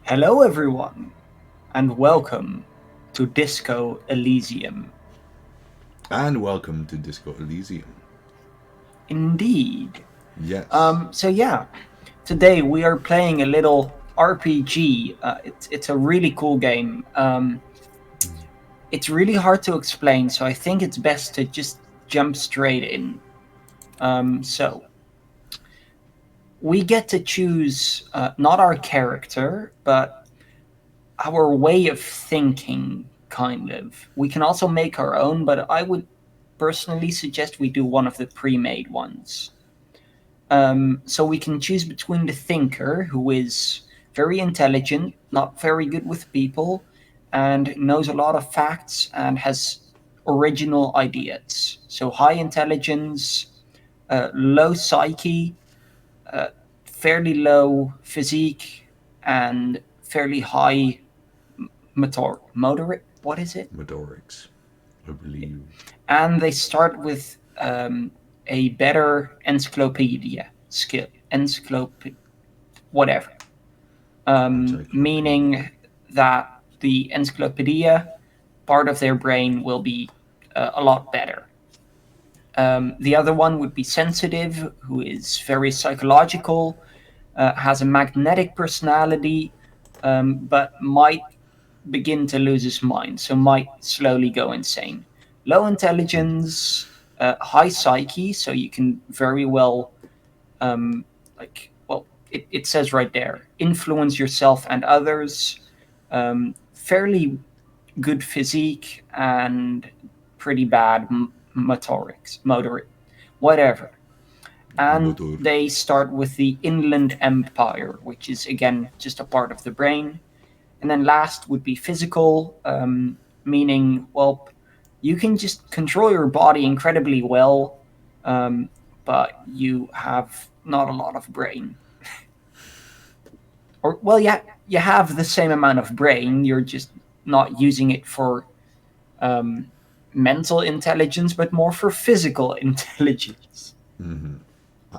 Hello, everyone, and welcome to Disco Elysium. And welcome to Disco Elysium. Indeed. Yes. Today we are playing a little RPG. It's a really cool game. It's really hard to explain, so I think it's best to just jump straight in. So we get to choose not our character, but our way of thinking, kind of. We can also make our own, but I would personally suggest we do one of the pre-made ones. So we can choose between the thinker, who is very intelligent, not very good with people, and knows a lot of facts and has original ideas. So high intelligence, low psyche, uh, fairly low physique, and fairly high motor. What is it? Medorix, I believe. And they start with a better encyclopedia skill, whatever, Encyclopedia. meaning that the encyclopedia part of their brain will be a lot better. The other one would be sensitive, who is very psychological, has a magnetic personality, but might begin to lose his mind, so might slowly go insane. Low intelligence, high psyche, so you can very well, it says right there, influence yourself and others. Fairly good physique and pretty bad motoric, whatever. And Motor. they start with the Inland Empire, which is again just a part of the brain. And then last would be physical, meaning, well, you can just control your body incredibly well, um, but you have not a lot of brain. Or, well, yeah, you have the same amount of brain, you're just not using it for um, mental intelligence, but more for physical intelligence. Mm-hmm.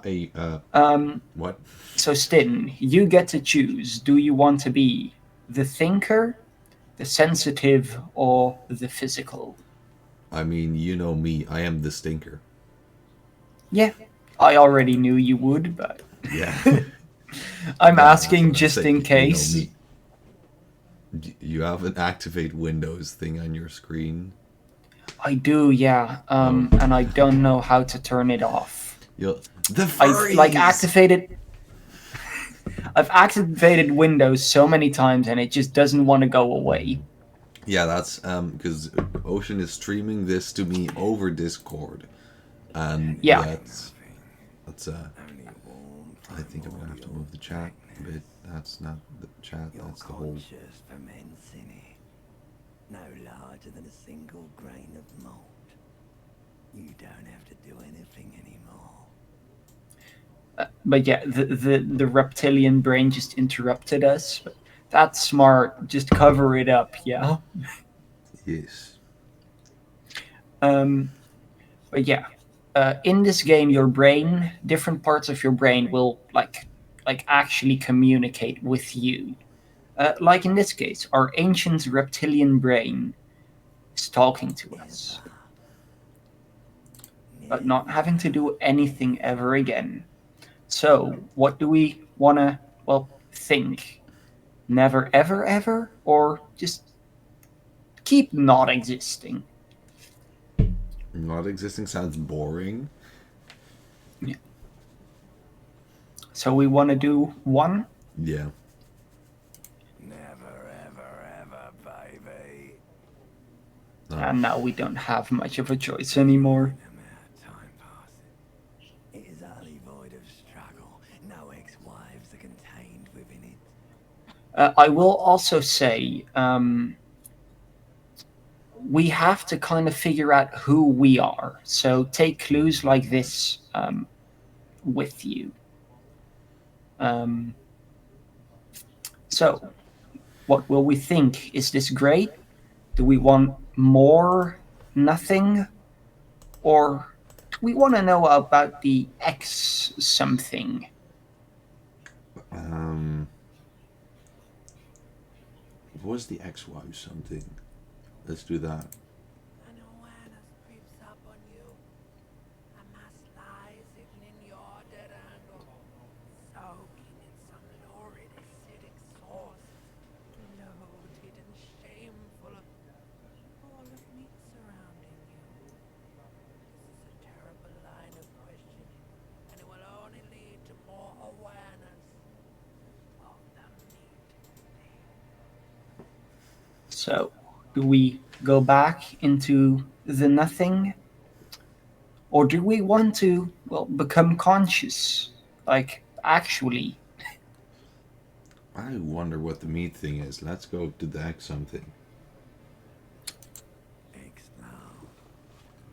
I, Um, what? so, Stin, you get to choose. Do you want to be the thinker, the sensitive, or the physical? I mean, you know me, I am the stinker. Yeah, I already knew you would, but Yeah. I'm That's asking what I just said. in You know case. me. You have an activate Windows thing on your screen. I do, yeah, Oh. and I don't know how to turn it off. You'll, the I've like furries! activated. I've activated Windows so many times, and it just doesn't want to go away. Yeah, that's because Ocean is streaming this to me over Discord. And Yeah, yeah, it's I think I'm gonna have to move the chat a bit. That's not the chat. Your That's the whole. conscious ferments in it, no larger than a single grain of malt. You don't have to do anything anymore. but yeah, the reptilian brain just interrupted us. That's smart. Just cover it up, yeah. Yes. Um, but yeah, in this game, your brain, different parts of your brain will like actually communicate with you. Like in this case, our ancient reptilian brain is talking to us, Never, but not having to never. do anything ever again. So, what do we want to, well, think? Never, ever, ever? Or just keep not existing? Not existing sounds boring. Yeah. So, we want to do one, Yeah. Never, ever, ever, baby. Oh. and now we don't have much of a choice anymore. No matter time passes, it is utterly void of struggle. No ex-wives are contained within it. I will also say we have to kind of figure out who we are. So, take clues like this with you. Um, so, what will we think? Is this great? Do we want more nothing? Or do we want to know about the X something? Um. Was the ex-wife something? Let's do that. An awareness creeps up on you. A mass lies hidden in your dead angle, soaking in some lurid acidic sauce, loaded and shameful of all of meat surrounding you. This is a terrible line of questioning, and it will only lead to more awareness of the meat. So, do we go back into the nothing? Or do we want to, well, become conscious? Like, actually. I wonder what the meat thing is. Let's go to the X something. Explode.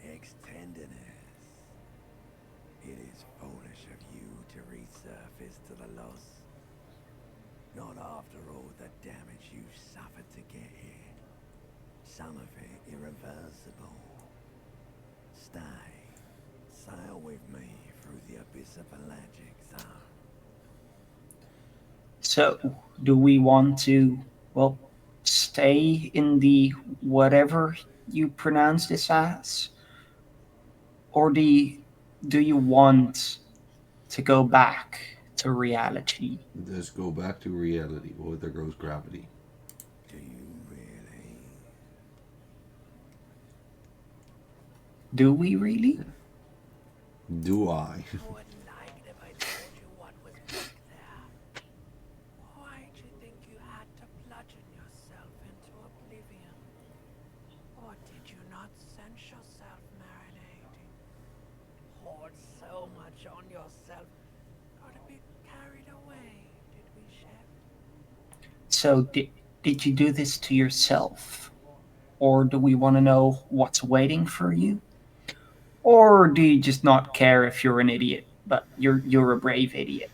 Extendedness. It is foolish of you to resurface to the loss. Not after all the damage you've suffered to get here. Some of it irreversible. Stay. Sail with me through the abyss of the Pelagic Zone. So, do we want to, well, stay in the whatever you pronounce this as? Or do you want to go back to reality? Let's go back to reality. Oh, there goes gravity. Do you really? Do we really? Do I? I wouldn't like it if I told you what was back there. Why'd you think you had to bludgeon yourself into oblivion? Or did you not sense yourself marinating? Poured so much on yourself, got a bit carried away, did we, Chef? So, did you do this to yourself? Or do we want to know what's waiting for you? Or do you just not care if you're an idiot, but you're a brave idiot?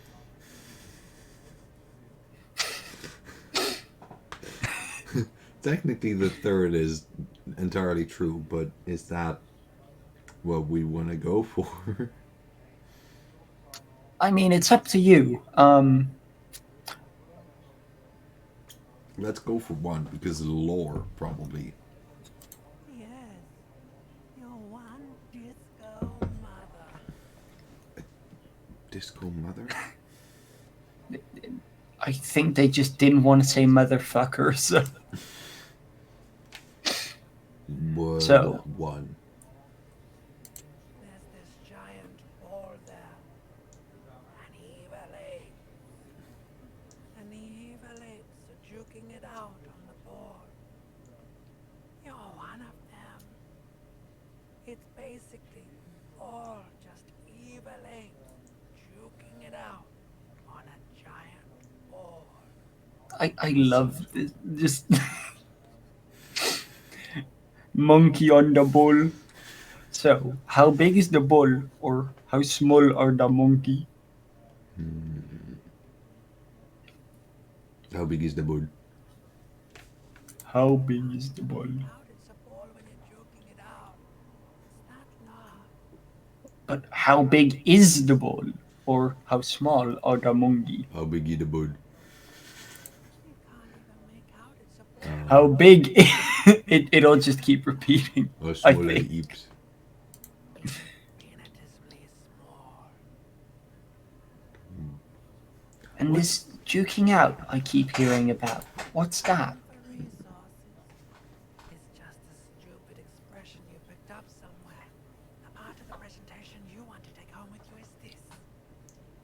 Technically, the third is entirely true, but is that what we want to go for? I mean, it's up to you. Let's go for one because of the lore, probably. Yes, your one disco mother. Disco mother? I think they just didn't want to say motherfucker, so. What So- one? There's this giant ball there. An evil ape. And the evil apes are juking it out on the board. You're one of them. It's basically all just evil apes juking it out on a giant board. I love this. Just. Monkey on the bull. So, how big is the bull? Or how small are the monkey? How big is the bull? How big is the bull? Out it's a ball when you're juking it out. It's that large. But how big is the bull? Or how small are the monkey? How big is the bull? You can't even make out it's a ball. How big? It'll just keep repeating. How I small are think. apes? Infinitesimally small. And this juking out I keep hearing about. What's that? For resources. It's just a stupid expression you picked up somewhere. The part of the presentation you want to take home with you is this.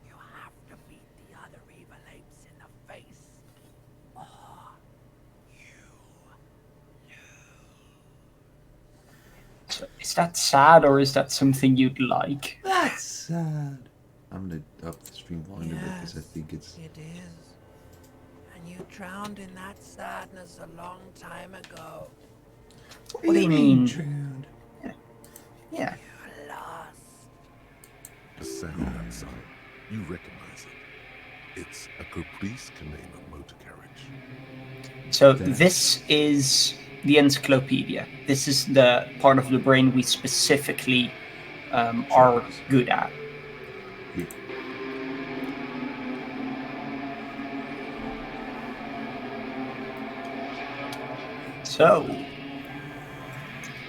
You have to beat the other evil apes in the face. Or you So, is that sad or is that something you'd like? That's sad. I'm gonna up the stream volume a bit because I Yes, think it's. it is. And you drowned in that sadness a long time ago. What do you mean? Drowned? Yeah. You're lost. The sound outside. You recognize it. It's a Caprice Canema motor carriage. So this is the encyclopedia. This is the part of the brain we specifically are good at. Yeah. So,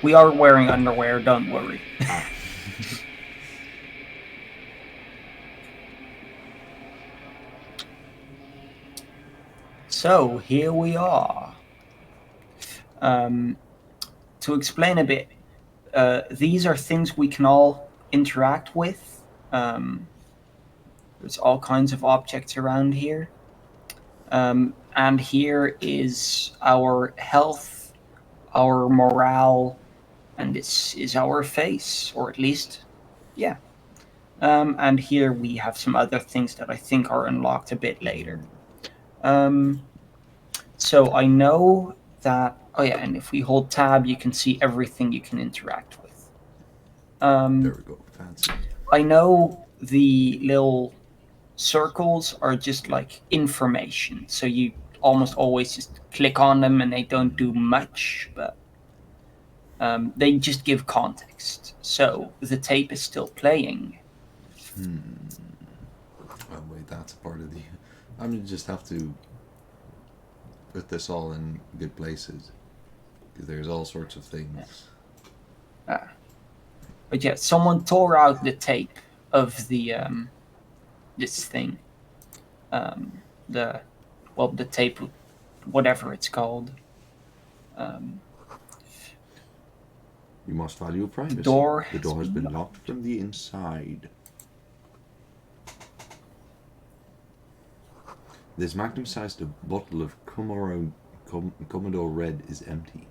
we are wearing underwear, don't worry. So, here we are. To explain a bit, these are things we can all interact with. There's all kinds of objects around here. And here is our health, our morale, and this is our face, or at least, yeah. And here we have some other things that I think are unlocked a bit later. So I know that. Oh yeah, and if we hold tab, you can see everything you can interact with. There we go. Fancy. I know the little circles are just like information, so you almost always just click on them and they don't do much, but they just give context. So the tape is still playing. Oh wait, that's part of the. I'm gonna just have to put this all in good places because there's all sorts of things. But yeah, someone tore out the tape of the this thing. The the tape, whatever it's called. You must value privacy. The door has been locked from the inside. This magnum-sized bottle of Commodore Red is empty.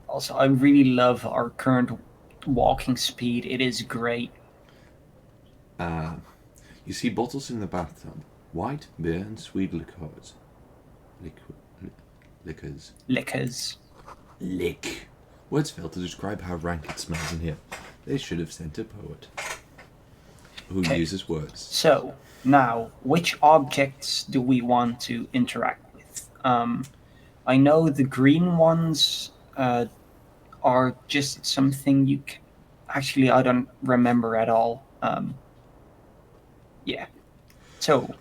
Also, I really love our current walking speed. It is great. You see bottles in the bathtub. White, beer, and sweet liqueurs. Liquors. Lick. Words fail to describe how rank it smells in here. They should have sent a poet who uses words. So, now, which objects do we want to interact with? I know the green ones are just something you can... Actually, I don't remember at all. Yeah. So,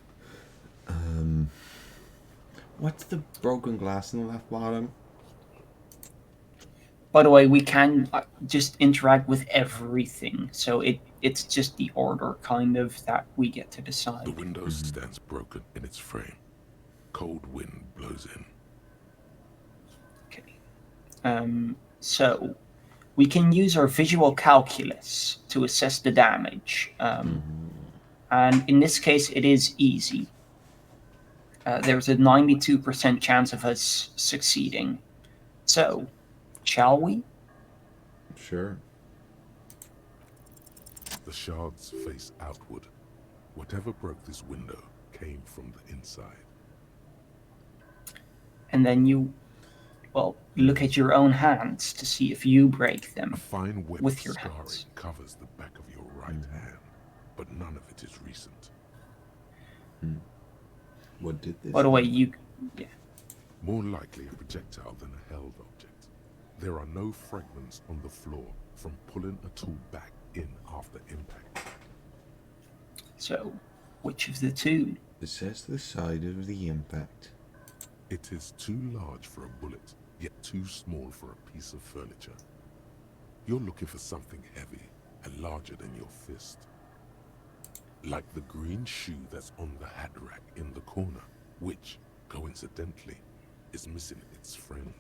What's the broken glass in the left bottom? by the way, we can just interact with everything. So it's just the order, kind of, that we get to decide. The window stands broken in its frame. Cold wind blows in. Okay. So we can use our visual calculus to assess the damage. And in this case, it is easy. There's a 92% chance of us succeeding. So, shall we? Sure. The shards face outward. Whatever broke this window came from the inside. And then you, look at your own hands to see if you break them A fine web with your scarring hands. covers the back of your right hand, but none of it is recent. What did this? By the way, More likely a projectile than a held object. There are no fragments on the floor from pulling a tool back in after impact. So, which of the two? Assess the side of the impact. It is too large for a bullet, yet too small for a piece of furniture. You're looking for something heavy and larger than your fist. Like the green shoe that's on the hat rack in the corner, which, coincidentally, is missing its friend.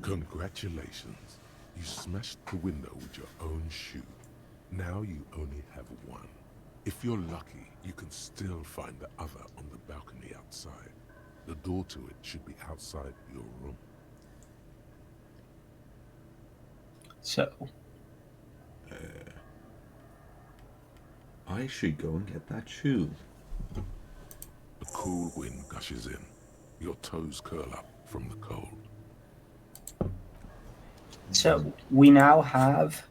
Congratulations. You smashed the window with your own shoe. Now you only have one. If you're lucky, you can still find the other on the balcony outside. The door to it should be outside your room. So, I should go and get that shoe. A cool wind gushes in. Your toes curl up from the cold. so we now have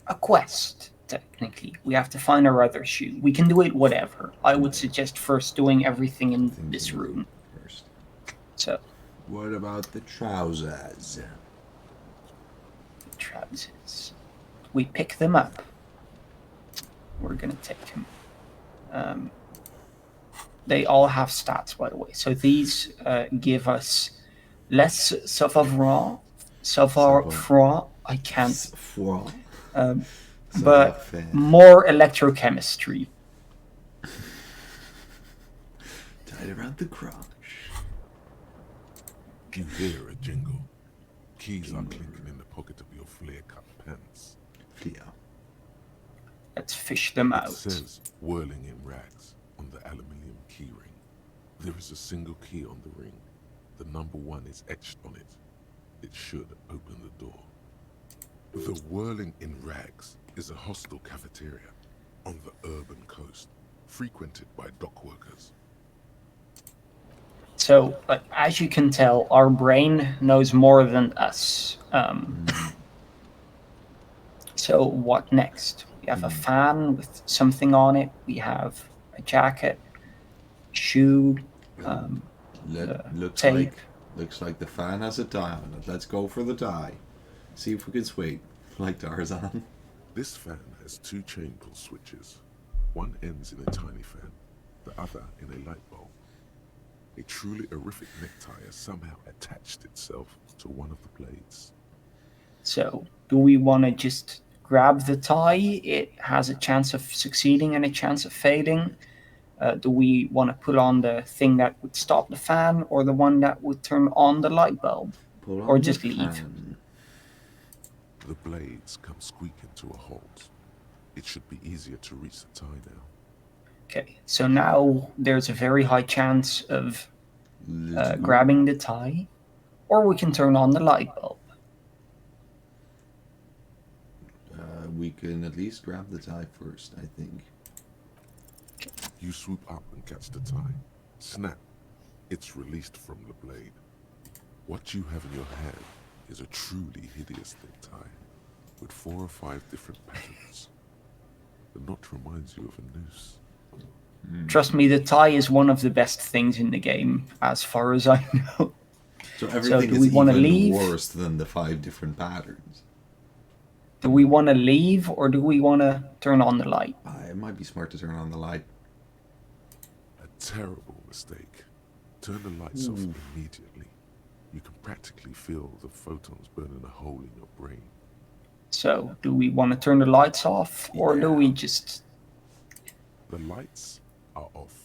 a quest, technically. We have to find our other shoe. We can do it whatever. I would suggest first doing everything in this room. First. So, What about the trousers? trousers. We pick them up. We're gonna take them. they all have stats, by the way. So these give us less savoir-faire. Savoir. I can't. Foi. But Savoir-faire. more electrochemistry. Tied around the crotch. You hear a jingle. Keys are clinking in the pocket of your flare-cut pants. Flia. Let's fish them It out. says whirling in rags on the aluminium keyring. There is a single key on the ring. The number 1 is etched on it. It should open the door. The whirling in rags is a hostel cafeteria on the urban coast, frequented by dock workers. So, as you can tell, our brain knows more than us. So, what next? We have a fan with something on it. We have a jacket, shoe, tape. Looks like the fan has a die on it. Let's go for the die. See if we can swing like Tarzan. This fan has 2 chain pull switches. One ends in a tiny fan, the other in a light bulb. A truly horrific necktie has somehow attached itself to one of the blades. So, do we want to just grab the tie? It has a chance of succeeding and a chance of failing. Do we want to put on the thing that would stop the fan or the one that would turn on the light bulb? Pull on Or the just leave? fan. The blades come squeaking to a halt. It should be easier to reach the tie now. Okay, so now there's a very high chance of Let's go. grabbing the tie, or we can turn on the light bulb. We can at least grab the tie first, I think. You swoop up and catch the tie. Snap. It's released from the blade. What you have in your hand is a truly hideous thick tie, with 4 or 5 different patterns. The knot reminds you of a noose. Trust me, the tie is one of the best things in the game, as far as I know. So everything do is we wanna even leave? worse than the 5 different patterns. Do we want to leave, or do we want to turn on the light? It might be smart to turn on the light. A terrible mistake. Turn the lights off immediately. You can practically feel the photons burning a hole in your brain. So, do we want to turn the lights off, or do we just... The lights are off.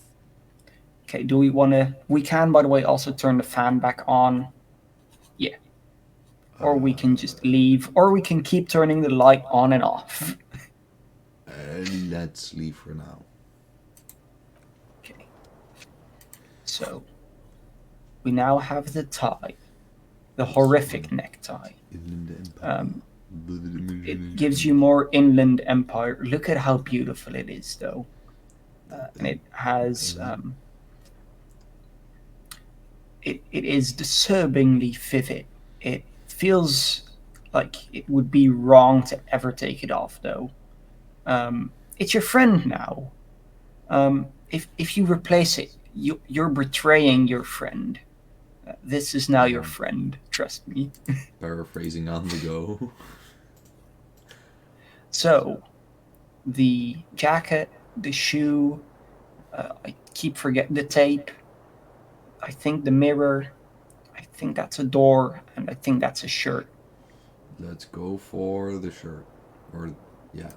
Okay, do we want to... We can, by the way, also turn the fan back on. Yeah. Or we can just leave, or we can keep turning the light on and off. Let's leave for now. Okay. So, we now have the tie. The horrific necktie. It gives you more Inland Empire. Look at how beautiful it is, though. And it has... It is disturbingly vivid. It feels like it would be wrong to ever take it off, though. It's your friend now. If you replace it, you're betraying your friend. This is now your friend, trust me. Paraphrasing on the go. So, the jacket, the shoe, I keep forgetting the tape, I think the mirror, I think that's a door, and I think that's a shirt. Let's go for the shirt. Or, yeah.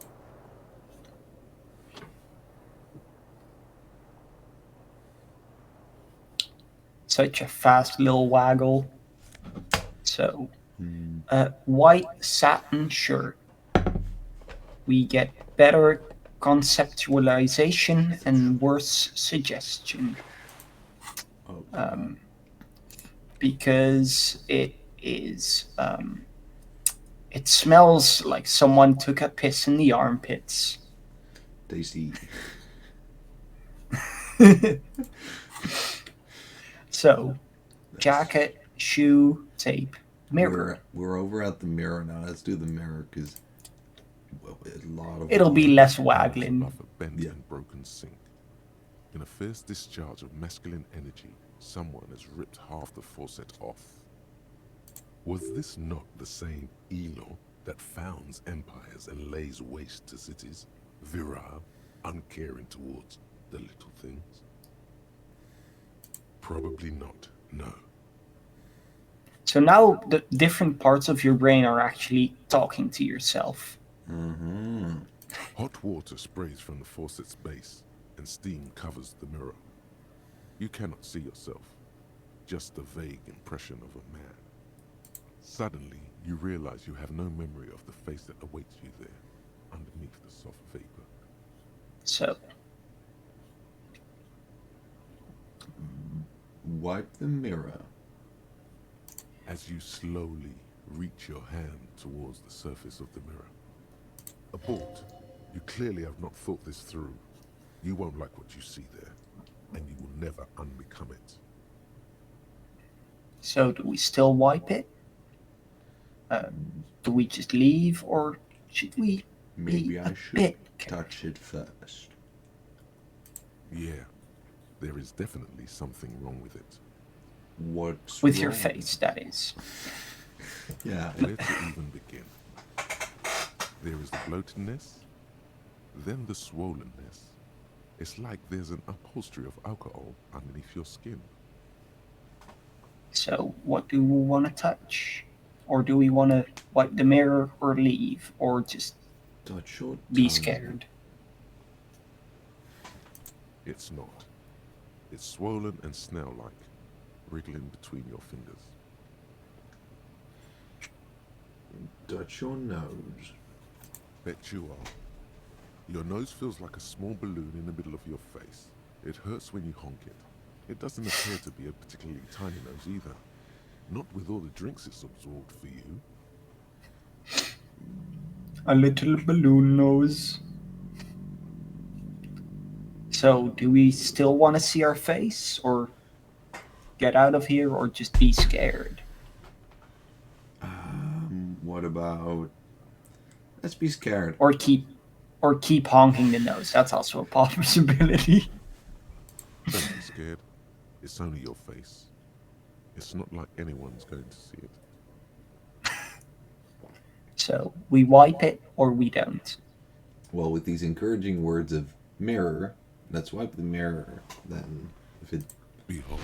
Such a fast little waggle. So, white satin shirt. We get better conceptualization and worse suggestion. Because it is... it smells like someone took a piss in the armpits. Tasty. So, jacket, shoe, tape, mirror. We're over at the mirror now. Let's do the mirror because a lot of... It'll be less waggling. Above a bent and broken sink. In a fierce discharge of masculine energy, someone has ripped half the faucet off. Was this not the same Elo that founds empires and lays waste to cities, virile, uncaring towards the little things? Probably not, no. So now the different parts of your brain are actually talking to yourself. Mm-hmm. Hot water sprays from the faucet's base, and steam covers the mirror. You cannot see yourself, just a vague impression of a man. Suddenly, you realize you have no memory of the face that awaits you there, underneath the soft vapor. So, Wipe the mirror. As you slowly reach your hand towards the surface of the mirror. Abort. You clearly have not thought this through. You won't like what you see there, and you will never unbecome it. so do we still wipe it? Do we just leave, or should we Maybe be I a should bit touch it first. Yeah, there is definitely something wrong with it. What's with your wrong? face? That is. Yeah. Let's even begin. There is the bloatedness, then the swollenness. It's like there's an upholstery of alcohol underneath your skin. So, what do we want to touch? Or do we want to wipe the mirror or leave? Or just Touch your be tongue. scared? It's not. It's swollen and snail-like, wriggling between your fingers. Touch your nose. Bet you are. Your nose feels like a small balloon in the middle of your face. It hurts when you honk it. It doesn't appear to be a particularly tiny nose either. Not with all the drinks it's absorbed for you. A little balloon nose. So, do we still want to see our face? Or get out of here? Or just be scared? What about? Let's be scared. Or keep honking the nose? That's also a possibility. Don't be scared. It's only your face. It's not like anyone's going to see it. So, we wipe it or we don't. Well, with these encouraging words of mirror, let's wipe the mirror. Then, if it Behold.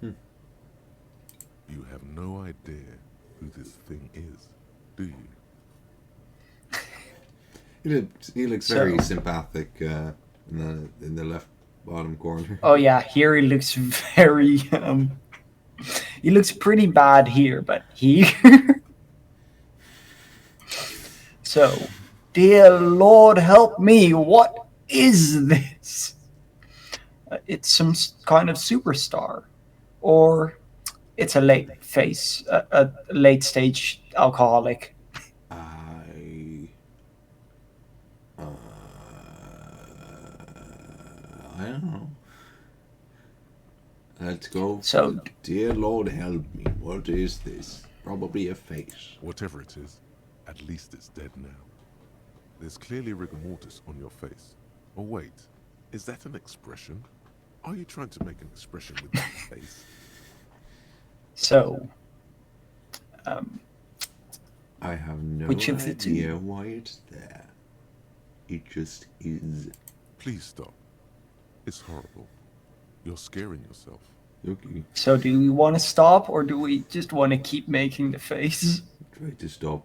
You have no idea who this thing is, do you? he looks So- very sympathetic in the left bottom corner. Oh yeah, here he looks very he looks pretty bad here, but here So, dear Lord help me, what is this? It's some kind of superstar, or it's a a late stage alcoholic. I don't know. Let's go. So, Dear Lord, help me. What is this? Probably a face. Whatever it is, at least it's dead now. There's clearly rigor mortis on your face. Oh wait, is that an expression? Are you trying to make an expression with that face? so I have no Which of the two? idea why it's there. It just is. Please stop. It's horrible. You're scaring yourself. Okay, So, do we want to stop, or do we just want to keep making the face? try to stop.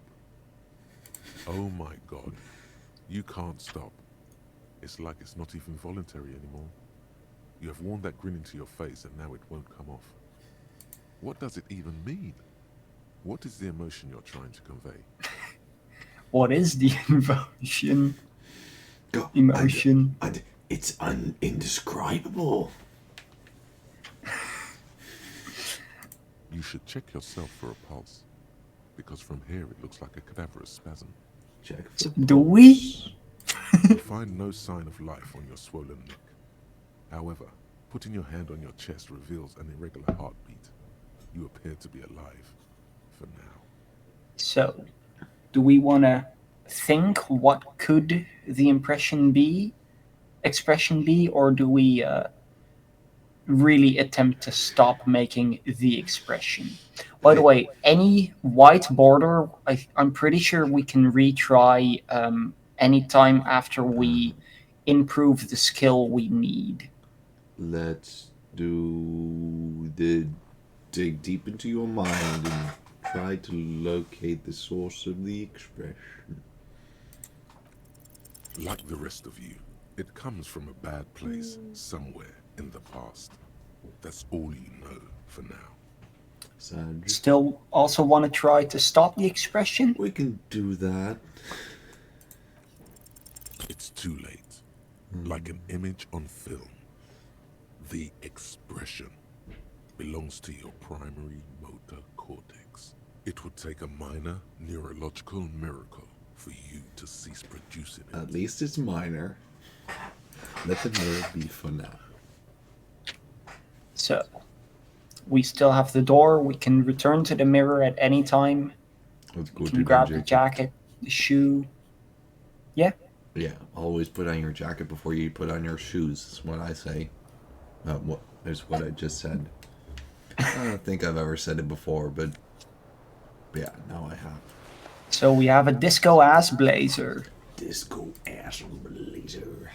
Oh my god. You can't stop. It's like it's not even voluntary anymore. You have worn that grin into your face and now it won't come off. What does it even mean? What is the emotion you're trying to convey? What is the emotion? Go- Emotion. It's indescribable. You should check yourself for a pulse. Because from here it looks like a cadaverous spasm. Check. So, do we? You find no sign of life on your swollen neck. However, putting your hand on your chest reveals an irregular heartbeat. You appear to be alive. For now. So, do we want to think what could the expression be, or do we really attempt to stop making the expression? By the way, any white border, I'm pretty sure we can retry anytime after we improve the skill we need. Let's dig deep into your mind and try to locate the source of the expression. Like the rest of you, it comes from a bad place somewhere in the past. That's all you know for now. Sandra, Still also want to try to stop the expression? we can do that. It's too late. Like an image on film. The expression belongs to your primary motor cortex. It would take a minor neurological miracle for you to cease producing it. At least it's minor. Let the mirror be for now. So, we still have the door. We can return to the mirror at any time. Let's go We to can the grab the jacket, the shoe. Yeah. Yeah, always put on your jacket before you put on your shoes. Is what I say. What is what I just said. I don't think I've ever said it before, but yeah, now I have. So we have a disco ass blazer. Disco ass blazer.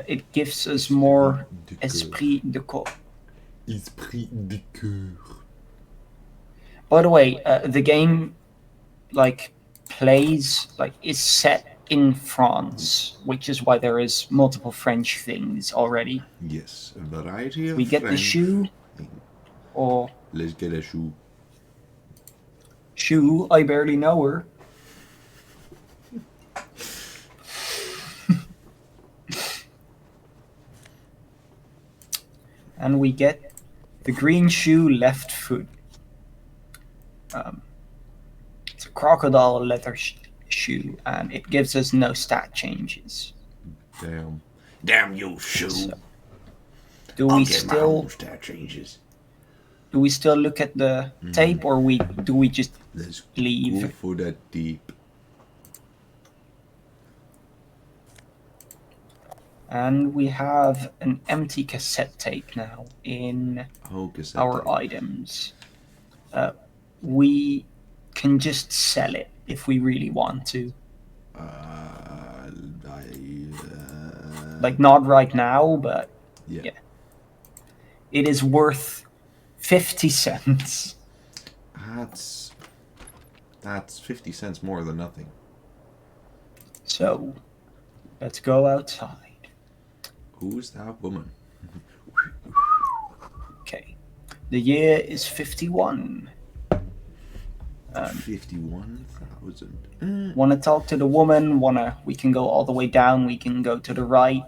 It gives us more de corps. esprit de corps. Esprit de coeur. By the way, the game is set in France, which is why there is multiple French things already. Yes, a variety of We get the French shoe, things. or Let's get a shoe. shoe. I barely know her. And we get the green shoe, left foot. It's a crocodile leather shoe, and it gives us no stat changes. Damn. Damn you, shoe. So, do I'll we get my still own stat changes. do we still look at the tape, or do we just Let's leave? go for that deep. And we have an empty cassette tape now in Oh, cassette our tape. items. We can just sell it if we really want to. Like, not right now, but Yeah. yeah. It is worth 50 cents. That's 50 cents more than nothing. So, let's go outside. Who's that woman? Okay. The year is 51. 51,000. Want to talk to the woman? We can go all the way down. We can go to the right.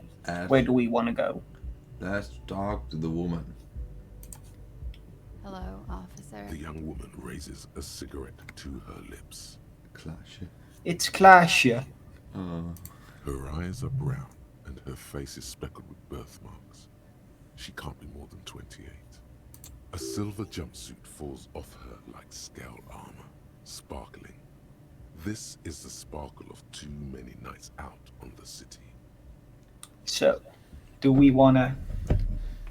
Where do we want to go? Let's talk to the woman. Hello, officer. The young woman raises a cigarette to her lips. Clash. It's Classia. Her eyes are brown and her face is speckled with birthmarks. She can't be more than 28. A silver jumpsuit falls off her like scale armor, sparkling. This is the sparkle of too many nights out on the city. So, do we want to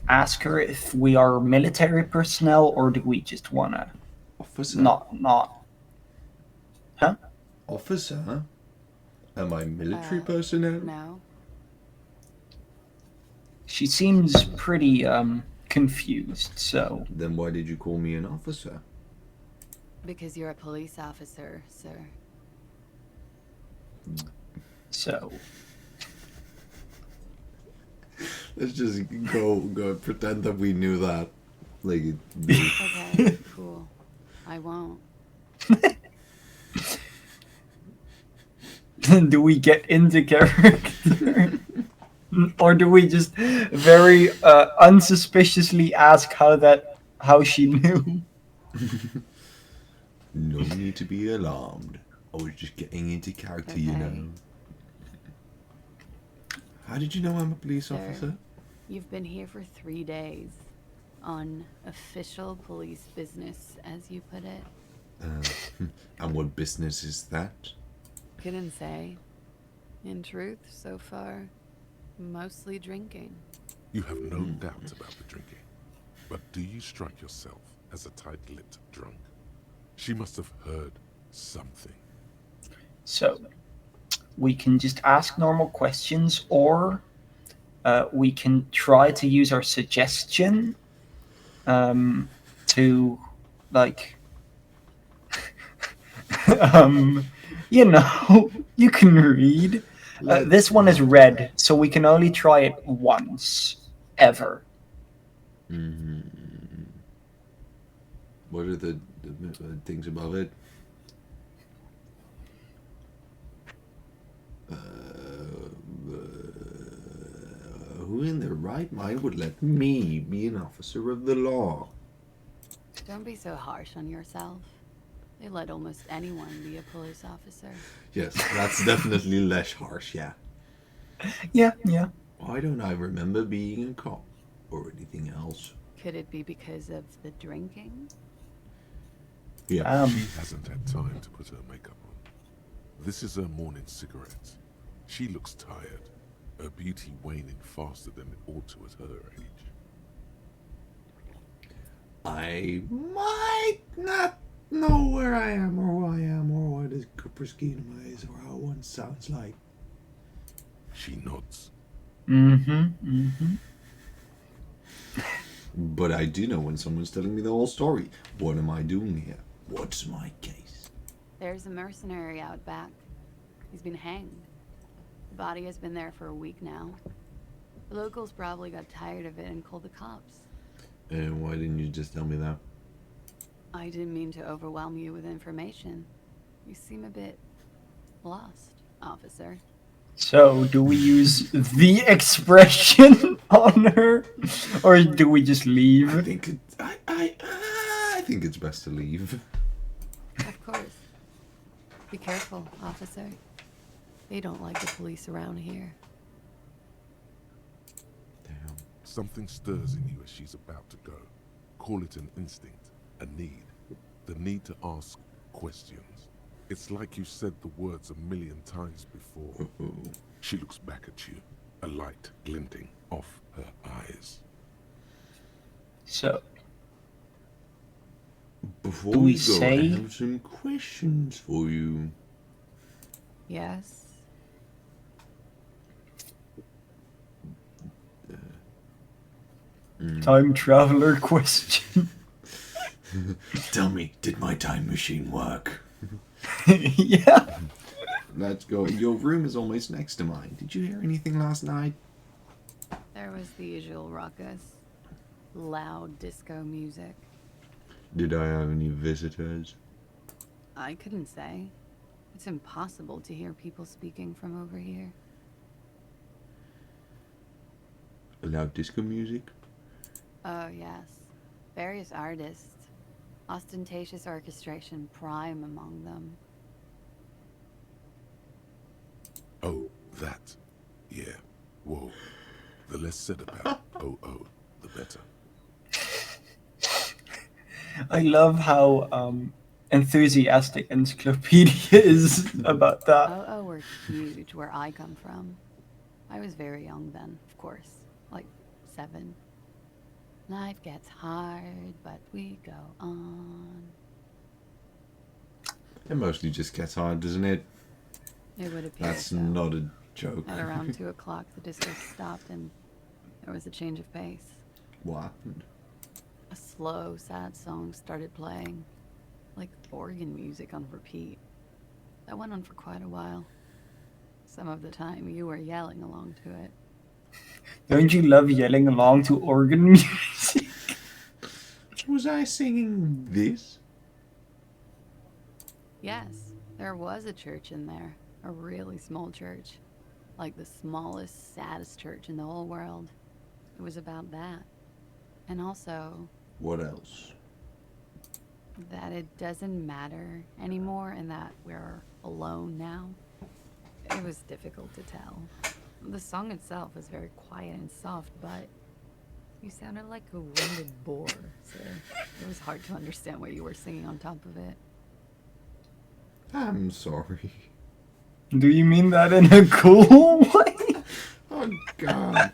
ask her if we are military personnel, or do we just want to Officer. not? Huh? Officer? Am I military personnel? No. She seems pretty confused. So, Then why did you call me an officer? Because you're a police officer, sir. so Let's just go pretend that we knew that. Like, Okay, cool. I won't. do we get into character? Or do we just very unsuspiciously ask how she knew? no need to be alarmed. I was just getting into character, you Okay. know. How did you know I'm a police Sir, officer? You've been here for 3 days. On official police business, as you put it. And what business is that? Couldn't say. In truth, so far, mostly drinking. You have no doubts about the drinking. But do you strike yourself as a tight-lipped drunk? She must have heard something. So, we can just ask normal questions, or we can try to use our suggestion to, like, um, you know, you can read. This one is red, so we can only try it once, ever. What are the things above it? Who in their right mind would let me be an officer of the law? Don't be so harsh on yourself. They let almost anyone be a police officer. Yes, that's definitely less harsh, yeah. Yeah, yeah. Why don't I remember being a cop or anything else? Could it be because of the drinking? Yeah. She hasn't had time to put her makeup on. This is her morning cigarette. She looks tired, her beauty waning faster than it ought to at her age. I might not know where I am or who I am or what a Cooperskina is or how one sounds like. She nods. But I do know when someone's telling me the whole story. What am I doing here? What's my case? There's a mercenary out back. He's been hanged. The body has been there for a week now. The locals probably got tired of it and called the cops. And why didn't you just tell me that? I didn't mean to overwhelm you with information. You seem a bit lost, officer. So, do we use the expression on her, or do we just I leave? think I think it's best to leave. Of course. Be careful, officer. They don't like the police around here. Damn. Something stirs in you as she's about to go. Call it an instinct, a need. The need to ask questions. It's like you said the words a million times before. She looks back at you, a light glinting off her eyes. So, Before Do we we go, say- I have some questions for you. Yes? time traveler question. Tell me, did my time machine work? Yeah. Let's go. Your room is almost next to mine. Did you hear anything last night? There was the usual ruckus. Loud disco music. Did I have any visitors? I couldn't say. It's impossible to hear people speaking from over here. Loud disco music? Oh, yes. Various artists. Ostentatious orchestration prime among them. Oh, that. Yeah. Whoa. The less said about the better. I love how enthusiastic Encyclopedia is about that. Oh, were huge where I come from. I was very young then, of course. Like 7. Life gets hard, but we go on. It mostly just gets hard, doesn't it? It would appear That's so. not a joke. At around 2 o'clock, the disco stopped and there was a change of pace. What happened? A slow, sad song started playing, like organ music on repeat. That went on for quite a while. Some of the time, you were yelling along to it. Don't you love yelling along to organ music? Was I singing this? Yes, there was a church in there. A really small church. Like the smallest, saddest church in the whole world. It was about that. And also, What else? that it doesn't matter anymore and that we're alone now. It was difficult to tell. The song itself was very quiet and soft, but you sounded like a wounded boar, so it was hard to understand what you were singing on top of it. I'm sorry. Do you mean that in a cool way? Oh, God.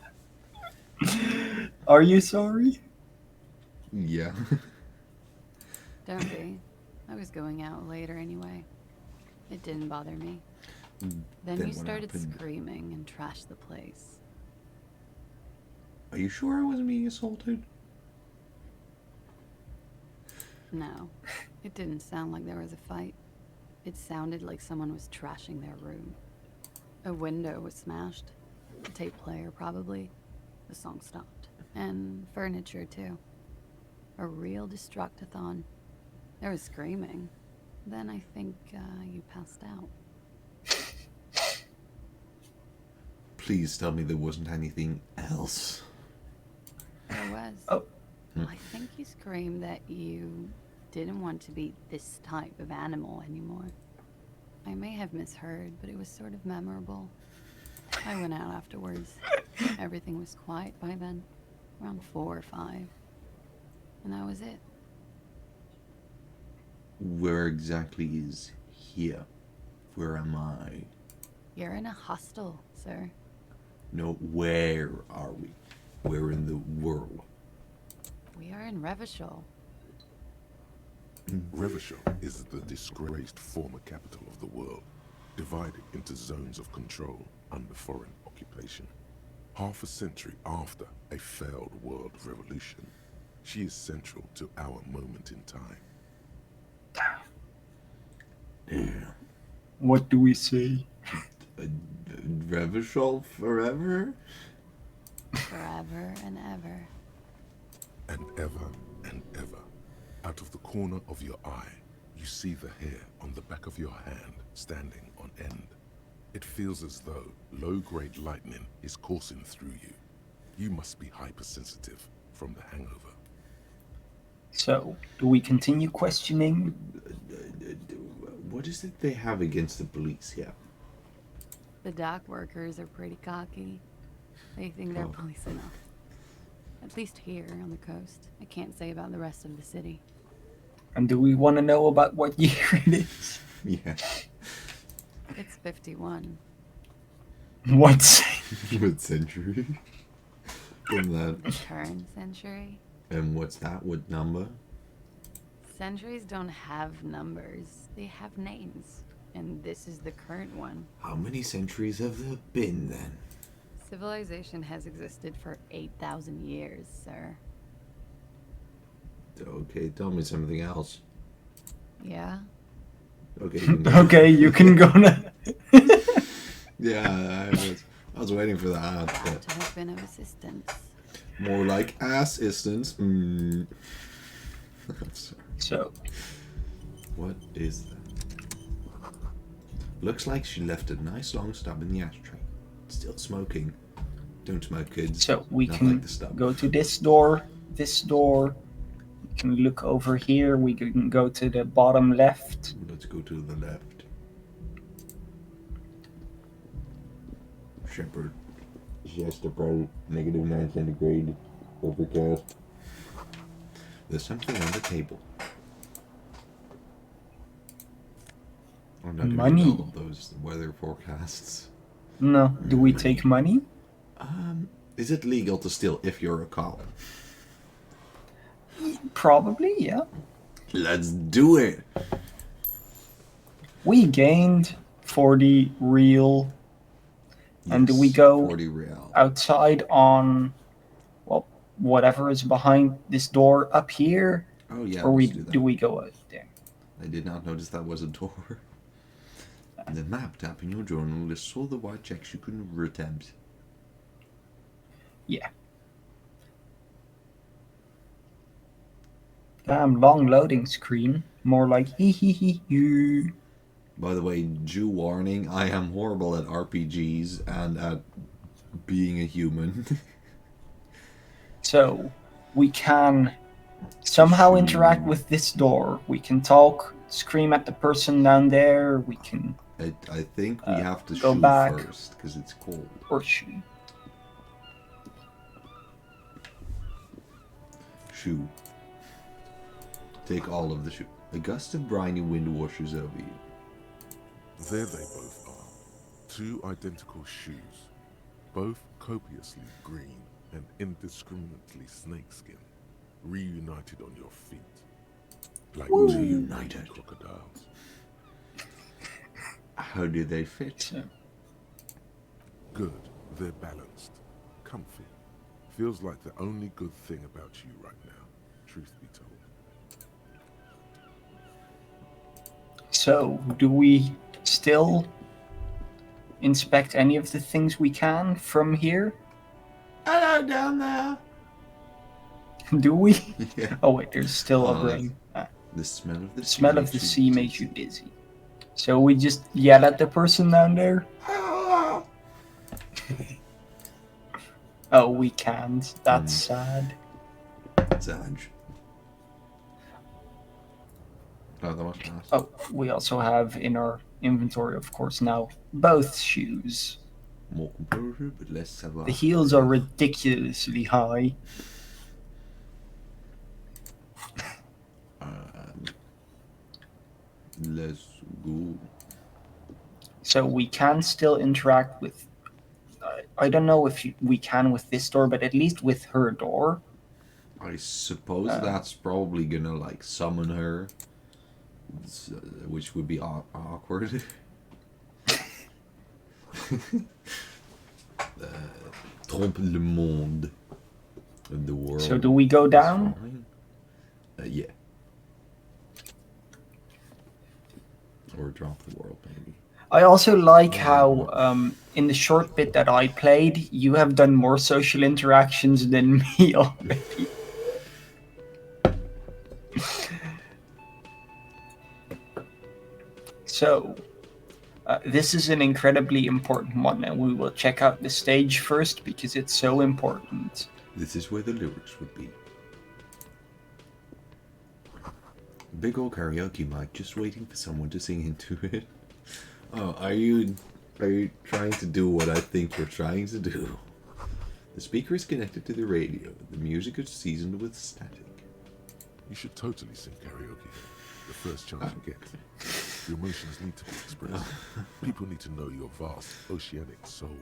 Are you sorry? Yeah. Don't be. I was going out later anyway. It didn't bother me. Then you what started happened? screaming and trashed the place. Are you sure I wasn't being assaulted? No, it didn't sound like there was a fight. It sounded like someone was trashing their room. A window was smashed. A tape player, probably. The song stopped. And furniture, too. A real destructathon. There was screaming. Then I think you passed out. Please tell me there wasn't anything else. There was. Oh. I think you screamed that you didn't want to be this type of animal anymore. I may have misheard, but it was sort of memorable. I went out afterwards. Everything was quiet by then, around 4 or 5. And that was it. Where exactly is here? Where am I? You're in a hostel, sir. No, where are we? Where in the world? We are in Revachol. Revachol is the disgraced former capital of the world, divided into zones of control under foreign occupation. Half a century after a failed world revolution, she is central to our moment in time. Yeah. What do we say? Revachol forever? Forever and ever. And ever, out of the corner of your eye, you see the hair on the back of your hand standing on end. It feels as though low-grade lightning is coursing through you. You must be hypersensitive from the hangover. So, do we continue questioning? What is it they have against the police here? The dock workers are pretty cocky. They think they're police enough. At least here on the coast. I can't say about the rest of the city. And do we want to know about what year it is? Yeah. It's 51. What? What century? In that. The current century? And what's that? What number? Centuries don't have numbers. They have names. And this is the current one. How many centuries have there been then? Civilization has existed for 8,000 years, sir. Okay, tell me something else. Yeah? Okay. You can Okay, you can go now. Yeah, I was waiting for that. Glad But to have been of assistance. more like assistance. I'm sorry. So, What is that? Looks like she left a nice long stub in the ashtray. Still smoking. Don't smoke, kids. so we Not can like the stub. go to this door. We can look over here. We can go to the bottom left. Let's go to the left. Shepherd. Chesterfield, -9 centigrade, overcast. There's something on the table. I'm not gonna Money. read all of those weather forecasts. No, do we take money? Is it legal to steal if you're a cop? Probably, yeah. Let's do it. We gained 40 real. And do we Yes, go 40 real. outside on, well, whatever is behind this door up here? Oh yeah, Or let's do that. do we go out there? I did not notice that was a door. The map tab in your journal lists all the white checks you couldn't attempt. Yeah. Damn, long loading screen. More like hee hee hee hee. By the way, Jew warning, I am horrible at RPGs and at being a human. So, we can somehow interact with this door. We can talk, scream at the person down there. We can, I think we have to go shoot back. first, because it's cold. or shoot. Shoe. Take all of the shoe. A gust of briny wind washes over you. There they both are. 2 identical shoes, both copiously green and indiscriminately snakeskin, reunited on your feet. Like 2 Reunited. crocodiles. How do they fit? So, Good, they're balanced, comfy, Feels like the only good thing about you right now, truth be told. So, do we still inspect any of the things we can from here? Hello down there. Do we? Yeah. Oh wait, there's still a Oh, brain. the smell of the The sea smell of makes the you sea makes you dizzy. dizzy. So we just yell at the person down there? Ah! Oh, we can't. That's sad. Zanj. Oh, that was fast. Oh, we also have in our inventory, of course, now both shoes. More composure, but less savoir. The heels are ridiculously high. Let's go. So we can still interact with. I don't know if we can with this door, but at least with her door. I suppose that's probably gonna like summon her, which would be awkward. Trompe le monde. The world. So do we go down? Yeah. Or drop the world, maybe. I also like how in the short bit that I played, you have done more social interactions than me already. So, this is an incredibly important one, and we will check out the stage first because it's so important. This is where the lyrics would be. Big old karaoke mic, just waiting for someone to sing into it. Oh, are you trying to do what I think you're trying to do? The speaker is connected to the radio. The music is seasoned with static. You should totally sing karaoke. The first chance you get. Your emotions need to be expressed. People need to know your vast oceanic soul.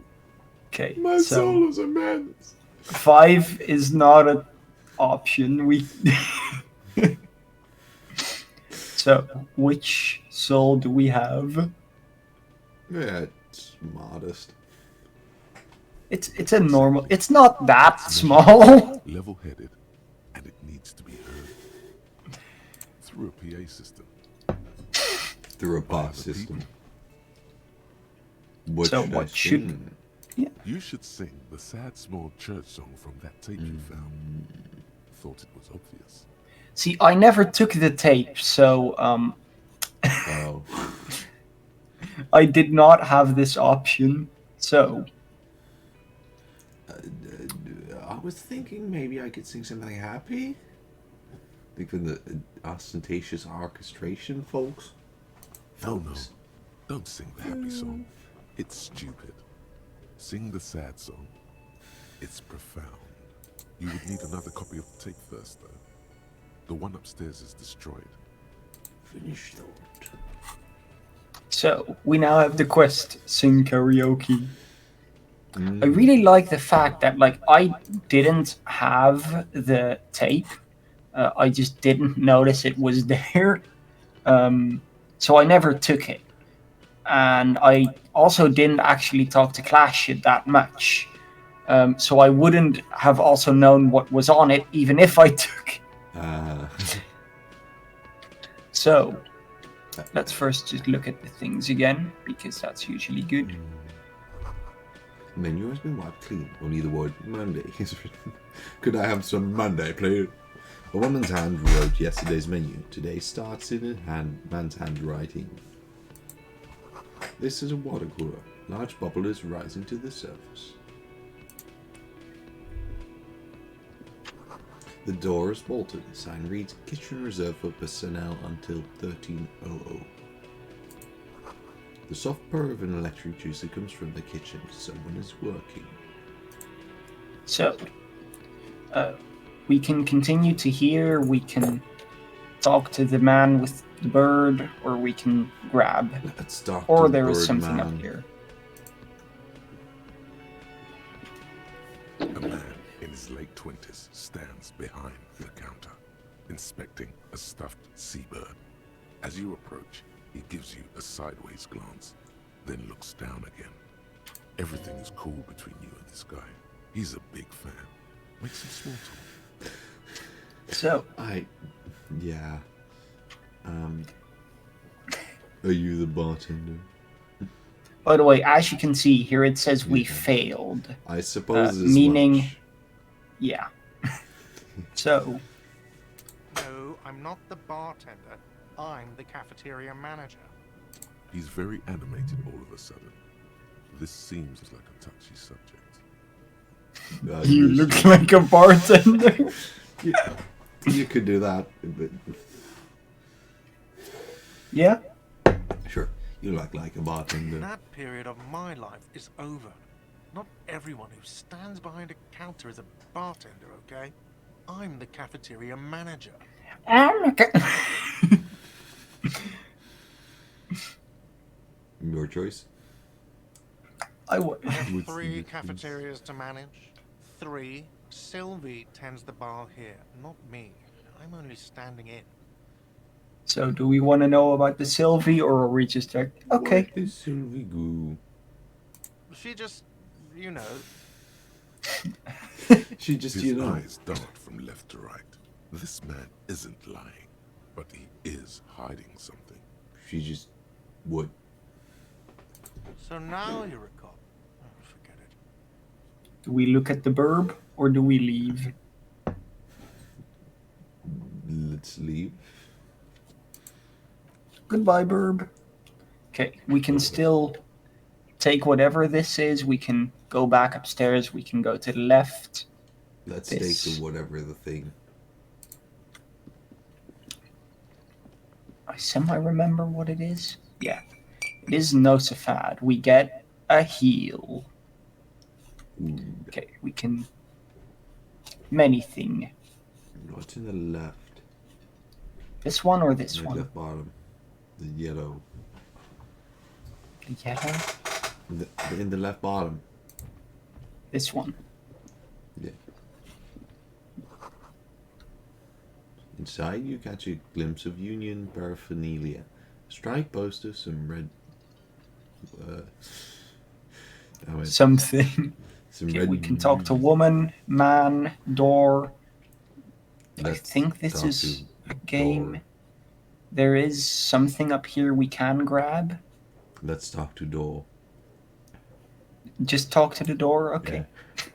Okay, My so soul is immense. 5 is not an option. We. So, which soul do we have? Yeah, it's modest. It's a normal. It's not that small. Level-headed, and it needs to be heard. Through a PA system. Through a box system. What So should what I should- sing? You should sing the sad small church song from that tape you found. Thought it was obvious. See, I never took the tape, so Oh. I did not have this option. So, I was thinking maybe I could sing something happy. Think of the ostentatious orchestration, folks. No, don't sing the happy song. It's stupid. Sing the sad song. It's profound. You would need another copy of the tape first, though. The one upstairs is destroyed. Finish thought. so we now have the quest: sing karaoke. I really like the fact that like I didn't have the tape. I just didn't notice it was there. So I never took it. And I also didn't actually talk to Clash that much. So I wouldn't have also known what was on it, even if I took it. So let's first just look at the things again, because that's usually good. Menu has been wiped clean. Only the word Monday is written. Could I have some Monday, please? A woman's hand wrote yesterday's menu. Today starts in a man's handwriting. This is a water cooler. Large bubble is rising to the surface. The door is bolted. The sign reads, kitchen reserved for personnel until 1300. The soft purr of an electric juicer comes from the kitchen. Someone is working. So we can continue to hear, we can talk to the man with the bird, or we can grab. Let's talk Or to there is Bird something Man. up here. A man in his late 20s stands behind the counter, inspecting a stuffed seabird. As you approach, he gives you a sideways glance, then looks down again. Everything is cool between you and this guy. He's a big fan. Make some small talk. So, Yeah. Are you the bartender? by the way, as you can see here, it says we Yeah. failed. I suppose as Meaning- much. Yeah. So, No, I'm not the bartender. I'm the cafeteria manager. He's very animated all of a sudden. This seems like a touchy subject. you look like a bartender. You could do that. But Yeah. sure, you look like a bartender. That period of my life is over. Not everyone who stands behind a counter is a bartender, okay? I'm the cafeteria manager. Your choice. I would. I have What's the 3 difference? cafeterias to manage. 3. Sylvie tends the bar here, not me. I'm only standing in. So, do we want to know about the Sylvie, or are we just like, okay? What is Sylvie Goo? She just, you know, She just, His eyes dart from left to right. This man isn't lying, but he is hiding something. she just would. so now you're a cop. Oh, forget it. Do we look at the burb, or do we leave? Let's leave. Goodbye, burb. Okay, we can still take whatever this is. We can go back upstairs. We can go to the left. Let's This- take the whatever the thing. I semi-remember what it is. Yeah. It is Nosafad. We get a heal. Ooh, Okay, we can... Many thing. what's in the left? This one or this The one? left bottom. The yellow. The yellow? In the left bottom. This one. Yeah. Inside, you catch a glimpse of Union paraphernalia. Strike poster, some red. Something. Some Okay, red. we can talk to woman, man, door. I Let's think this talk is to a game. door. There is something up here we can grab. Let's talk to door. Just talk to the door? Okay. Yeah.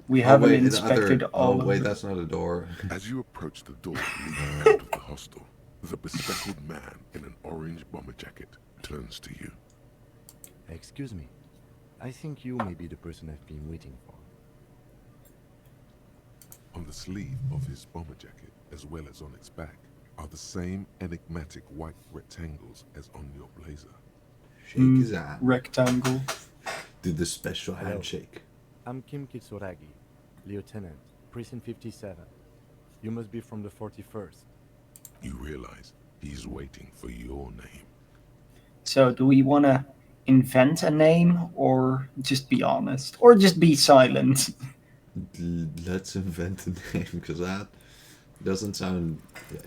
We haven't wait, the inspected other, all wait, of the... that's not a door. As you approach the door leading out of the hostel, the bespectacled man in an orange bomber jacket turns to you. Excuse me. I think you may be the person I've been waiting for. On the sleeve of his bomber jacket, as well as on its back, are the same enigmatic white rectangles as on your blazer. Shake his hand. Rectangle. Do the special Hello. handshake. I'm Kim Kitsuragi, Lieutenant, Precinct 57. You must be from the 41st. You realize he's waiting for your name. So do we want to invent a name or just be honest? Or just be silent? Let's invent a name, because that doesn't sound...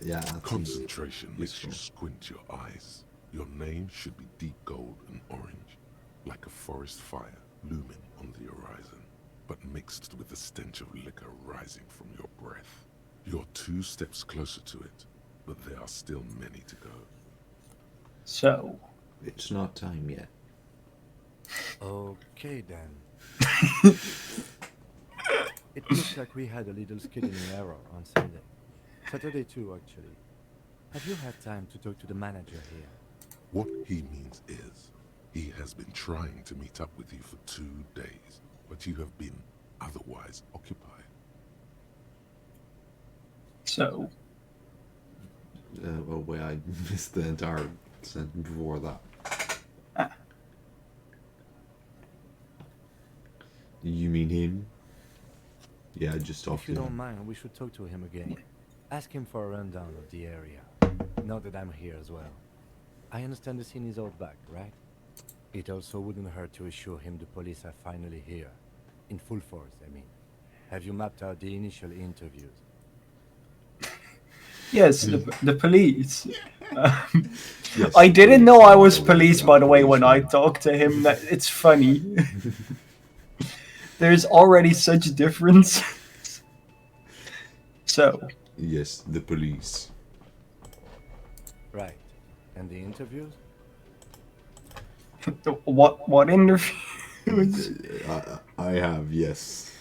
Yeah. that seems Concentration makes you useful. squint your eyes. Your name should be deep gold and orange, like a forest fire looming on the horizon, but mixed with the stench of liquor rising from your breath. You're 2 steps closer to it, but there are still many to go. So, It's not time yet. Okay then. It looks like we had a little scheduling error on Sunday. Saturday too, actually. Have you had time to talk to the manager here? What he means is, he has been trying to meet up with you for 2 days, but you have been otherwise occupied. so, Well, wait, I missed the entire sentence before that. Ah. You mean him? Yeah, I just talked If you to don't him. mind, we should talk to him again. Ask him for a rundown of the area. Now that I'm here as well. I understand the scene is all back, right? It also wouldn't hurt to assure him the police are finally here. In full force, I mean. Have you mapped out the initial interviews? yes, the police. Yes, I didn't police. know I was Oh, police, yeah, by the way, when I policeman. talked to him. It's funny. There's already such difference. So, Yes, the police. Right. And the interviews? what interviews? I have, yes.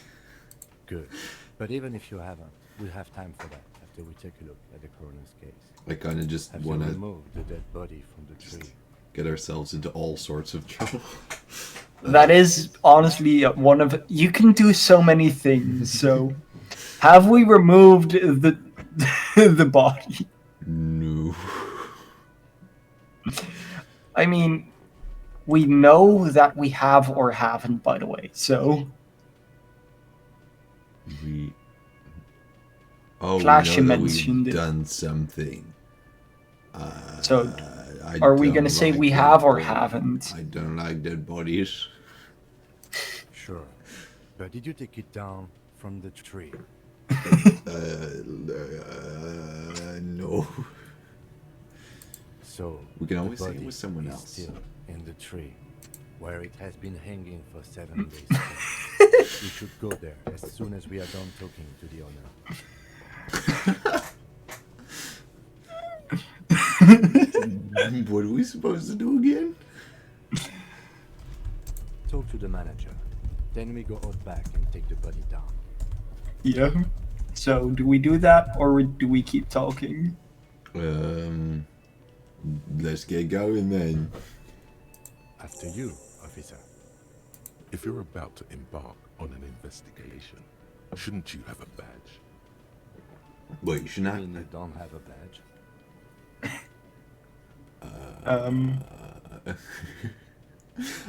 Good. But even if you haven't, we'll have time for that after we take a look at the coroner's case. I kind of just Have you want to removed the dead body from the tree? get ourselves into all sorts of trouble. That is honestly one of you can do so many things. So, have we removed the the body? No. I mean, we know that we have or haven't, by the way. So, We. Oh, Flash we know that mentioned we've it. done something. So, I are we don't gonna say like we dead have or bodies. haven't? I don't like dead bodies. Sure. But did you take it down from the tree? No. So We can the always say it body was someone is else. still in the tree, where it has been hanging for 7 days. We should go there as soon as we are done talking to the owner. What are we supposed to do again? Talk to the manager. Then we go out back and take the body down. Yeah. So, do we do that or do we keep talking? Let's get going then. After you, officer. If you're about to embark on an investigation, shouldn't you have a badge? Wait, you should I not. mean, you don't have a badge.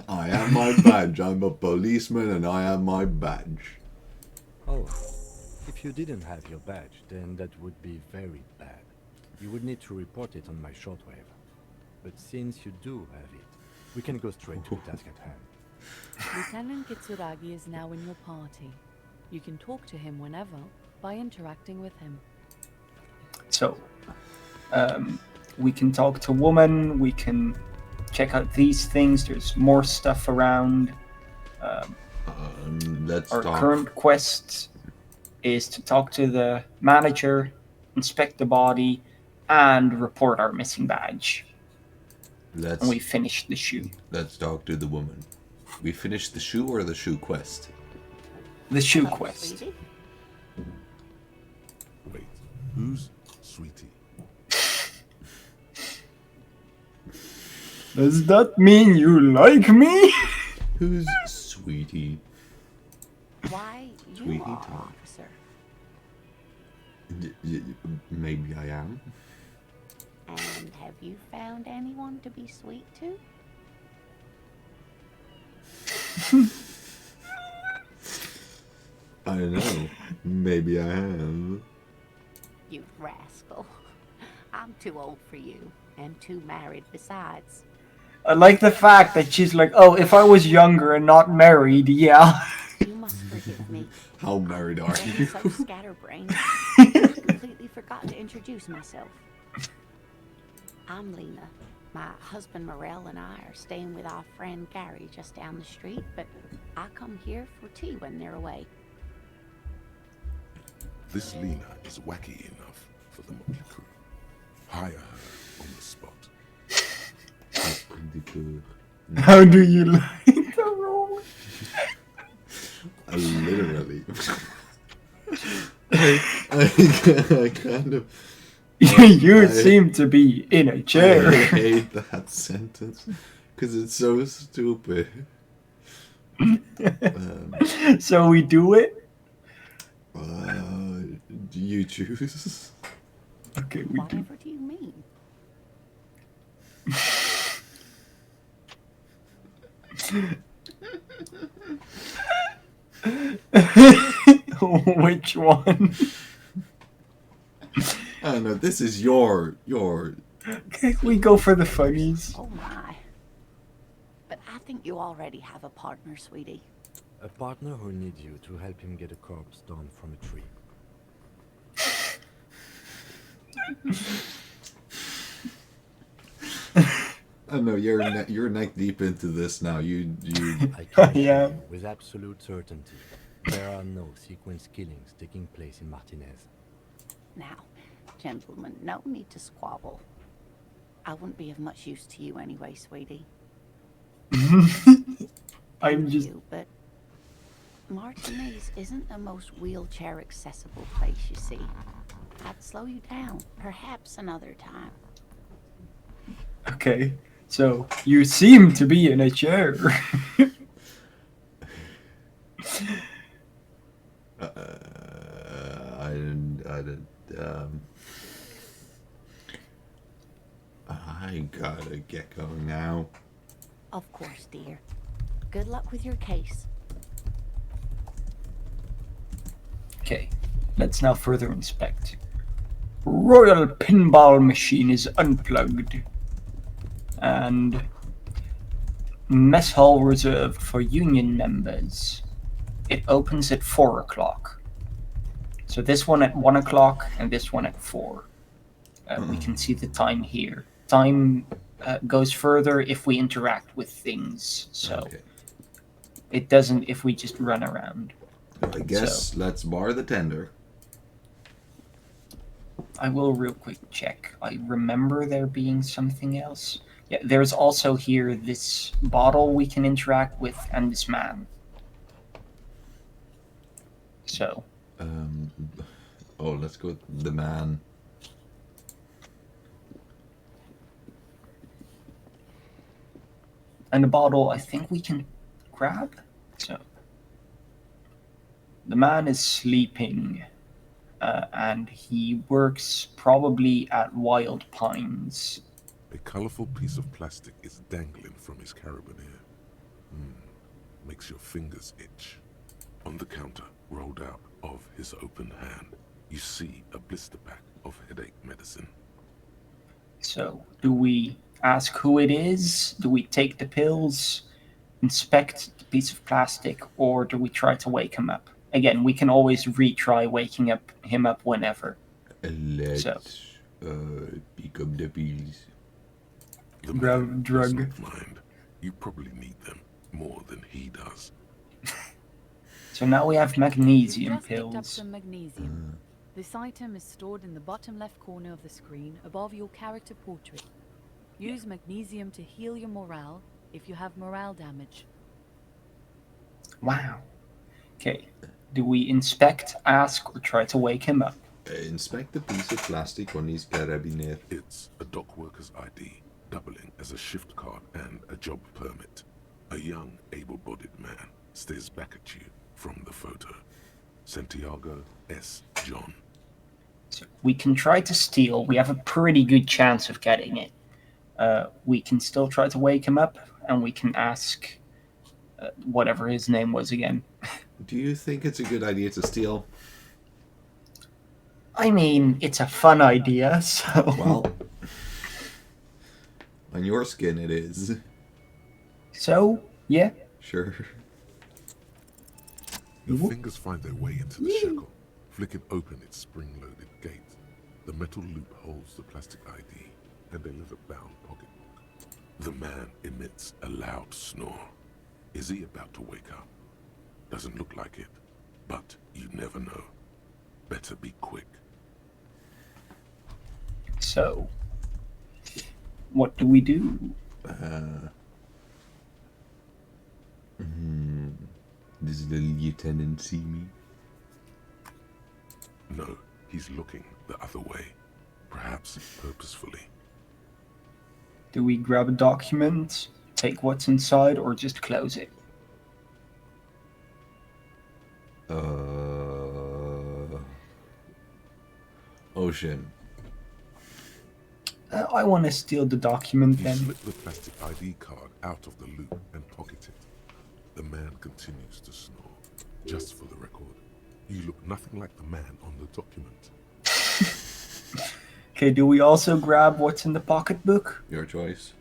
I have my badge. I'm a policeman and I have my badge. Oh, if you didn't have your badge, then that would be very bad. You would need to report it on my shortwave. But since you do have it, we can go straight to the task at hand. Lieutenant Kitsuragi is now in your party. You can talk to him whenever by interacting with him. So, we can talk to woman. We can check out these things. There's more stuff around. Let's Our talk. current quest is to talk to the manager, inspect the body, and report our missing badge. Let's And we finished the shoe. let's talk to the woman. We finished the shoe or the shoe quest? The shoe Hello, quest. sweetie. Wait, who's Sweetie? Does that mean you like me? Who's Sweetie? Why, you Sweetie are, Tom. officer. Maybe I am. And have you found anyone to be sweet to? I don't know. Maybe I am. You rascal. I'm too old for you, and too married besides. I like the fact that she's like, oh, if I was younger and not married, yeah. You must forgive me. How married are I'm you? so scatterbrained. I completely forgot to introduce myself. I'm Lena. My husband Morel and I are staying with our friend Gary just down the street, but I come here for tea when they're away. This Lena is wacky enough for the Motley Crew. Hire her on the spot. How do you like the role? Literally. I kind of. You I- seem to be in a I chair. hate that sentence because it's so stupid. So we do it? Do you choose? Okay, we do. Whatever do you mean? Which one? I don't know. This is your. Okay, we go for the funnies. Oh my. But I think you already have a partner, sweetie. A partner who needs you to help him get a corpse down from a tree. I know you're neck deep into this now. You I can assure Yeah. you with absolute certainty, there are no sequence killings taking place in Martinez. Now, gentlemen, no need to squabble. I wouldn't be of much use to you anyway, sweetie. I'm And just you, but Martinez isn't the most wheelchair accessible place, you see. I'd slow you down, perhaps another time. okay. So you seem to be in a chair. um, I gotta get going now. Of course, dear. Good luck with your case. Okay, let's now further inspect. Royal pinball machine is unplugged. And mess hall reserved for union members. It opens at 4 o'clock. So this one at 1 o'clock and this one at 4. We can see the time here. Time goes further if we interact with things. So Okay. it doesn't if we just run around. I guess let's bar the tender. I will real quick check. I remember there being something else. Yeah, there's also here this bottle we can interact with and this man. So, Oh, let's go with the man. and the bottle I think we can grab. So, the man is sleeping and he works probably at Wild Pines. A colorful piece of plastic is dangling from his carabiner. Makes your fingers itch. On the counter, rolled out of his open hand, you see a blister pack of headache medicine. So, do we ask who it is? Do we take the pills, inspect the piece of plastic, or do we try to wake him up? Again, we can always retry waking him up whenever. Let's So. pick up the pills. The Grab man drug. does not mind. You probably need them more than he does. So now we have You've magnesium just picked up pills. some magnesium. This item is stored in the bottom left corner of the screen above your character portrait. Use magnesium to heal your morale if you have morale damage. Wow. Okay. Do we inspect, ask, or try to wake him up? Inspect the piece of plastic on his carabiner. It's a dock worker's ID, doubling as a shift card and a job permit. A young, able-bodied man stares back at you from the photo. Santiago S. John. So we can try to steal. We have a pretty good chance of getting it. We can still try to wake him up, and we can ask whatever his name was again. Do you think it's a good idea to steal? I mean, it's a fun idea, so... Well, on your skin it is. So, yeah. Sure. Your fingers find their way into the shackle, flicking open its spring-loaded gate. The metal loop holds the plastic ID and a leather-bound pocketbook. The man emits a loud snore. Is he about to wake up? Doesn't look like it, but you never know. Better be quick. So, what do we do? Does the lieutenant see me? No, he's looking the other way, perhaps purposefully. Do we grab a document, take what's inside, or just close it? Ocean. I want to steal the document You then. slip the plastic ID card out of the loop and pocket it. The man continues to snore. Just for the record, you look nothing like the man on the document. Okay, do we also grab what's in the pocketbook? Your choice.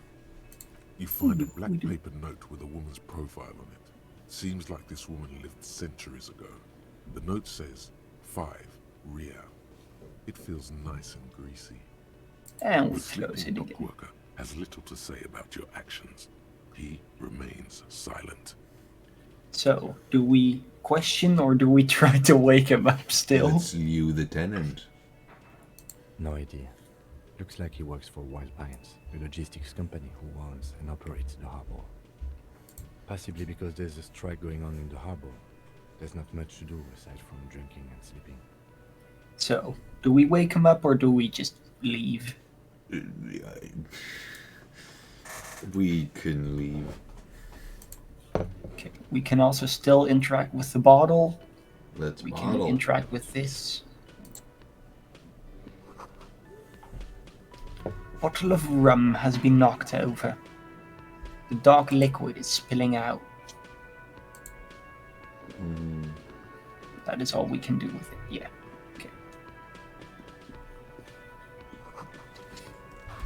You find a we black do. paper note with a woman's profile on it. Seems like this woman lived centuries ago. The note says 5 Real. It feels nice and greasy. And we The close sleeping it dock again. worker has little to say about your actions. He remains silent. So, do we question or do we try to wake him up still? It's you, the tenant. No idea. Looks like he works for Wild Pines, a logistics company who owns and operates the harbor. Possibly because there's a strike going on in the harbor. There's not much to do aside from drinking and sleeping. So, do we wake him up or do we just leave? We can leave. Okay. We can also still interact with the bottle. Let's We can bottle. interact with this. Bottle of rum has been knocked over. The dark liquid is spilling out. That is all we can do with it. Yeah. Okay.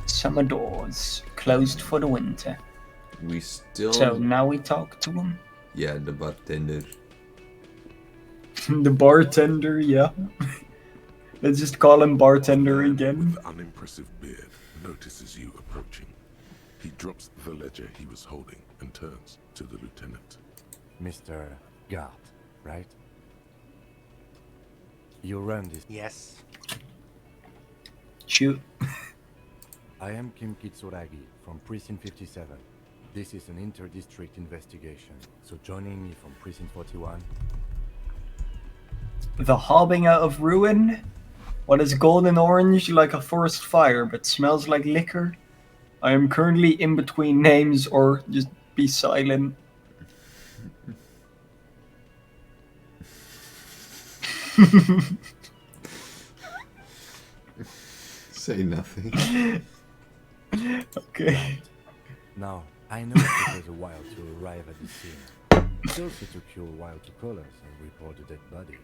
Summer doors closed for the winter. We still. So now we talk to him. Yeah, the bartender. The bartender, yeah. Let's just call him bartender The man again. with the unimpressive beard notices you approaching. He drops the ledger he was holding and turns to the lieutenant. Mr. Gart, right? You run this. Yes. Shoot. I am Kim Kitsuragi from Precinct 57. This is an inter-district investigation, so joining me from Precinct 41. The hobbing out of ruin? What is golden orange like a forest fire but smells like liquor? I am currently in between names, or just be silent. Say nothing. Okay. Now, I know it took us a while to arrive at the scene. It also took you a while to call us and report the dead body.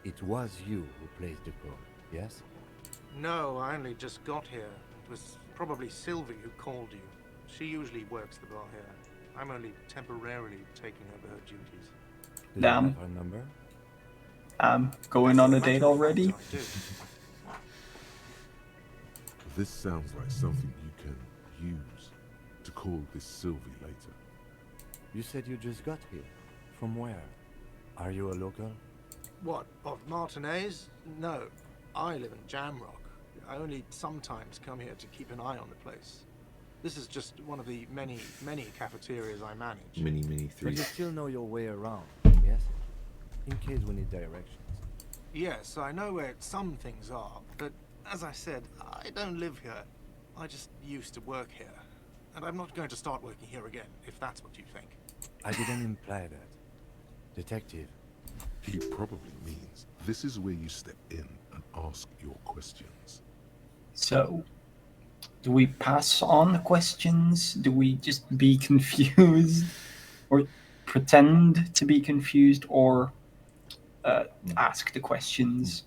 It was you who placed the call, yes? No, I only just got here. It was probably Sylvie who called you. She usually works the bar here. I'm only temporarily taking over her duties. Do Damn. you have her number? Going on a As matter date of already? fact, I do. This sounds like something you can use to call this Sylvie later. You said you just got here. From where? Are you a local? What, of Martinez? No, I live in Jamrock. I only sometimes come here to keep an eye on the place. This is just one of the many, many cafeterias I manage. Mini But three. you still know your way around, yes? In case we need directions. Yes, I know where some things are, but as I said, I don't live here. I just used to work here. And I'm not going to start working here again, if that's what you think. I didn't imply that. Detective, He probably means this is where you step in and ask your questions. So, do we pass on the questions? Do we just be confused? Or pretend to be confused? Or ask the questions?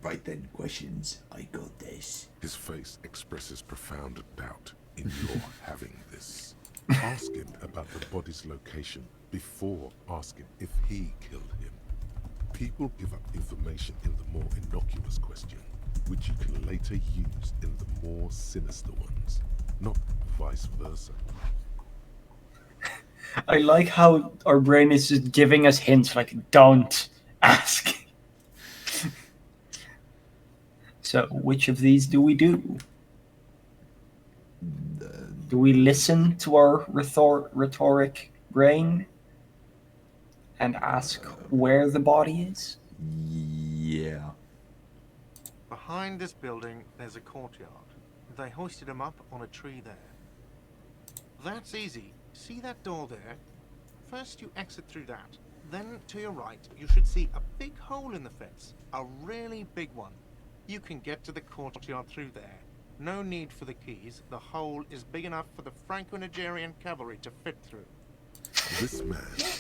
Right then, questions. I got this. His face expresses profound doubt in your having this. Ask him about the body's location before asking if he killed him. People give up information in the more innocuous question, which you can later use in the more sinister ones, not vice versa. I like how our brain is just giving us hints like, don't ask. So, which of these do we do? Do we listen to our rhetoric brain and ask where the body is? Yeah. Behind this building, there's a courtyard. They hoisted him up on a tree there. That's easy. See that door there? First you exit through that. Then to your right, you should see a big hole in the fence. A really big one. You can get to the courtyard through there. No need for the keys. The hole is big enough for the Franco-Nigerian cavalry to fit through. This man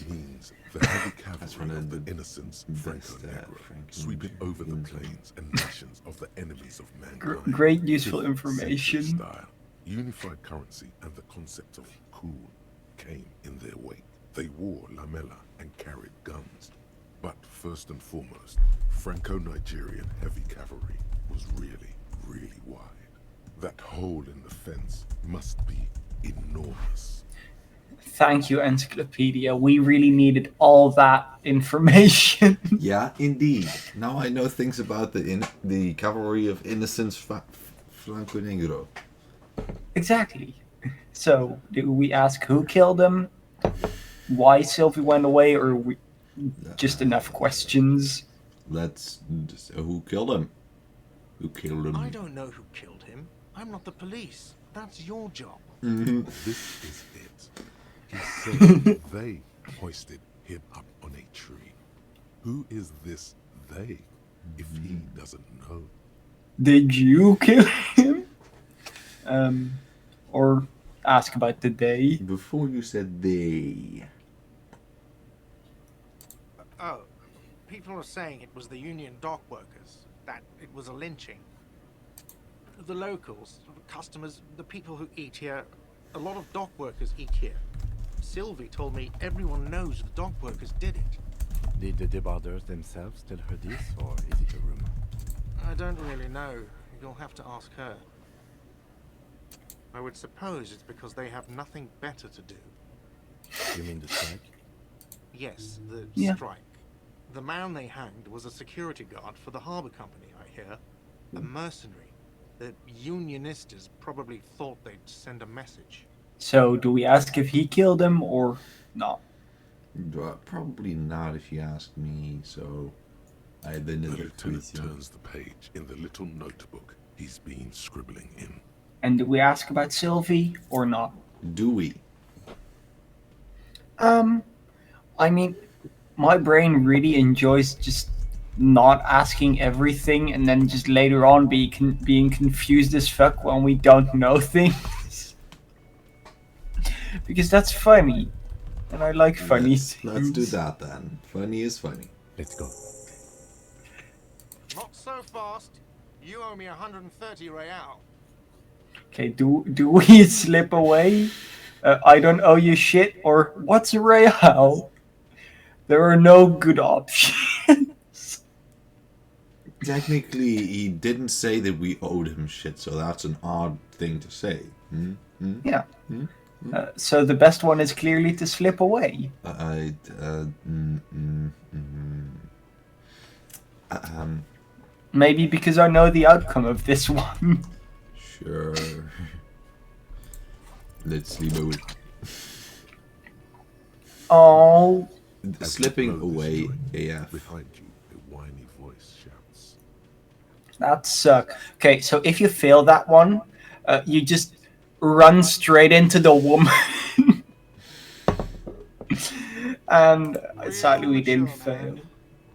means the heavy That's one cavalry of of the the innocents best, Franco-Negro, Franco- sweeping over the plains and nations of the enemies of mankind. Great useful 5th information. century Style, unified currency and the concept of cool came in their wake. They wore lamella and carried guns. But first and foremost, Franco-Nigerian heavy cavalry was really, really wide. That hole in the fence must be enormous. Thank you, Encyclopedia. We really needed all that information. Yeah, indeed. Now I know things about the cavalry of Innocence Franco Negro. Exactly. So, do we ask who killed him? Why Sylvie went away, or just enough questions? Let's. Who killed him? Who killed him? I don't know who killed him. I'm not the police. That's your job. This is it. He said they hoisted him up on a tree. Who is this they, if he doesn't know? Did you kill him? Or ask about the day? Before you said they. Oh, people are saying it was the union dock workers, that it was a lynching. The locals, the customers, the people who eat here, a lot of dock workers eat here. Sylvie told me everyone knows the dock workers did it. Did the debarders themselves tell her this, or is it a rumor? I don't really know. You'll have to ask her. I would suppose it's because they have nothing better to do. You mean the strike? Yes, the Yeah. strike. The man they hanged was a security guard for the harbor company, I hear. A mercenary. The unionistas probably thought they'd send a message. So, do we ask if he killed him or not? Probably not if you ask me, so I then The lieutenant turns the page in the little notebook he's been scribbling in. And do we ask about Sylvie or not? Do we? I mean, my brain really enjoys just not asking everything and then just later on being confused as fuck when we don't know things. Because that's funny. And I like funny Let's do things. that then. Funny is funny. Let's go. Not so fast. You owe me 130 real. Okay, do we slip away? I don't owe you shit, or what's a real? There are no good options. Technically, he didn't say that we owed him shit, so that's an odd thing to say. Yeah. So the best one is clearly to slip away. Maybe because I know the outcome of this one. Sure. Let's sleep away. Oh, As Slipping you blow this away joint, AF. Behind you, a whiny voice shouts. that suck. Okay, so if you fail that one, you just run straight into the woman. And sadly we didn't mature, fail. man.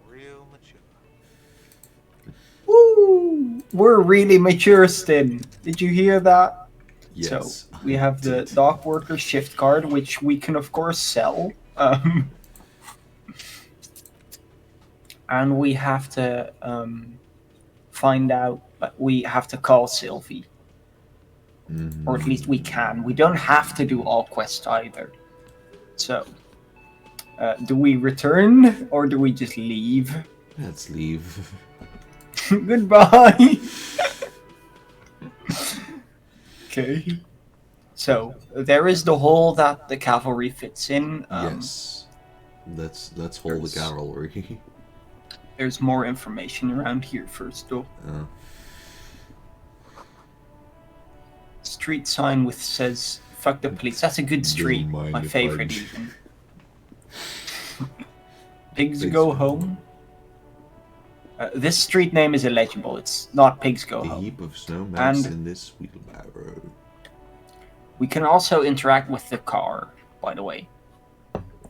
Real mature. Woo! We're really mature, Stin. Did you hear that? Yes. So we have the dock worker shift card, which we can of course sell. And we have to find out. We have to call Sylvie, or at least we can. We don't have to do all quests either. So, do we return or do we just leave? Let's leave. Goodbye. Okay. So there is the hole that the cavalry fits in. Yes. Let's hold the there's- cavalry. There's more information around here first, though. Street sign with says "fuck the police." That's a good street. mind My if I favorite, j- even. Pigs Pigs go go home. This street name is illegible. It's not Pigs Go A Home. heap of snow melts And- in this wheelbarrow. We can also interact with the car, by the way,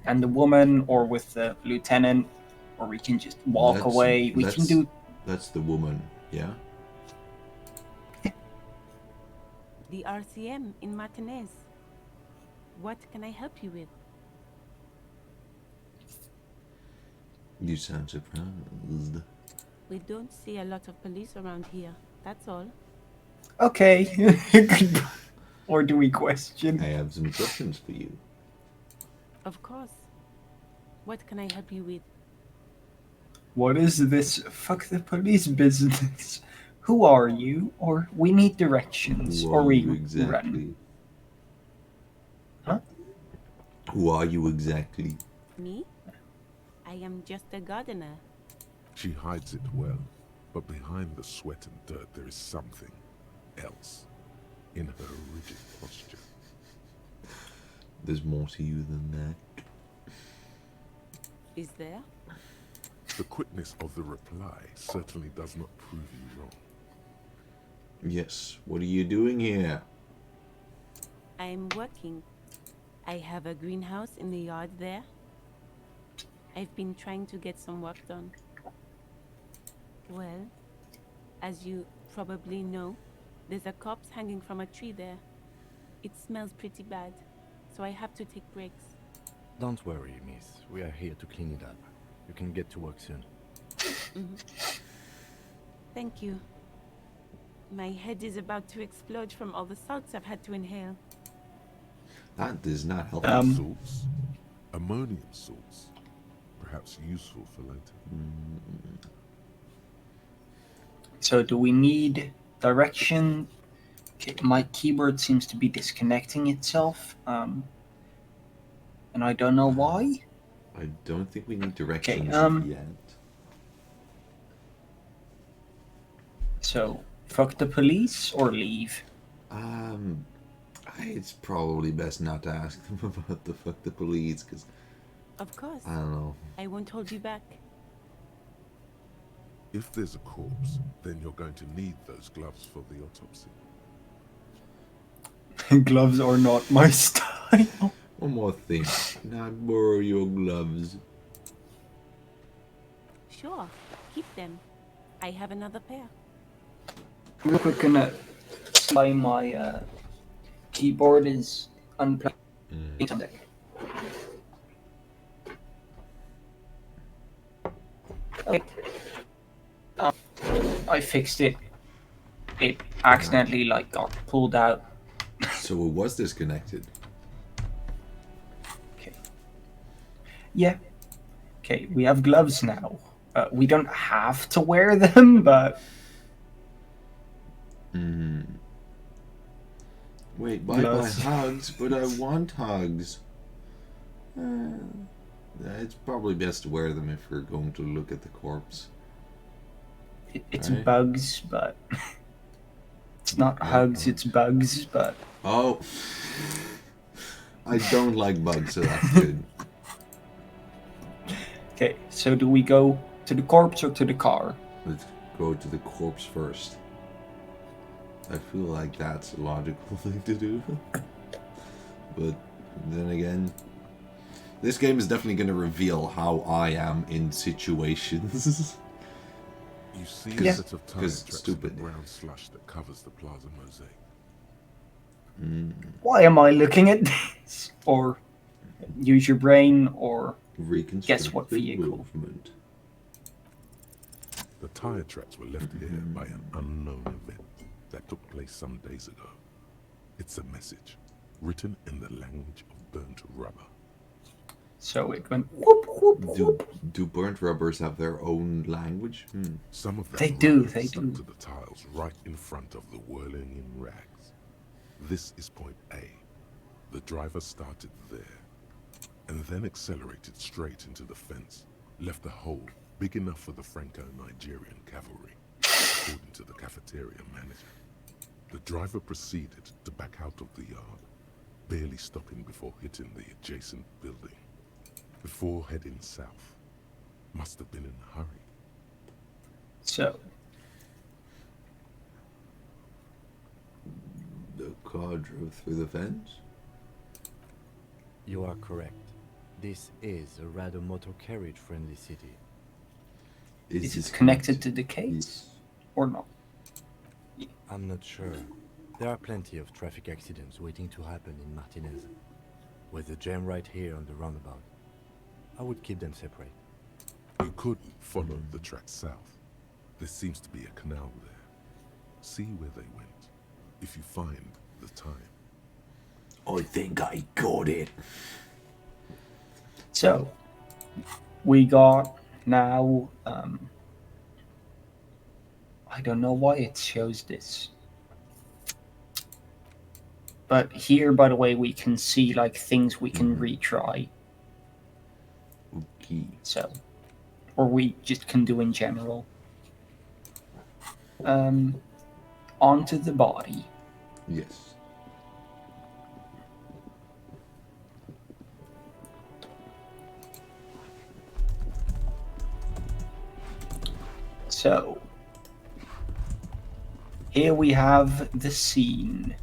and the woman, or with the lieutenant, or we can just walk That's- away. We can that's- do. That's the woman, yeah? The RCM in Martinez. What can I help you with? You sound surprised. We don't see a lot of police around here. That's all. Okay. Or do we question? I have some questions for you. Of course. What can I help you with? What is this fuck the police business? Who are you? Or we need directions, Who or are we you run. exactly? Huh? Who are you exactly? Me? I am just a gardener. She hides it well, but behind the sweat and dirt there is something else in her rigid posture. There's more to you than that. Is there? The quickness of the reply certainly does not prove you wrong. Yes, what are you doing here? I am working. I have a greenhouse in the yard there. I've been trying to get some work done. Well, as you probably know, there's a corpse hanging from a tree there. It smells pretty bad, so I have to take breaks. Don't worry, miss. We are here to clean it up. You can get to work soon. Thank you. My head is about to explode from all the salts I've had to inhale. That does not help. Salts? Ammonium salts. Perhaps useful for later. So do we need direction? Okay, my keyboard seems to be disconnecting itself, and I don't know why. I don't think we need directions yet. So, fuck the police or leave? It's probably best not to ask them about the fuck the police, because Of course. I don't know. I won't hold you back. If there's a corpse, then you're going to need those gloves for the autopsy. Gloves are not my style. One more thing. Can I borrow your gloves? Sure, keep them. I have another pair. Real quick, gonna slide my keyboard is unplugged. Okay. I fixed it. It accidentally got pulled out. So it was disconnected. Okay. Yeah. Okay, we have gloves now. We don't have to wear them, but Wait, bye Gloves. hugs, but I want hugs. It's probably best to wear them if we're going to look at the corpse. it's Right. bugs, but it's not hugs, it's bugs, but Oh, I don't like bugs, so that's good. okay, so do we go to the corpse or to the car? Let's go to the corpse first. I feel like that's a logical thing to do. But then again, this game is definitely going to reveal how I am in situations. You see Yeah. a set of tire 'Cause tracks stupid. in the brown slush that covers the plaza mosaic. Why am I looking at this? Or use your brain, or Reconstruct Guess what the vehicle? movement. The tire tracks were left here by an unknown event that took place some days ago. It's a message, written in the language of burnt rubber. so it went whoop whoop Do whoop. do burnt rubbers have their own language? Some of that They do, rubber they stuck do. to the tiles right in front of the whirling in rags. This is point A. The driver started there, and then accelerated straight into the fence, left a hole big enough for the Franco-Nigerian cavalry, according to the cafeteria manager. The driver proceeded to back out of the yard, barely stopping before hitting the adjacent building. Before heading south. Must have been in a hurry. So The car drove through the fence? You are correct. This is a rather motor carriage friendly city. is this it connected to the case or not? I'm not sure. There are plenty of traffic accidents waiting to happen in Martinez. With the jam right here on the roundabout, I would keep them separate. You could follow the track south. There seems to be a canal there. See where they went, if you find the time. I think I got it. So we got now, I don't know why it shows this. But here, by the way, we can see like things we can retry. Okay. So, or we just can do in general. Onto the body. Yes. So, here we have the scene.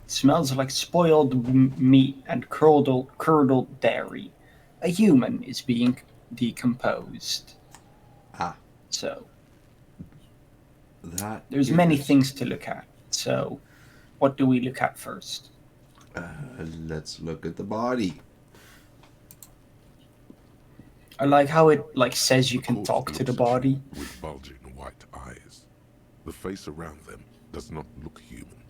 It smells like spoiled meat and curdled dairy. A human is being decomposed. Ah, So, that there's many is- things to look at. So, what do we look at first? Let's look at the body. I like how it like says you The can corpse talk to the looks at you body. with bulging white eyes. The face around them does not look human.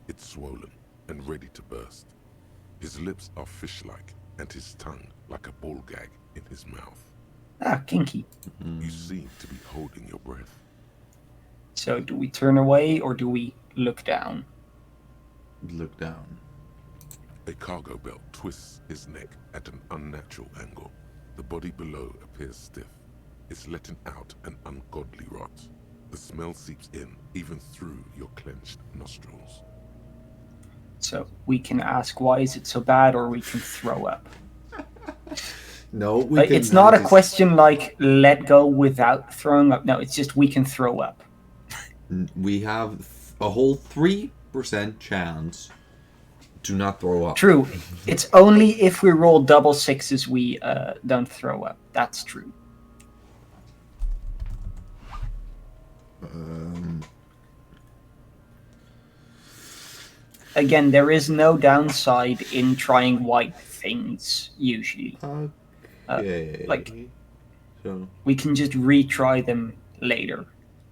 It's swollen and ready to burst. His lips are fish-like, and his tongue like a ball gag in his mouth. Ah, kinky. You seem to be holding your breath. So, do we turn away or do we look down? Look down. A cargo belt twists his neck at an unnatural angle. The body below appears stiff. It's letting out an ungodly rot. The smell seeps in even through your clenched nostrils. So, we can ask why is it so bad or we can throw up. No, Like, it's not a question like let go without throwing up. No, it's just we can throw up. We have a whole 3% chance to not throw up. True. It's only if we roll double sixes we don't throw up. That's true. Again, there is no downside in trying white things, usually. Okay. like- So, We can just retry them later,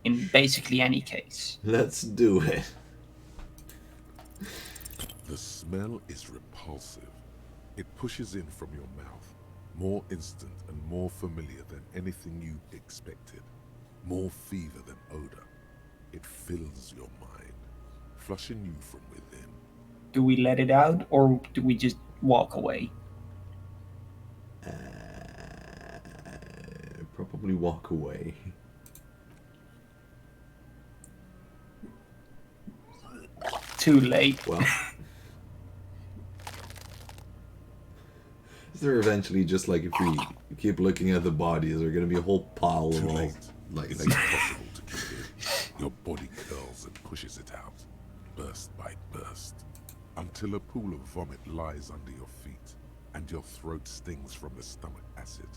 in basically any case. let's do it. The smell is repulsive. It pushes in from your mouth, more instant and more familiar than anything you expected, more fever than odor. It fills your mind, flushing you from within. Do we let it out or do we just walk away? Probably walk away. Too late. Well, is there eventually just like if we keep looking at the body, is there going to be a whole pile Too of all late. like It's impossible to keep in. Your body curls and pushes it out, burst by burst, until a pool of vomit lies under your feet, and your throat stings from the stomach acid.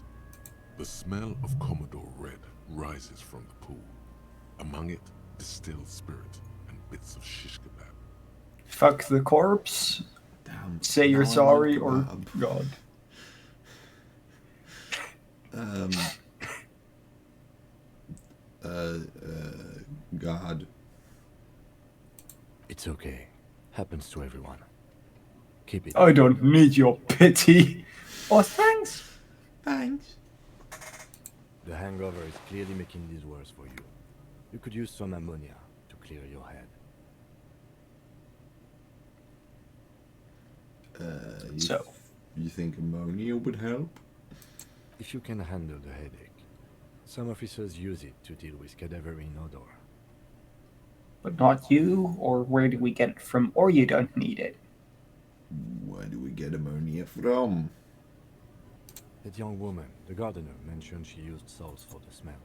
The smell of Commodore Red rises from the pool. Among it, distilled spirit and bits of shish kebab. Fuck the corpse. damn. Say you're now I sorry want or kebab. God. God. It's okay. Happens to everyone. Keep it. I don't need your pity. Oh, thanks. Thanks. The hangover is clearly making this worse for you. You could use some ammonia to clear your head. So, You think ammonia would help? If you can handle the headache. Some officers use it to deal with cadaverine odor. but not you, or where do we get it from, or you don't need it. Where do we get ammonia from? That young woman, the gardener, mentioned she used salts for the smell.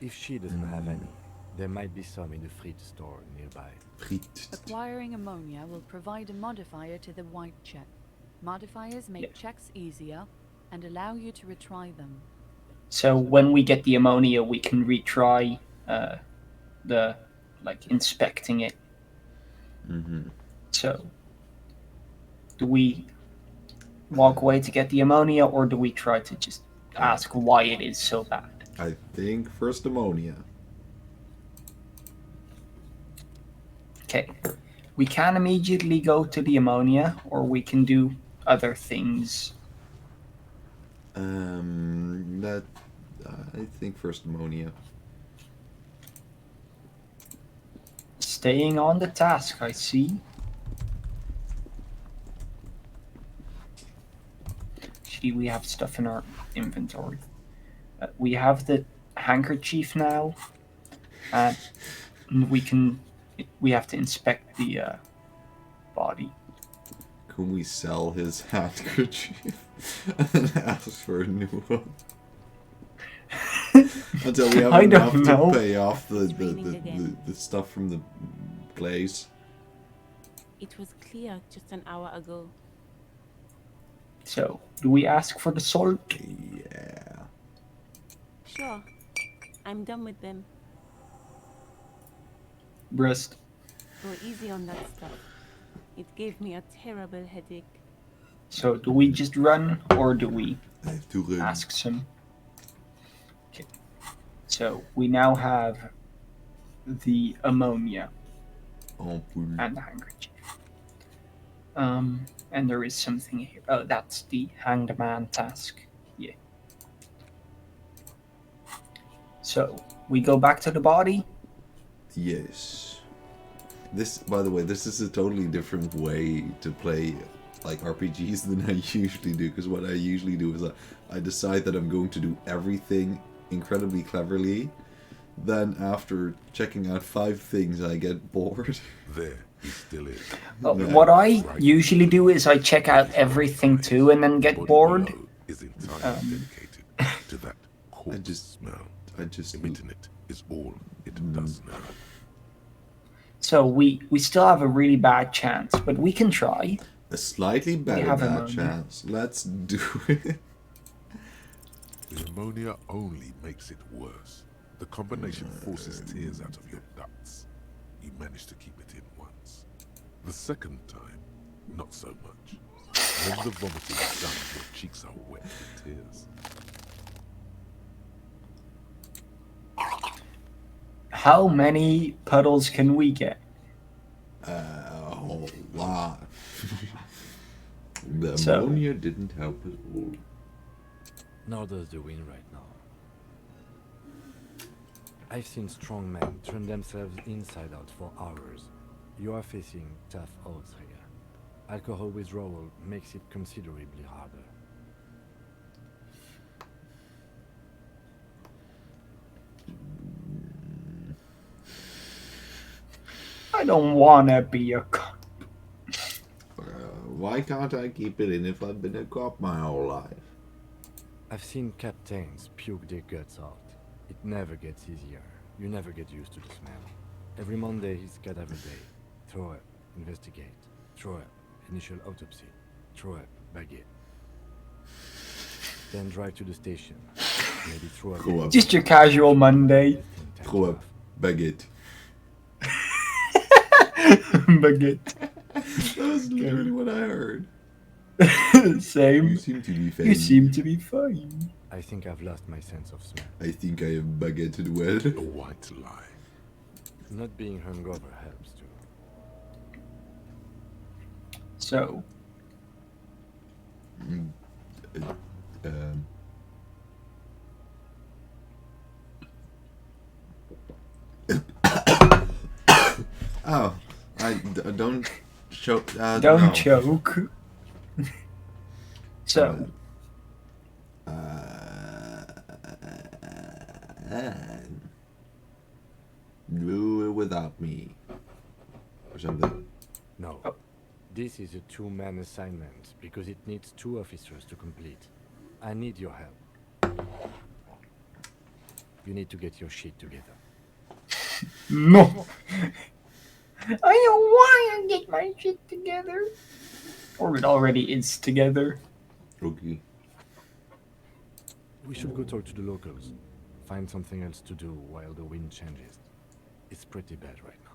If she doesn't have any, there might be some in the fridge store nearby. Friet. Acquiring ammonia will provide a modifier to the white check. Modifiers make Yeah. checks easier and allow you to retry them. So when we get the ammonia, we can retry the like inspecting it. Mm-hmm. So, do we walk away to get the ammonia, or do we try to just ask why it is so bad? I think first ammonia. Okay, we can immediately go to the ammonia, or we can do other things. That I think first ammonia. Staying on the task, I see. Actually, we have stuff in our inventory. We have the handkerchief now, and we have to inspect the body. Can we sell his handkerchief and ask for a new one? Until we have I enough don't to know. pay off It's raining again. the stuff from the place. It was clear just an hour ago. So, do we ask for the salt? Yeah. Sure. I'm done with them. Breast. Go easy on that stuff. It gave me a terrible headache. So, do we just run or do we I have to run. ask some? Okay. So, we now have the ammonia Ampoule. and the handkerchief. And there is something here. Oh, that's the hanged man task. Yeah. So, we go back to the body. Yes. This, by the way, this is a totally different way to play like RPGs than I usually do. Because what I usually do is I decide that I'm going to do everything incredibly cleverly. Then after checking out 5 things, I get bored. There, he still is. What I usually do is I check out everything too and then get Body bored. below is entirely dedicated to that corpse smell. I just Emitting it is all it does now. So we still have a really bad chance, but we can try. a slightly better have bad ammonia. chance. Let's do it. The ammonia only makes it worse. The combination forces tears out of your ducts. You managed to keep it in once. The second time, not so much. When the vomiting is done, your cheeks are wet with tears. How many puddles can we get? A whole lot. The So- ammonia didn't help at all. Nor does the wind right now. I've seen strong men turn themselves inside out for hours. You are facing tough odds here. Alcohol withdrawal makes it considerably harder. I don't wanna be a cop. Why can't I keep it in if I've been a cop my whole life? I've seen captains puke their guts out. It never gets easier. You never get used to the smell. Every Monday is cadaver day. Throw up, investigate. Throw up, initial autopsy. Throw up, baguette. Then drive to the station. Maybe throw up. Throw up. Just your casual Monday. Throw up, baguette. Baguette. That was literally what I heard. Same. You seem to be fine. You seem to be fine. I think I've lost my sense of smell. I think I am baguetted well. A white lie. Not being hungover helps too. So, Um, oh, don't choke. don't no. choke. So, Do it without me, or something. No. Oh. This is a two-man assignment because it needs 2 officers to complete. I need your help. You need to get your shit together. no. I don't want to get my shit together. Or it already is together. Okay. We should go talk to the locals. Find something else to do while the wind changes. It's pretty bad right now.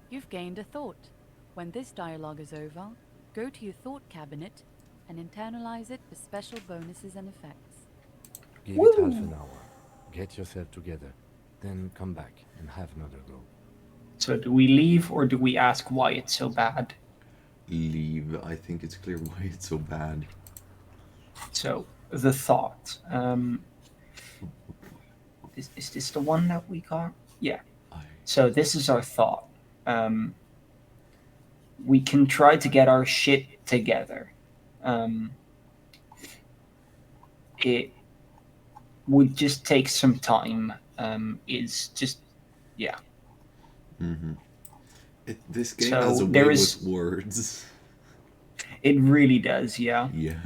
You've gained a thought. When this dialogue is over, go to your thought cabinet and internalize it for special bonuses and effects. Give it half an hour. Get yourself together. Then come back and have another go. So, do we leave or do we ask why it's so bad? Leave. I think it's clear why it's so bad. So, the thought. Is this the one that we got? Yeah. I, So this is our thought. Um, we can try to get our shit together. Um, it would just take some time. Is just yeah. this game has So a way there with is. words. It really does. Yeah. Yeah.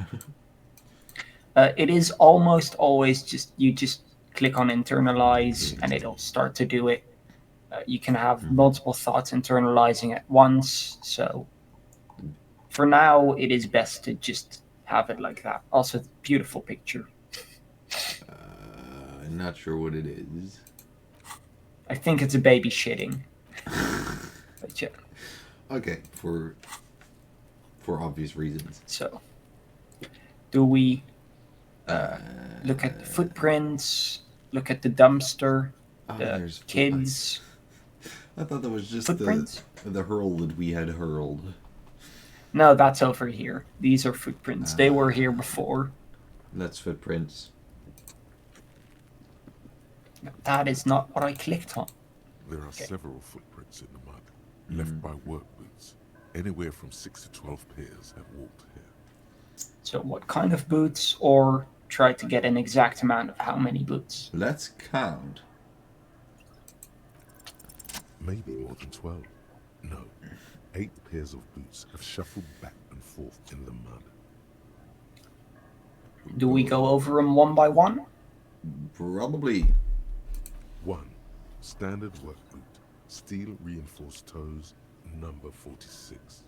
It is almost always just you just click on internalize Yeah. and it'll start to do it. You can have multiple thoughts internalizing at once. So for now, it is best to just have it like that. Also, beautiful picture. I'm not sure what it is. I think it's a baby shitting. But yeah. Okay, for obvious reasons. So, do we look at the footprints? Look at the dumpster? Oh, The there's kids? I thought that was just Footprints? the hurl that we had hurled. No, that's over here. These are footprints. They were here before. That's footprints. That is not what I clicked on. There are several footprints in the mud, left by work boots. Anywhere from 6 to 12 pairs have walked here. So, what kind of boots, or try to get an exact amount of how many boots? Let's count. Maybe more than 12. No, 8 pairs of boots have shuffled back and forth in the mud. Do we go over them one by one? Probably. 1. Standard work boot, steel reinforced toes, number 46.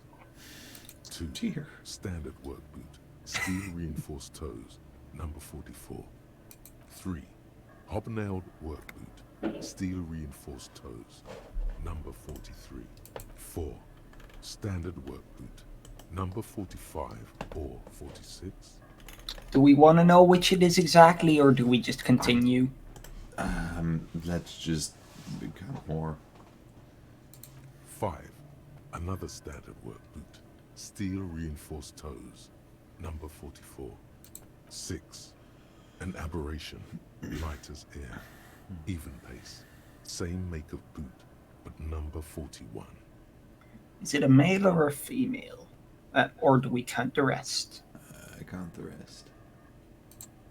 2. Dear. Standard work boot, steel reinforced toes, number 44. 3. Hobnailed work boot, steel reinforced toes, number 43. 4. Standard work boot, number 45 or 46. Do we want to know which it is exactly, or do we just continue? Let's just count more. 5. Another standard work boot, steel reinforced toes, number 44. 6. An aberration, light as air, even pace, same make of boot, but number 41. Is it a male or a female? Or do we count the rest? I count the rest.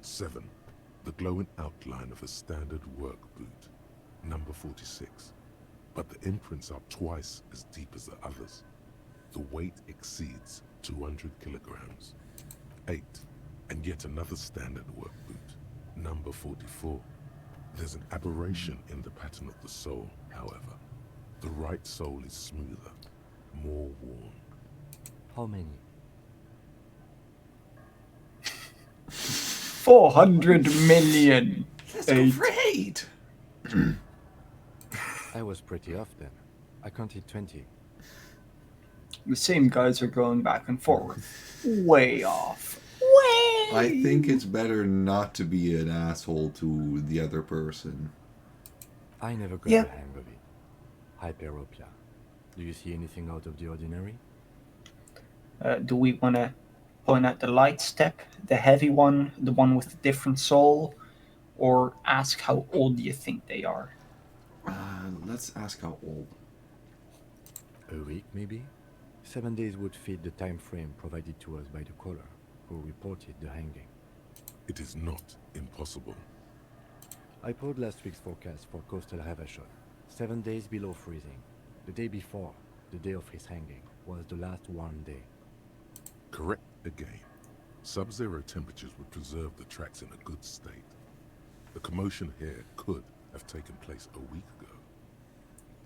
7. The glowing outline of a standard work boot, number 46. But the imprints are twice as deep as the others. The weight exceeds 200 kilograms. 8. And yet another standard work boot, number 44. There's an aberration in the pattern of the sole, however. The right sole is smoother, more worn. How many? 400 million! Let's go for 8! I was pretty off then. I counted 20. The same guys are going back and forward. Way off. Way! I think it's better not to be an asshole to the other person. I never got Yeah. the hang of it. Hyperopia. Do you see anything out of the ordinary? Do we want to point out the light step, the heavy one, the one with the different sole, or ask how old do you think they are? Let's ask how old. A week, maybe? 7 days would fit the time frame provided to us by the caller, who reported the hanging. It is not impossible. I pulled last week's forecast for coastal Havashon. 7 days below freezing. The day before, the day of his hanging, was the last warm day. Correct again. Sub-zero temperatures would preserve the tracks in a good state. The commotion here could have taken place a week ago.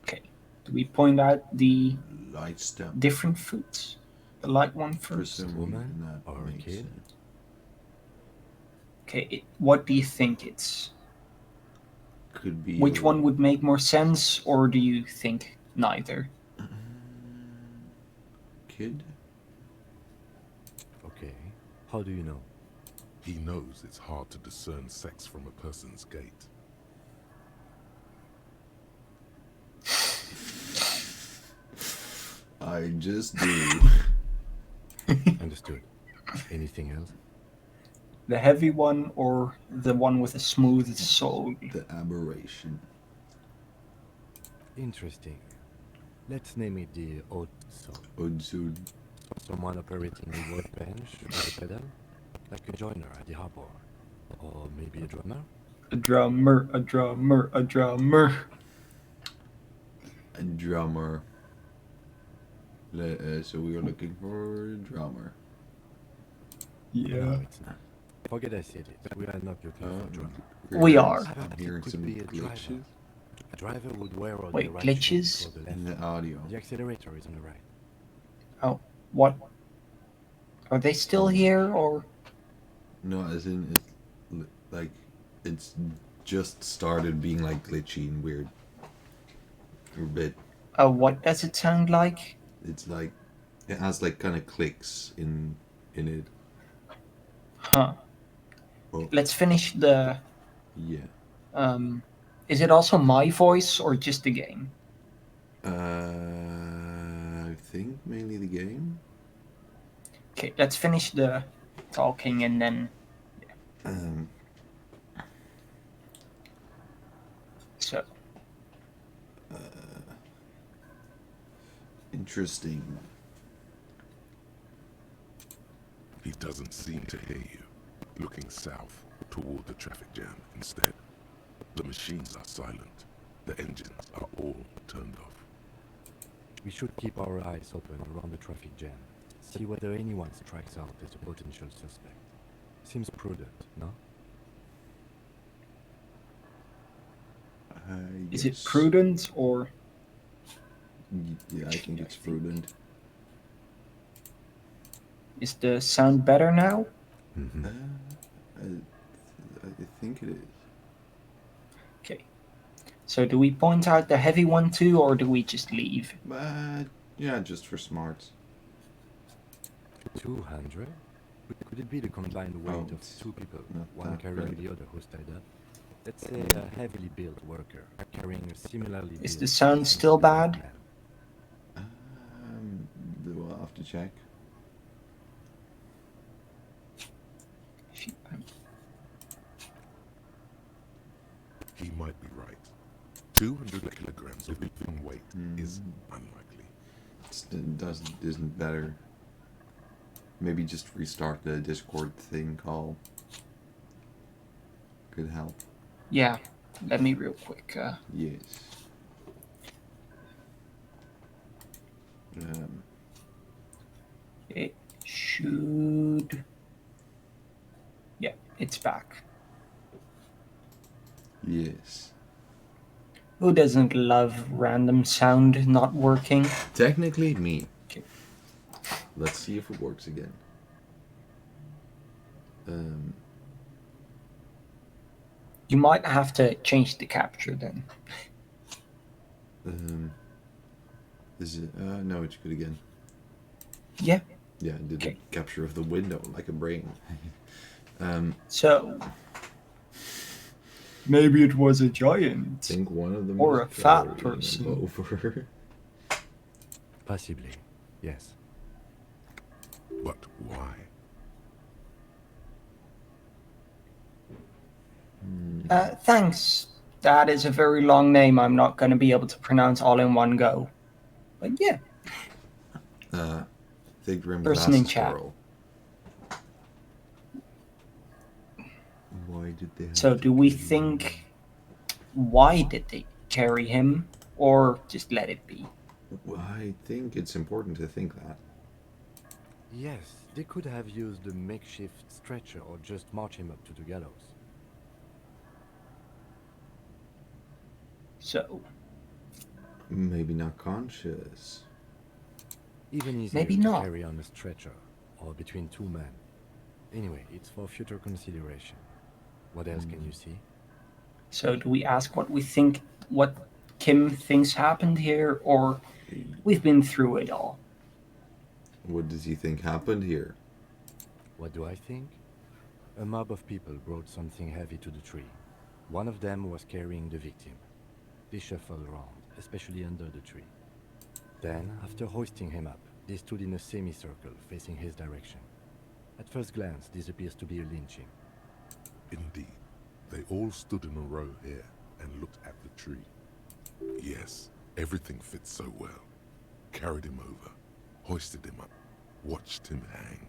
Okay. Do we point out the Light step. different foods? The light one first. Presumably Woman that or a makes kid? sense. Okay, what do you think it's? Could be. Which one would make more sense, or do you think neither? Kid? Okay. How do you know? He knows it's hard to discern sex from a person's gait. I just do. Understood. Anything else? The heavy one or the one with a smooth sole? The aberration. Interesting. Let's name it the Odd Soul. Odsud. Someone operating a workbench with a pedal, like a joiner at the harbor. Or maybe a drummer? A drummer, a drummer, a drummer. A drummer. So we are looking for a drummer. Yeah. No, it's not. Forget I said it. We are not looking for a drummer. We are. I'm hearing Could some be a driver. glitches A driver would wear all Wait, the right glitches? shoes for the in left. the audio. The accelerator is on the right. Oh, what? Are they still here or? No, as in it's like it's just started being like glitchy and weird. A bit. What does it sound like? It's like it has like kind of clicks in it. Huh. Oh, Let's finish the. yeah. Is it also my voice or just the game? I think mainly the game. Okay, let's finish the talking and then. Um, So, interesting. He doesn't seem to hear you. Looking south toward the traffic jam instead. The machines are silent. The engines are all turned off. We should keep our eyes open around the traffic jam. See whether anyone strikes out as a potential suspect. Seems prudent, no? is it Yes. prudent or? Yeah, I think it's prudent. Is the sound better now? I think it is. Okay. So do we point out the heavy one too, or do we just leave? But yeah, just for smarts. 200? Could it be the combined weight of it's two people, not one that carrying bad. the other who's tied up? Let's say a heavily built worker carrying a similarly Is built the sound thin still skeleton bad? man. We'll have to check. He might be right. 200 kilograms of living weight is unlikely. Isn't better. Maybe just restart the Discord thing call. Could help. Yeah. Let me real quick. Yes. It should. Yeah, it's back. Yes. Who doesn't love random sound not working? Technically, me. Okay. Let's see if it works again. You might have to change the capture then. Is it? No, it's good again. Yeah. Yeah, I did Okay. the capture of the window like a brain. So. Maybe it was a I giant. think one of them Or was a fat carrying person. him over. Possibly, yes. But why? Thanks. That is a very long name I'm not going to be able to pronounce all in one go. But yeah. Think Rim Person in Glasses chat. Girl. Why did they have So to do we kill him? think, why did they carry him, or just let it be? Well, I think it's important to think that. Yes, they could have used a makeshift stretcher or just march him up to the gallows. So, Maybe not conscious. Even easier Maybe to not. carry on a stretcher, or between two men. Anyway, it's for future consideration. What else can you see? so do we ask what we think, what Kim thinks happened here, or we've been through it all? What does he think happened here? What do I think? A mob of people brought something heavy to the tree. One of them was carrying the victim. They shuffled around, especially under the tree. Then, after hoisting him up, they stood in a semicircle facing his direction. At first glance, this appears to be a lynching. Indeed. They all stood in a row here and looked at the tree. Yes, everything fits so well. Carried him over, hoisted him up, watched him hang.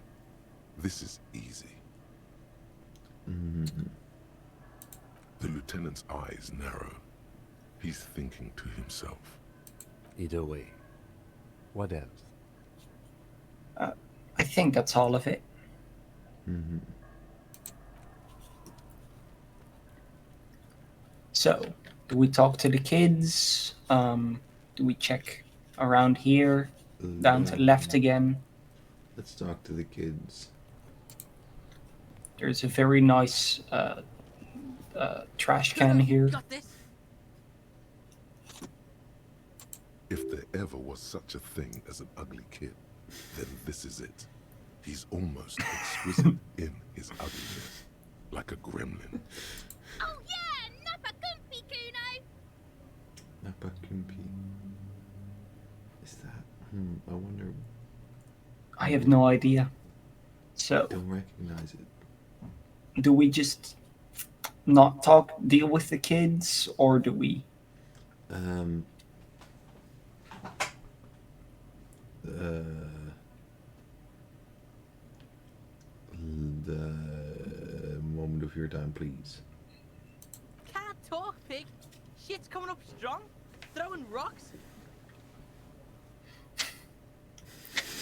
This is easy. Mhm. The lieutenant's eyes narrow. He's thinking to himself. Either way. What else? I think that's all of it. Mhm. So, do we talk to the kids? Do we check around here? Down to left again. Let's talk to the kids. There's a very nice trash can here. Got this. If there ever was such a thing as an ugly kid, then this is it. He's almost exquisite in his ugliness, like a gremlin. Oh yeah, Nappa Gumpy, Kuno. Napakumpi. Is that? I wonder. I have no idea. So, Don't recognize it. do we just not deal with the kids, or do we? Um. The moment of your time, please. Can't talk, pig. Shit's coming up strong. Throwing rocks.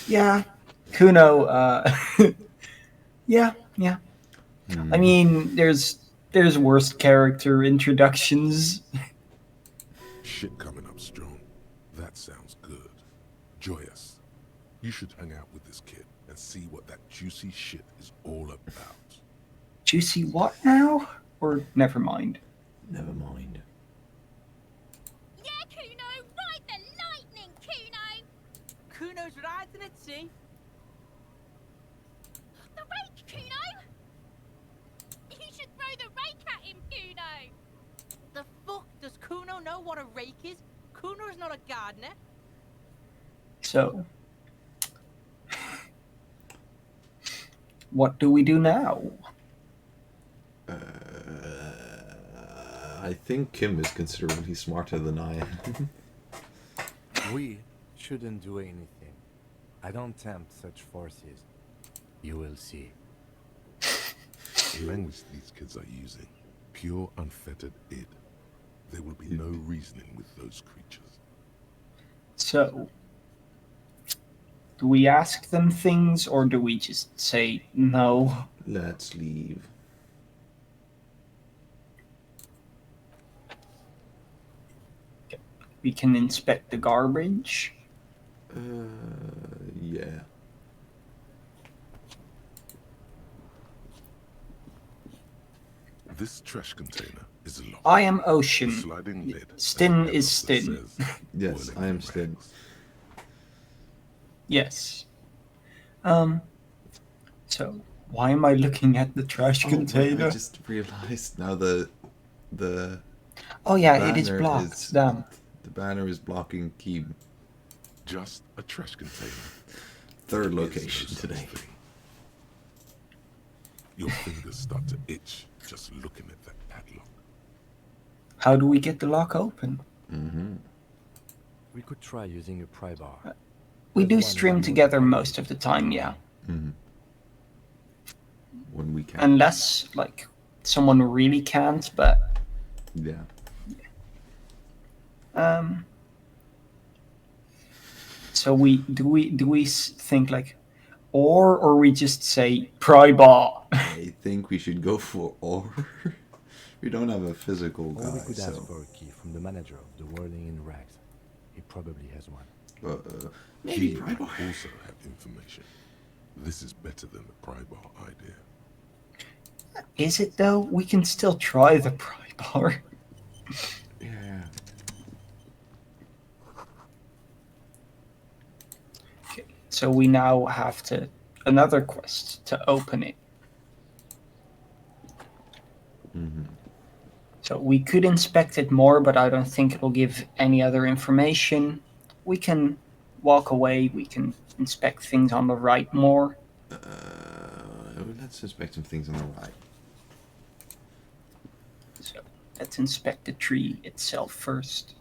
Yeah, Kuno. Yeah. I mean, there's worse character introductions. Shit coming up strong. That sounds good. Joyous, you should hang out with this kid and see what that juicy shit is all about. Juicy what now? Or never mind. Never mind. Yeah, Kuno. Ride the lightning, Kuno. Kuno's riding it, see? The rake, Kuno. You should throw the rake at him, Kuno. The fuck does Kuno know what a rake is? Kuno's not a gardener. So, what do we do now? I think Kim is considerably smarter than I am. We shouldn't do anything. I don't tempt such forces. You will see. The language these kids are using, pure unfettered id. There will be no reasoning with those creatures. So, do we ask them things, or do we just say no? Let's leave. We can inspect the garbage. Yeah. This trash container is locked. I am The Ocean. sliding lid Stin has is ever Stin. says, Yes, "Boiling I am Stin. rags." Yes. So, why am I looking at the trash Oh, wait, container? I just realized now the Oh yeah, it is banner blocked. Damn. the banner is blocking Keeb. Just a trash container. Third There is no location such today. thing. Your fingers start to itch just looking at that padlock. How do we get the lock open? Mm-hmm. We could try using a pry bar. We do There's one stream right together near the most of the time, yeah. Mm-hmm. When we can. Unless, like, someone really can't, but Yeah. so we think like, or we just say pry bar. I think we should go for or. We don't have a physical Or we guy, could ask so for a key from the manager of the Whirling in Rags. He probably has one. maybe He pry might bar. also have information. This is better than the pry bar idea. Is it though? We can still try the pry bar. Yeah. Okay, so we now have to another quest to open it. Mm-hmm. So we could inspect it more, but I don't think it'll give any other information. We can walk away. We can inspect things on the right more. let's inspect some things on the right. So let's inspect the tree itself first.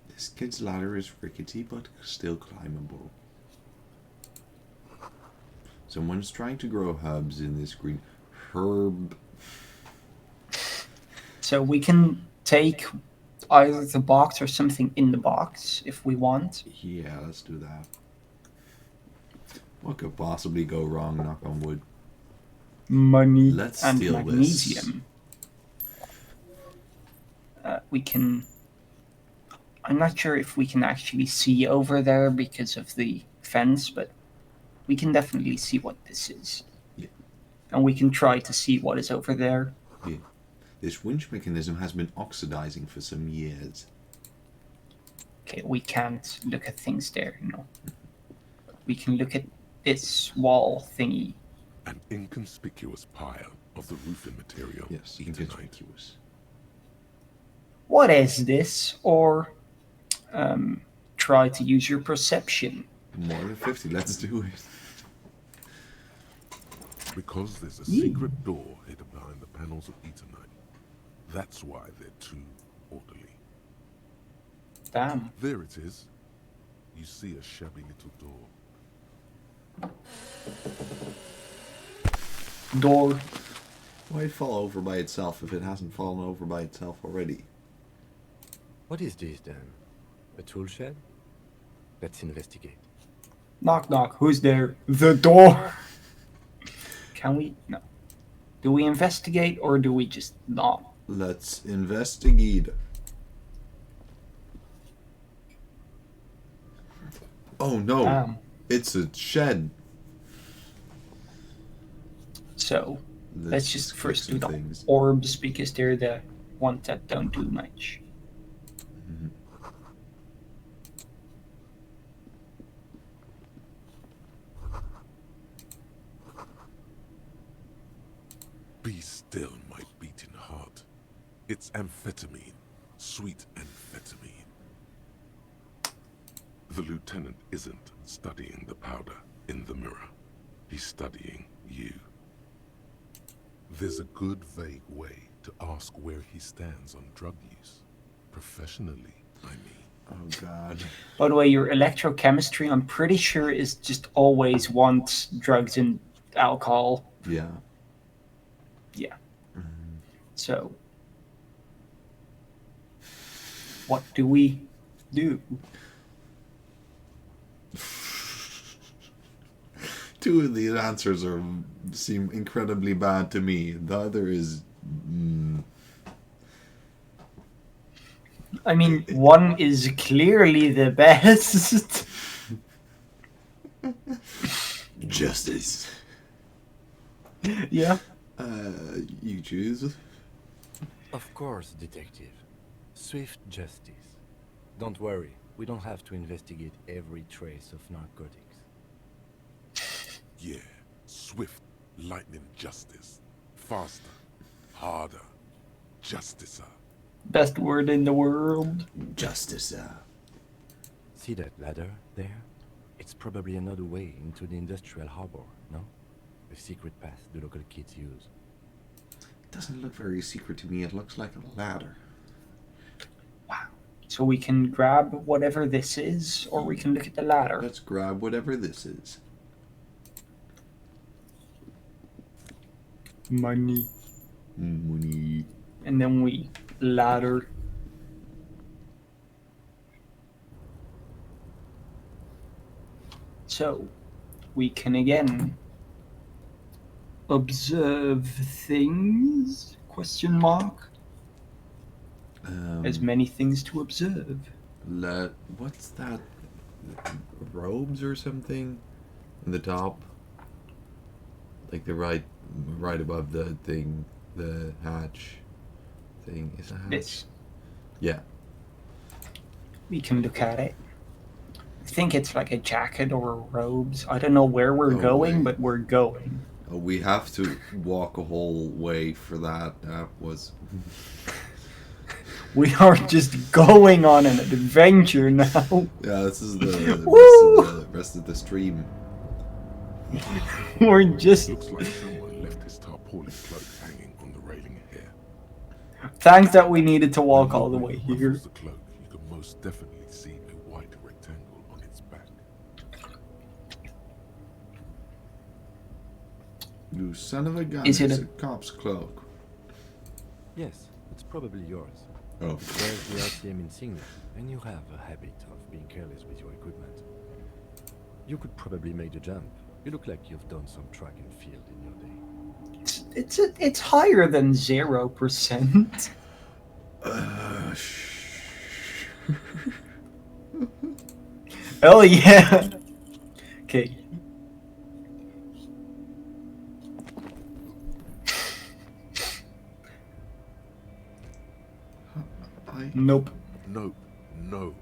This kid's ladder is rickety, but still climbable. Someone's trying to grow herbs in this green. Herb. So we can take either the box or something in the box if we want. Yeah, let's do that. What could possibly go wrong, knock on wood? Money Let's and steal magnesium. We can... I'm not sure if we can actually see over there because of the fence, but we can definitely see what this is. Yeah. And we can try to see what is over there. Yeah. This winch mechanism has been oxidizing for some years. Okay, we can't look at things there, no. We can look at this wall thingy. An inconspicuous pile of the roofing material. Yes, Etonite. inconspicuous. What is this? Or try to use your perception. More than 50, let's do it. Because there's a secret door hidden behind the panels of Etonite. That's why they're too orderly. Damn. There it is. You see a shabby little door. Door. Why'd fall over by itself if it hasn't fallen over by itself already? What is this then? A tool shed? Let's investigate. Knock knock. Who's there? The door. Can we? No. Do we investigate or do we just not? Let's investigate. Oh no, Damn. it's a shed. So let's just click first do some the things. orbs because they're the ones that don't do much. Be still, my beating heart. It's amphetamine. Sweet amphetamine. The lieutenant isn't studying the powder in the mirror. He's studying you. There's a good vague way to ask where he stands on drug use. Professionally, I mean. Oh god. By the way, your electrochemistry, I'm pretty sure, is just always wants drugs and alcohol. Yeah. Yeah. So, what do we do? Two of these answers seem incredibly bad to me. The other is... I mean, one is clearly the best. Justice. Yeah. You choose. Of course, detective. Swift justice. Don't worry, we don't have to investigate every trace of narcotics. Yeah, swift, lightning justice. Faster, harder, justicer. Best word in the world. Justice. See that ladder there? It's probably another way into the industrial harbor, no? A secret path the local kids use. It doesn't look very secret to me. It looks like a ladder. Wow. So we can grab whatever this is, or we can look at the ladder. Let's grab whatever this is. Money. Money. And then we ladder. So, we can again observe things? Question mark. There's many things to observe. What's that? Robes or something? In the top? Like the right above the thing, the hatch thing. Is a hatch? This. Yeah. We can look at it. I think it's like a jacket or robes. I don't know where we're going, but we're going. Oh, we have to walk a whole way for that. That was... We are just going on an adventure now. Yeah, this is the rest of the stream. We're just... Looks like someone left his tarpaulin cloak hanging on the railing here. Thanks that we needed to walk And all the look, way when it here. ruffles the cloak, you can most definitely see a white rectangle on its back. You son of a gun, Is it it's a- a cop's cloak. Yes, it's probably yours. Oh. It bears the Elysium insignia, and you have a habit of being careless with your equipment. You could probably make the jump. You look like you've done some track and field in your day. It's higher than 0%. Oh yeah. Okay. Nope. Nope, no.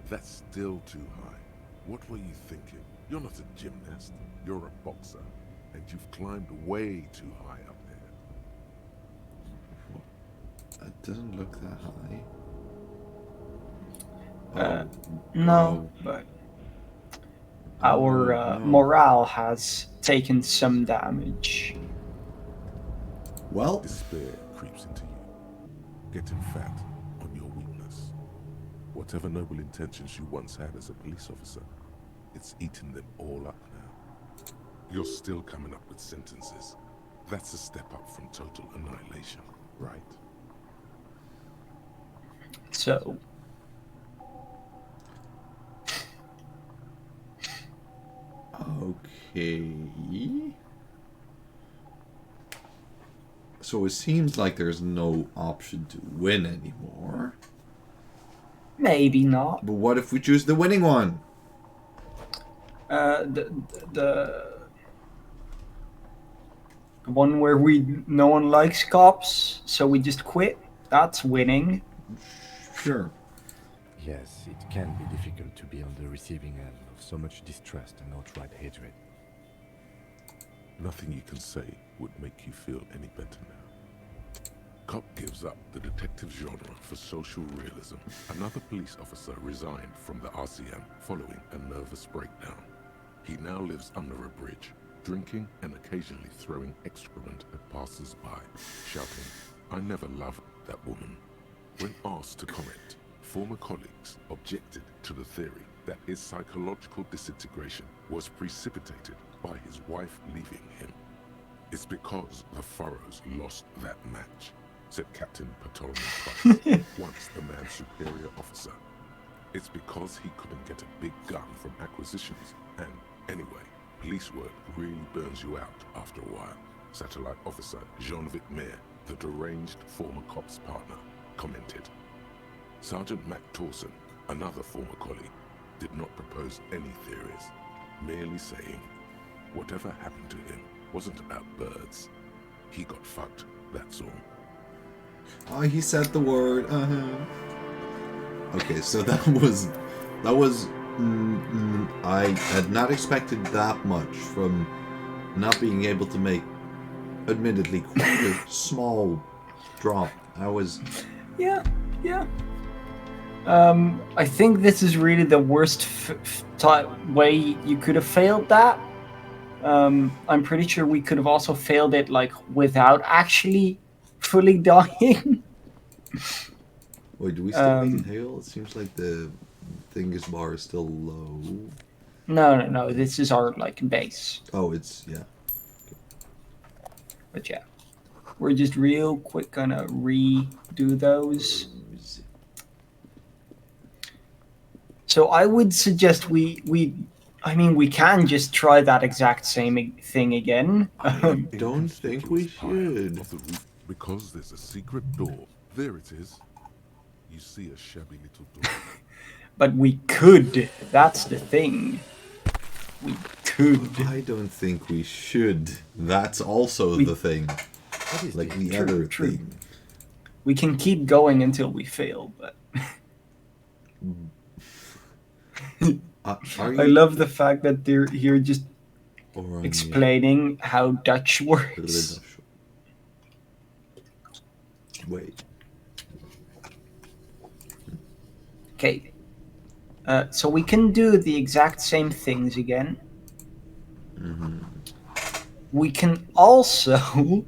That's still too high. What were you thinking? You're not a gymnast. You're a boxer. And you've climbed way too high up there. It doesn't look that high. No, but our no. morale has taken some damage. Well, Despair creeps into you, getting fat on your weakness. Whatever noble intentions you once had as a police officer, it's eaten them all up now. You're still coming up with sentences. That's a step up from total annihilation, right? So, okay. So it seems like there's no option to win anymore. maybe not. But what if we choose the winning one? The one where no one likes cops, so we just quit. That's winning. Sure. Yes, it can be difficult to be on the receiving end of so much distrust and outright hatred. Nothing you can say would make you feel any better now. Cop gives up the detective genre for social realism. Another police officer resigned from the RCM following a nervous breakdown. He now lives under a bridge, drinking and occasionally throwing excrement at passers-by, shouting, "I never loved that woman." When asked to comment, former colleagues objected to the theory that his psychological disintegration was precipitated by his wife leaving him. "It's because the Furrows lost that match," said Captain Ptolemy Price, once the man's superior officer. "It's because he couldn't get a big gun from acquisitions, and anyway, police work really burns you out after a while," Satellite Officer Jean-Vic Mayer, the deranged former cop's partner, commented. Sergeant Mac Torson, another former colleague, did not propose any theories, merely saying, "Whatever happened to him wasn't about birds. He got fucked, that's all." Oh, he said the word. Okay, so that was. I had not expected that much from not being able to make, admittedly, quite a small drop. I was. Yeah. I think this is really the worst way you could have failed that. I'm pretty sure we could have also failed it like without actually fully dying. Wait, do we still need hail? It seems like the thingus bar is still low. No. This is our like base. Oh, it's yeah. But yeah, we're just real quick gonna redo those. So I would suggest we can just try that exact same thing again. I don't think we should. Of the roof, because there's a secret door. There it is. You see a shabby little door. But we could. That's the thing. We could. I don't think we should. That's also the thing. Like the other thing. We can keep going until we fail, but I love the fact that they're here just explaining how Dutch works. Wait. Okay. So we can do the exact same things again. We can also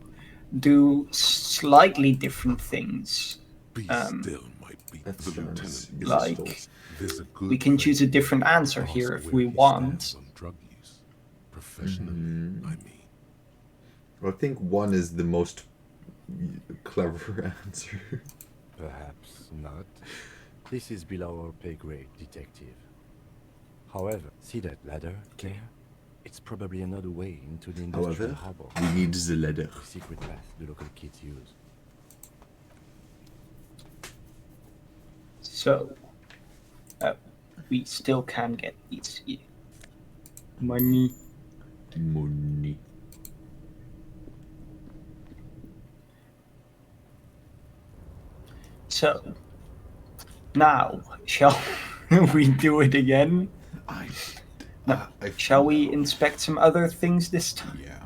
do slightly different things. Be Um, still, my beat. That's The true. lieutenant is Like, a There's a good we can choose a thing different answer ask here if where we he want. stands on drug use. Professionally, I mean. I think one is the most clever answer. Perhaps not. This is below our pay grade, detective. However, see that ladder there? It's probably another way into the industrial However, harbor. we need the ladder. The secret path the local kids use. So, we still can get these money. Money. So, now, shall we do it again? No. Shall we inspect some other things this time? Yeah.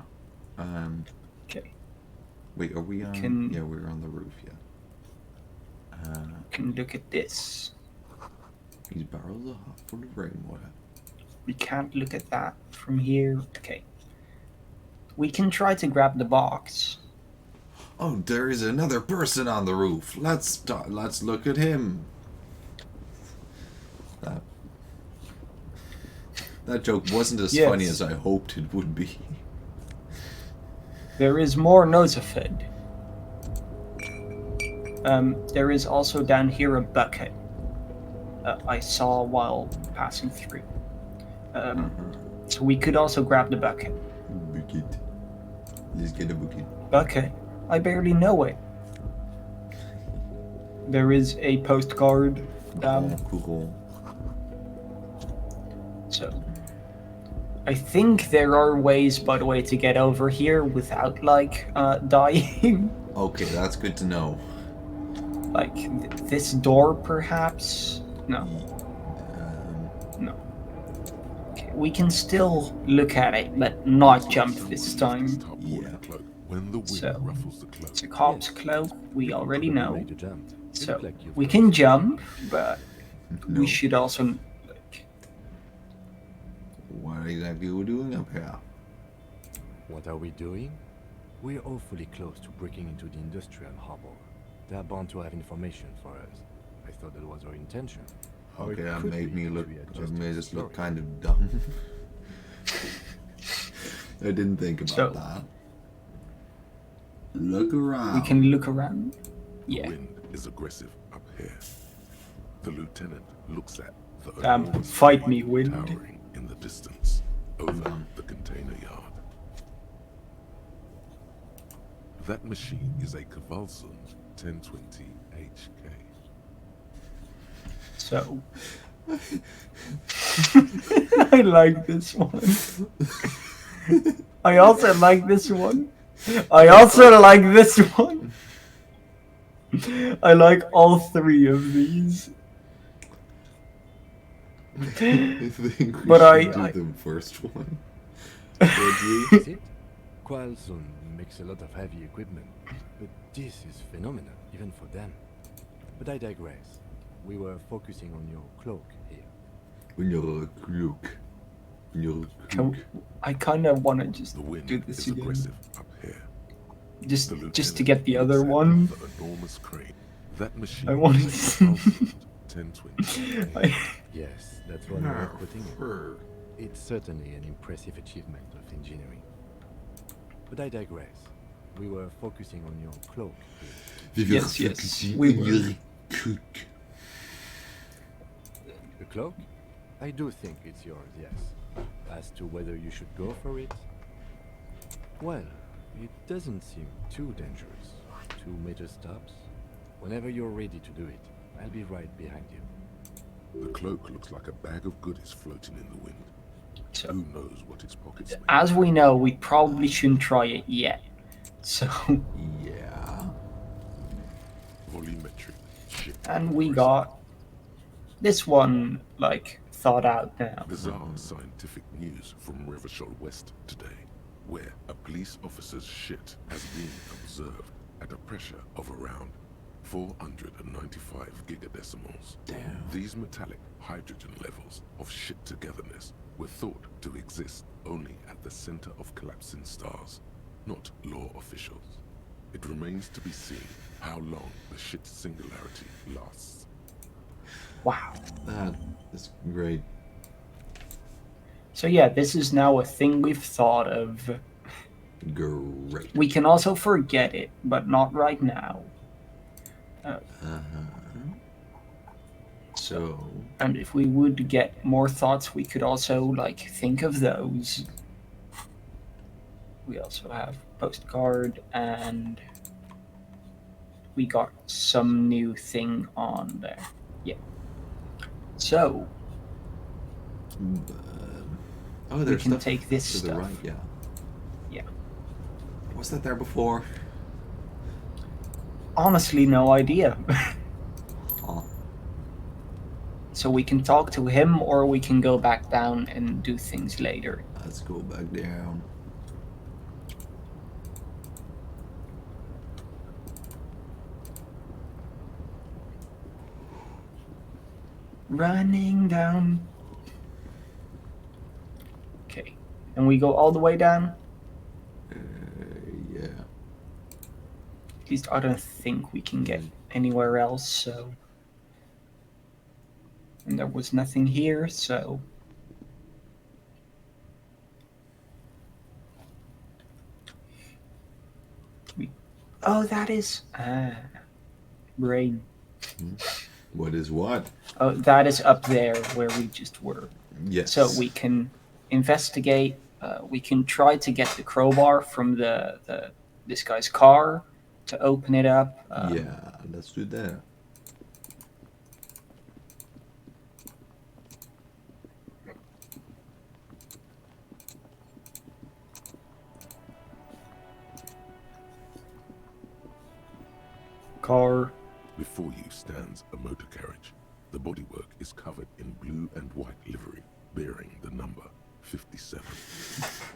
Okay. Wait, are we on? Can- Yeah, we're on the roof. Yeah. Can look at this. These barrels are full of rainwater. We can't look at that from here. Okay. We can try to grab the box. Oh, there is another person on the roof. Let's look at him. That joke wasn't as Yes. funny as I hoped it would be. There is more Nosafed. There is also down here a bucket I saw while passing through. So we could also grab the bucket. Bucket. Let's get a bucket. Bucket? I barely know it. There is a postcard down. Cool. So, I think there are ways, by the way, to get over here without, like, dying. Okay, that's good to know. Like, this door, perhaps? No. No. Okay, we can still look at it, but not jump this time. Yeah. When the wind So, ruffles the cloak. It's a cop's cloak, we already know. Ready to jump. You So, look like you've we got can some- jump, but No. we should also, like, What exactly are we doing up here? What are we doing? We're awfully close to breaking into the industrial harbor. They're bound to have information for us. I thought that was our intention. Or Okay, it that could made be me if look. we That adjusted made the us look story. kind of dumb. I didn't think about So- that. Look around. we can look around. The Yeah. wind is aggressive up here. The lieutenant looks at the enormous Fight crane me, wind. towering in the distance over the container yard. That machine is a Kavalson 1020 HK. So, I like this one. I also like this one. I also like this one. I like all three of these. I think we But should I- do the first one. Is it? Qualson makes a lot of heavy equipment, but this is phenomenal, even for them. But I digress. We were focusing on your cloak here. When you're a cloak. When you're a Can- cloak. I kind of want to just The wind do this is again. aggressive up here. Just The to lieutenant get the other looks at one. The enormous crane. That machine I wanted is to- a Kavalson 1020 I- Yes, that's one way of putting it. It's certainly an impressive achievement of engineering. But I digress. We were focusing on your cloak here. Yes, we were. Cook. The cloak? I do think it's yours, yes. As to whether you should go for it? Well, it doesn't seem too dangerous. 2 major stops. Whenever you're ready to do it, I'll be right behind you. The cloak looks like a bag of goodies floating in the wind. So, Who knows what its pockets may as we know, we probably shouldn't try it yet. So, Yeah. volumetric ship. and we got this one, like, thought out now. Bizarre scientific news from Revachol West today, where a police officer's shit has been observed at a pressure of around 495 gigadecimals. Damn. These metallic hydrogen levels of shit togetherness were thought to exist only at the center of collapsing stars, not law officials. It remains to be seen how long the shit singularity lasts. Wow. That is great. So yeah, this is now a thing we've thought of. Great. We can also forget it, but not right now. So, And if we would get more thoughts, we could also like think of those. We also have postcard, and we got some new thing on there. Yeah. So oh, there's can stuff take this to the stuff. right. Yeah. Yeah. Was that there before? Honestly, no idea. Huh. So we can talk to him, or we can go back down and do things later. Let's go back down. Running down. Okay. And we go all the way down? Yeah. At least I don't think we can get anywhere else, so. And there was nothing here, so. Oh, that is. Brain. What is what? Oh, that is up there where we just were. Yes. So we can investigate. We can try to get the crowbar from this guy's car to open it up. Yeah, let's do that. Car. Before you stands a motor carriage. The bodywork is covered in blue and white livery, bearing the number 57.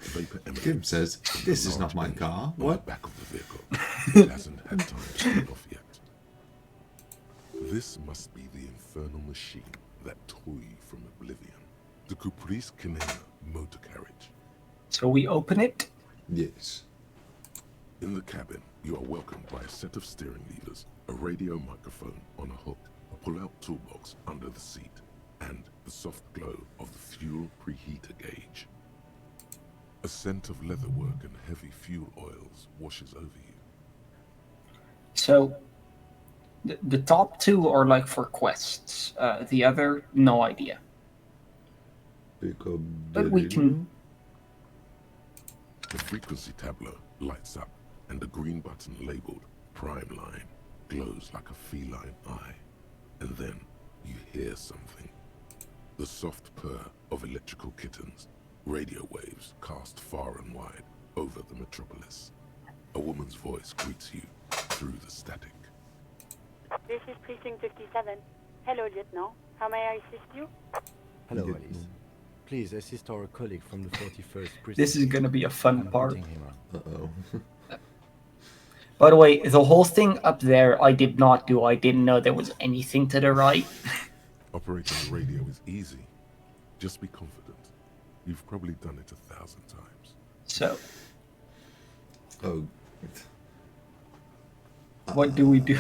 Vapor Kim emanates says, from "This the is not large my engine car." on What? the back of the vehicle. It hasn't had time to turn off yet. This must be the infernal machine that tore you from oblivion. The Caprice Canena motor carriage. So we open it. Yes. In the cabin, you are welcomed by a set of steering levers, a radio microphone on a hook, a pull-out toolbox under the seat, and the soft glow of the fuel preheater gauge. A scent of leatherwork and heavy fuel oils washes over you. So the top two are like for quests. The other, no idea. But we can. The frequency tableau lights up, and a green button labeled Prime Line glows like a feline eye. And then you hear something. The soft purr of electrical kittens, radio waves cast far and wide over the metropolis. A woman's voice greets you through the static. This is Precinct 57. Hello, Lieutenant. How may I assist you? Hello, Good. Alice. Please assist our colleague from the 41st precinct. This is gonna be a fun I'm part. putting him on. Uh-oh. By the way, the whole thing up there I did not do. I didn't know there was anything to the right. Operating the radio is easy. Just be confident. You've probably done it 1,000 times. So, Oh. what do we do?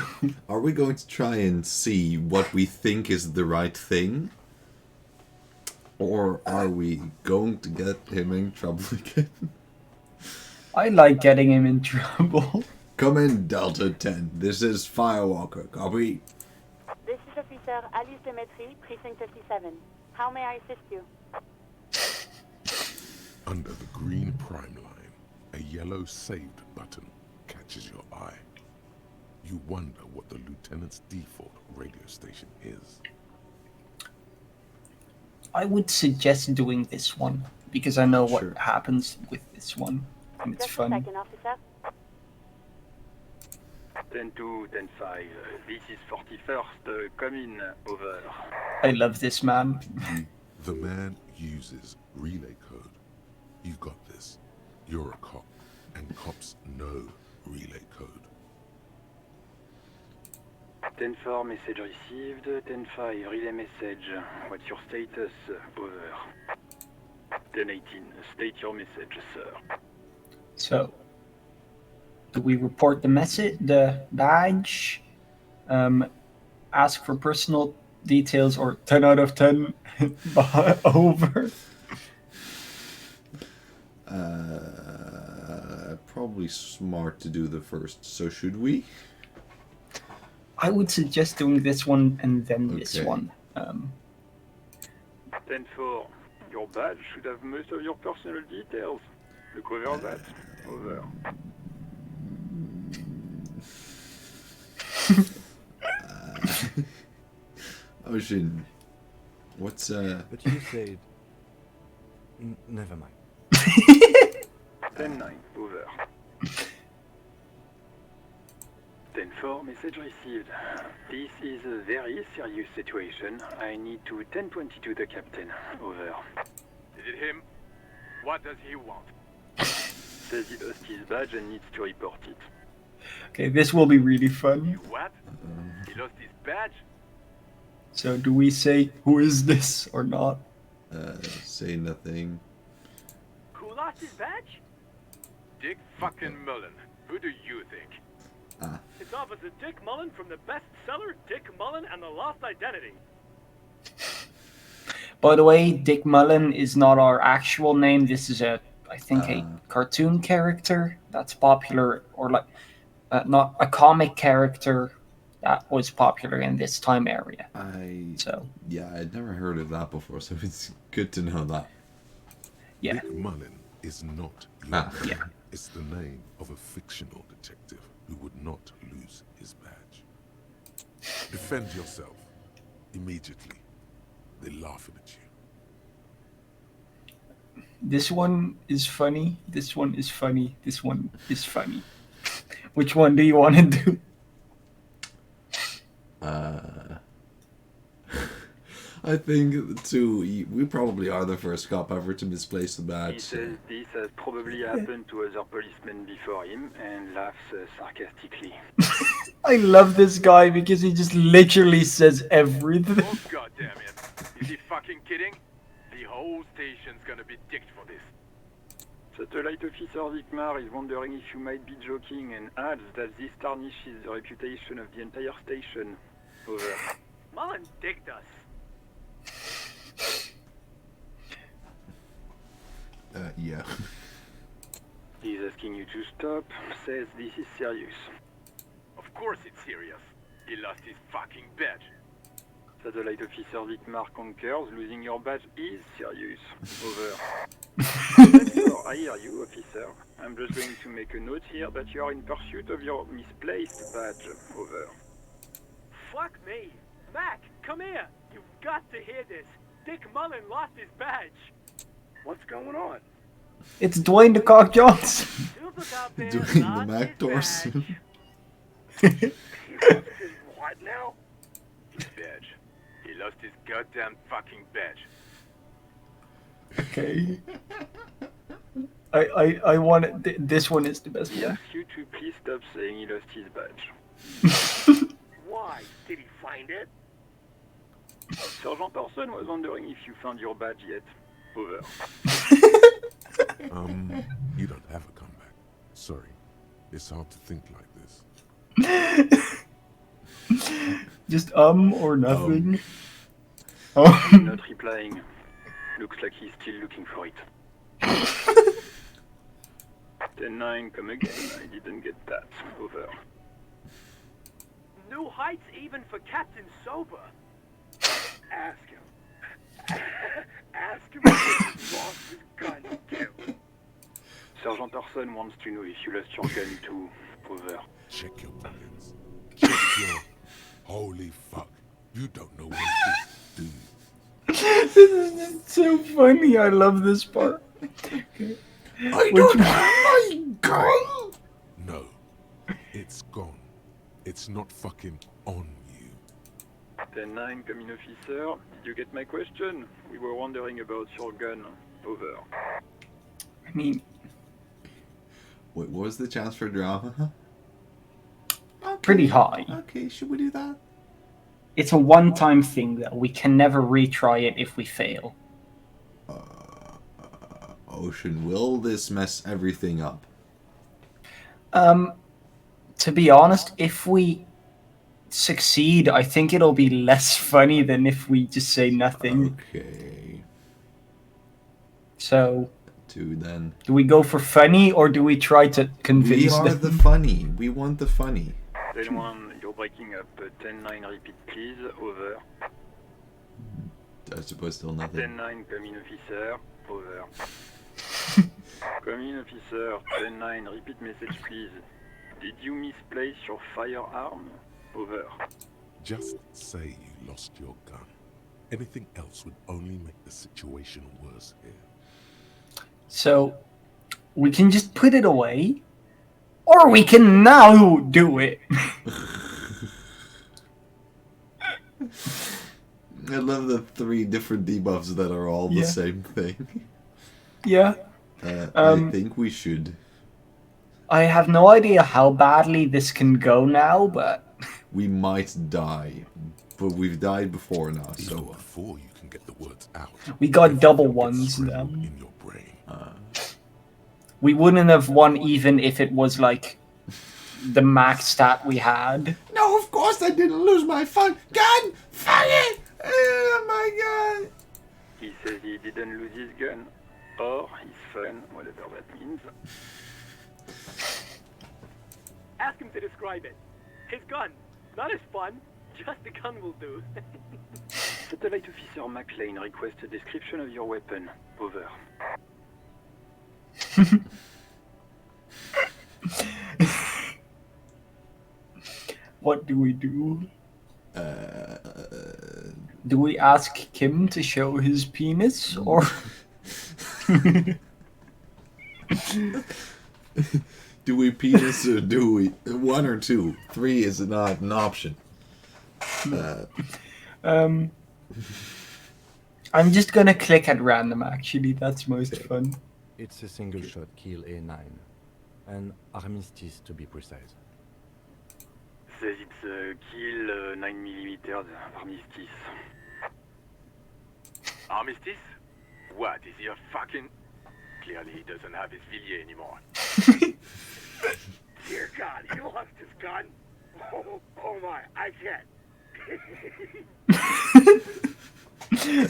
Are we going to try and see what we think is the right thing? Or are we going to get him in trouble again? I like getting him in trouble. Come in, Delta 10. This is Firewalker. Copy. This is Officer Alice Demetri, Precinct 57. How may I assist you? Under the green prime line, a yellow saved button catches your eye. You wonder what the lieutenant's default radio station is. I would suggest doing this one because I know what Sure. happens with this one. And it's Just fun. a second, officer. 10-2, 10-5. This is 41st. Come in. Over. I love this man. The man uses relay code. You got this. You're a cop, and cops know relay code. 10-4, message received. 10-5, relay message. What's your status? Over. 10-18, state your message, sir. So, do we report the message, the badge, ask for personal details, or 10 out of 10 over? Probably smart to do the first. So should we? I would suggest doing this one and then this Okay. one. 10-4, your badge should have most of your personal details. Look over that. Over. Ocean. What's But you said... never mind. 10-9, over. 10-4, message received. This is a very serious situation. I need to 1022 the captain. Over. Is it him? What does he want? Says he lost his badge and needs to report it. Okay, this will be really fun. What? He lost his badge? So, do we say, who is this, or not? say nothing. Who lost his badge? Dick fucking Mullen. Who do you think? It's Officer Dick Mullen from the bestseller Dick Mullen and the Lost Identity. By the way, Dick Mullen is not our actual name. This is a cartoon character that's popular, or like, not a comic character that was popular in this time area. Yeah, I'd never heard of that before, so it's good to know that. Yeah. Dick Mullen is not your name. It's the name of a fictional detective who would not lose his badge. Defend yourself. Immediately. They're laughing at you. This one is funny. This one is funny. This one is funny. Which one do you want to do? I think we probably are the first cop ever to misplace the He badge. says this has probably happened to other policemen before him and laughs sarcastically. I love this guy because he just literally says everything. Oh goddamn it. Is he fucking kidding? The whole station's gonna be dicked for this. Satellite Officer Vikmar is wondering if you might be joking and adds that this tarnishes the reputation of the entire station. Over. Mullen dicked us. Yeah. He's asking you to stop, says this is serious. Of course it's serious. He lost his fucking badge. Satellite Officer Vikmar concurs, losing your badge is serious. Over. I hear you, officer. I'm just going to make a note here that you are in pursuit of your misplaced badge. Over. Fuck me. Mac, come here. You've got to hear this. Dick Mullen lost his badge. What's going on? It's Dwayne the Cock Johnson. Doing the Mac Dorson. What now? His badge. He lost his goddamn fucking badge. Okay. I want it. This one is the best He one. asks you to please stop saying he lost his badge. Why? Did he find it? Sergeant Orson was wondering if you found your badge yet. Over. You don't have a comeback. Sorry. It's hard to think like this. Just or nothing. Not replying. Looks like he's still looking for it. 10-9, come again. I didn't get that. Over. New heights even for Captain Sober. Ask him. Ask him if he lost his gun too. Sergeant Orson wants to know if you lost your gun too. Over. Check your pockets. Check your... Holy fuck. You don't know what this do. This is so funny. I love this part. Okay. I don't have my gun! No. It's gone. It's not fucking on you. 10-9, come in, officer. Did you get my question? We were wondering about your gun. Over. I mean, Wait, what was the chance for drama? pretty high. Okay, should we do that? It's a one-time thing, though. We can never retry it if we fail. Ocean, will this mess everything up? To be honest, if we succeed, I think it'll be less funny than if we just say nothing. Okay. So, Then. do we go for funny or do we try to convince We are them? the funny. We want the funny. 10-1, you're breaking up. 10-9, repeat please. Over. I suppose still nothing. 10-9, come in officer. Over. Come in officer. 10-9, repeat message please. Did you misplace your firearm? Over. Just say you lost your gun. Anything else would only make the situation worse here. So, we can just put it away, or we can now do it. I love the 3 different debuffs that are all the same thing. Yeah. I think we should. I have no idea how badly this can go now, but... We might die, but we've died before now, so... Even before you can get the words out. We got double ones now. In your brain. We wouldn't have won even if it was like the max stat we had. No, of course I didn't lose my gun! Fuck it! Oh my god! He says he didn't lose his gun. Or his fun, whatever that means. Ask him to describe it. His gun. Not his fun. Just the gun will do. Satellite Officer McLean requests a description of your weapon. Over. What do we do? Do we ask Kim to show his penis, or... Do we penis or do we... 1 or 2. 3 is not an option. I'm just gonna click at random, actually. That's most fun. It's a single shot kill A9. An armistice to be precise. Says it's a kill 9mm armistice. Armistice? What, is he a fucking... Clearly he doesn't have his Villiers anymore. Dear God, he lost his gun? Oh my, I can't.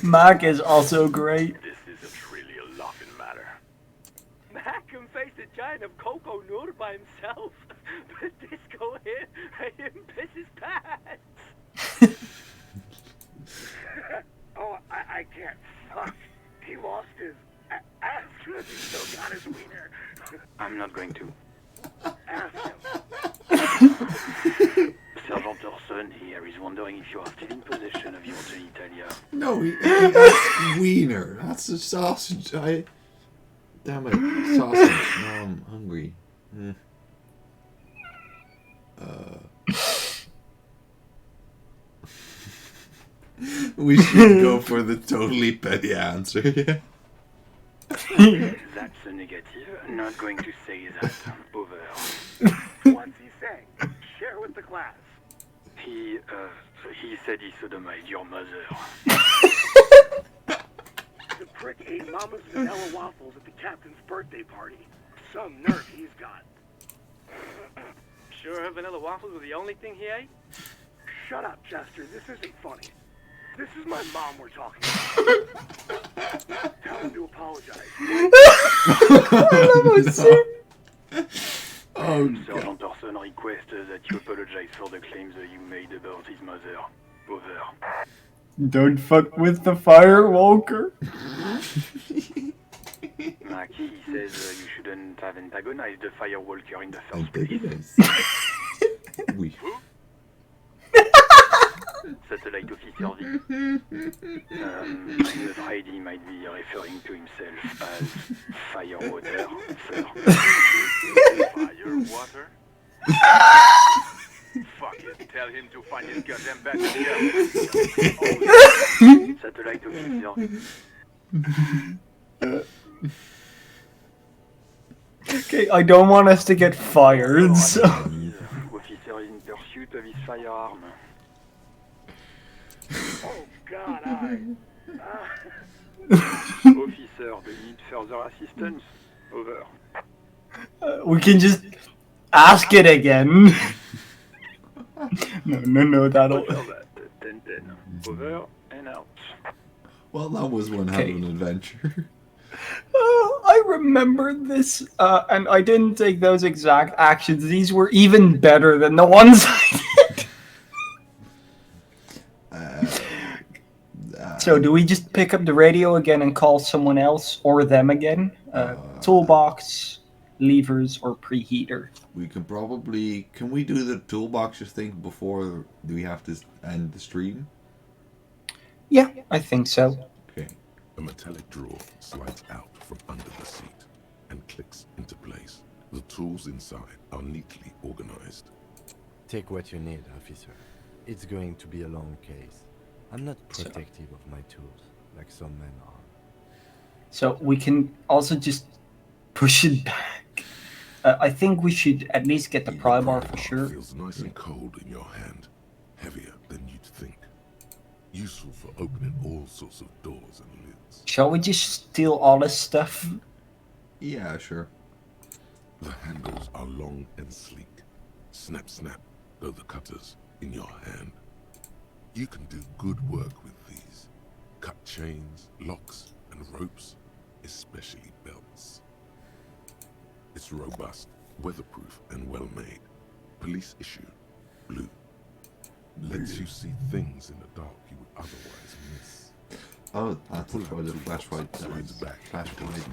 Mac is also great. This isn't really a laughing matter. Mac can face a giant of Coco Nur by himself. But Disco here made him piss his pants. Oh, I can't. Fuck. He lost his ass. He still got his wiener. I'm not going to. Ask him. Sergeant Orson here is wondering if you are still in possession of your genitalia. No, that's wiener. That's a sausage. Damn it, sausage. Now I'm hungry. We should go for the totally petty answer. That's a negative. Not going to say that. Over. What's he saying? Share with the class. He said he sodomized your mother. The prick ate Mama's vanilla waffles at the captain's birthday party. Some nerve he's got. Sure her vanilla waffles were the only thing he ate? Shut up, Chester. This isn't funny. This is my mom we're talking about. Tell him to apologize. Sergeant Orson requests that you apologize for the claims that you made about his mother. Over. Don't fuck with the firewalker. Mac, he says you shouldn't have antagonized the firewalker in the first place. Oui. Satellite Officer V. I'm afraid he might be referring to himself as Firewater, sir. Firewater? Fuck it. Tell him to find his goddamn badge. Satellite Officer V. Okay, I don't want us to get fired, so... Officer is in pursuit of his firearm. Oh God, I. Officer, do you need further assistance? Over. We can just ask it again. No, that'll. Roger that. 10-10. Over and out. Well, that was one hell of an adventure. I remember this, and I didn't take those exact actions. These were even better than the ones I did. So, do we just pick up the radio again and call someone else or them again? Toolbox, levers, or preheater? We can probably... Can we do the toolboxes thing before we have to end the stream? Yeah, I think so. Okay. A metallic drawer slides out from under the seat and clicks into place. The tools inside are neatly organized. Take what you need, officer. It's going to be a long case. I'm not protective of my tools, like some men are. So we can also just push it back. I think we should at least get the pry bar for sure. Feels nice and cold in your hand, heavier than you'd think. Useful for opening all sorts of doors and lids. Shall we just steal all this stuff? Yeah, sure. The handles are long and sleek. Snap, snap, go the cutters in your hand. You can do good work with these. Cut chains, locks, and ropes, especially belts. It's robust, weatherproof, and well-made. Police issue, blue. Lets you see things in the dark you would otherwise miss. Oh, that's why the flashlight slides back.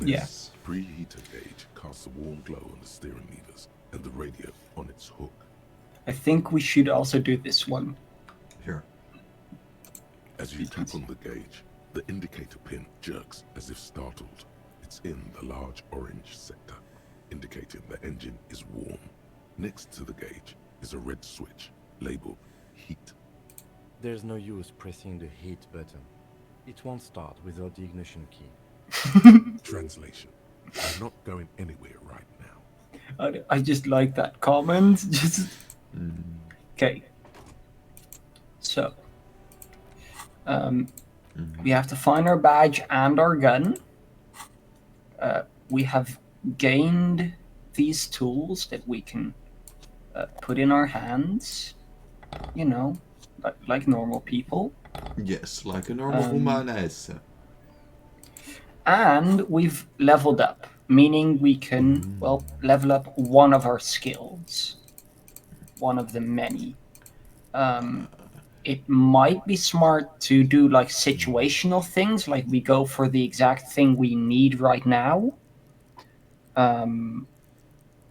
Yes. Preheater gauge casts a warm glow on the steering levers and the radio on its hook. I think we should also do this one. Sure. As you tap on the gauge, the indicator pin jerks as if startled. It's in the large orange sector, indicating the engine is warm. Next to the gauge is a red switch labeled heat. There's no use pressing the heat button. It won't start without the ignition key. Translation. I'm not going anywhere right now. I just like that comment. Just okay. So, we have to find our badge and our gun. We have gained these tools that we can put in our hands. You know, like normal people. Yes, like a normal woman is. And we've leveled up, meaning we can, well, level up one of our skills. One of the many. It might be smart to do like situational things, like we go for the exact thing we need right now.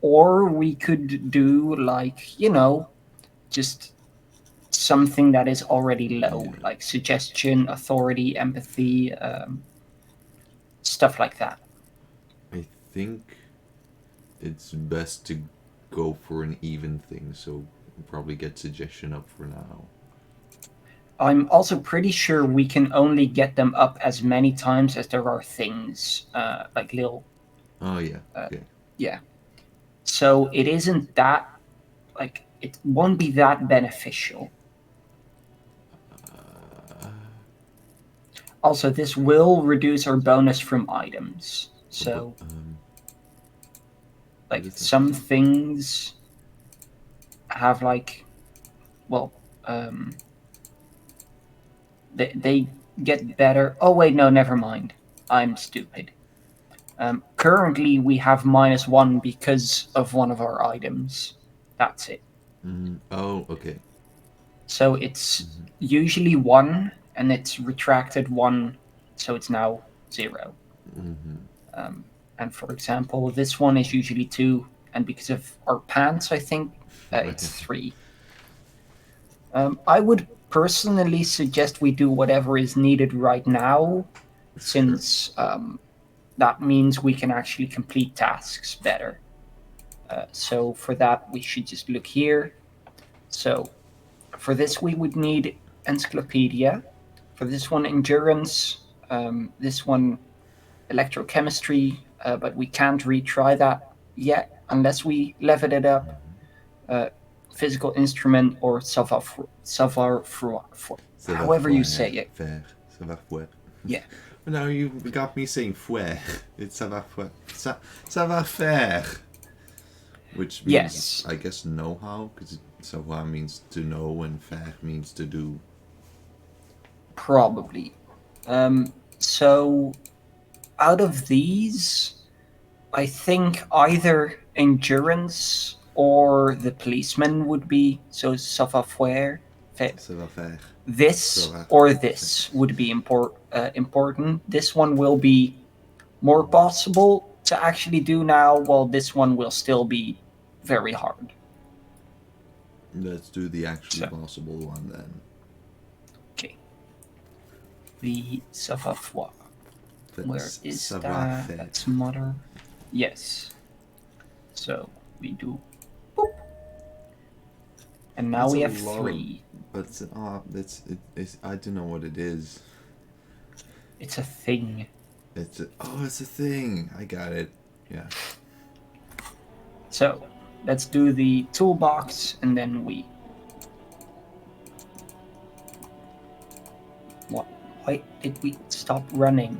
Or we could do like, you know, just something that is already low, like suggestion, authority, empathy, stuff like that. I think it's best to go for an even thing, so we'll probably get suggestion up for now. I'm also pretty sure we can only get them up as many times as there are things, like little... Oh, yeah. Okay. Yeah. So it isn't that, like, it won't be that beneficial. Also, this will reduce our bonus from items. So, like, some things have, like, well, they get better. Oh, wait, no, never mind. I'm stupid. Currently, we have -1 because of one of our items. That's it. Oh, okay. So it's usually 1, and it's retracted 1, so it's now 0. And for example, this one is usually 2, and because of our pants, I think it's 3. I would personally suggest we do whatever is needed right now, since that means we can actually complete tasks better. So for that, we should just look here. So for this, we would need encyclopedia. For this one, endurance. This one, electrochemistry. But we can't retry that yet unless we level it up. physical instrument, or however you say it. Faire. Savoir-faire. Yeah. Now you got me saying faire. It's savoir-faire. Savoir-faire. Which means, Yes. I guess, know-how, because savoir means to know and faire means to do. Probably. So, out of these, I think either endurance or the policeman would be so savoir-faire. Savoir-faire. This or this would be important. This one will be more possible to actually do now, while this one will still be very hard. Let's do the actually possible one then. Okay. The savoir-faire. Where is savoir-faire. that? That's mother. Yes. So we do. Boop. And now That's we a have lot, 3. But it's I don't know what it is. It's a thing. It's a thing. I got it. Yeah. So let's do the toolbox, and then we. What? Why did we stop running?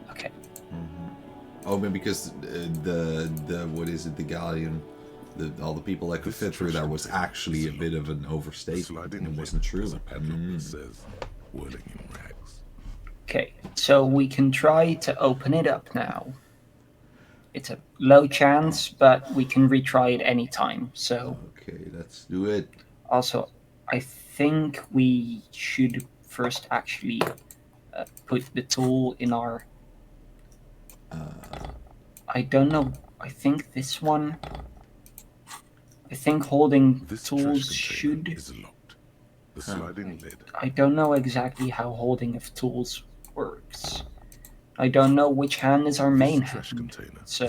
Okay. Oh, maybe because the what is it? The galleon, all the people that could fit through there was actually a bit of an overstatement, and it wasn't true. Okay, so we can try to open it up now. It's a low chance, but we can retry it anytime. So. Okay, let's do it. Also, I think we should first actually put the tool in our. I don't know. I think this one. I think holding tools should. Is locked. The sliding lid. I don't know exactly how holding of tools works. I don't know which hand is our main hand. So.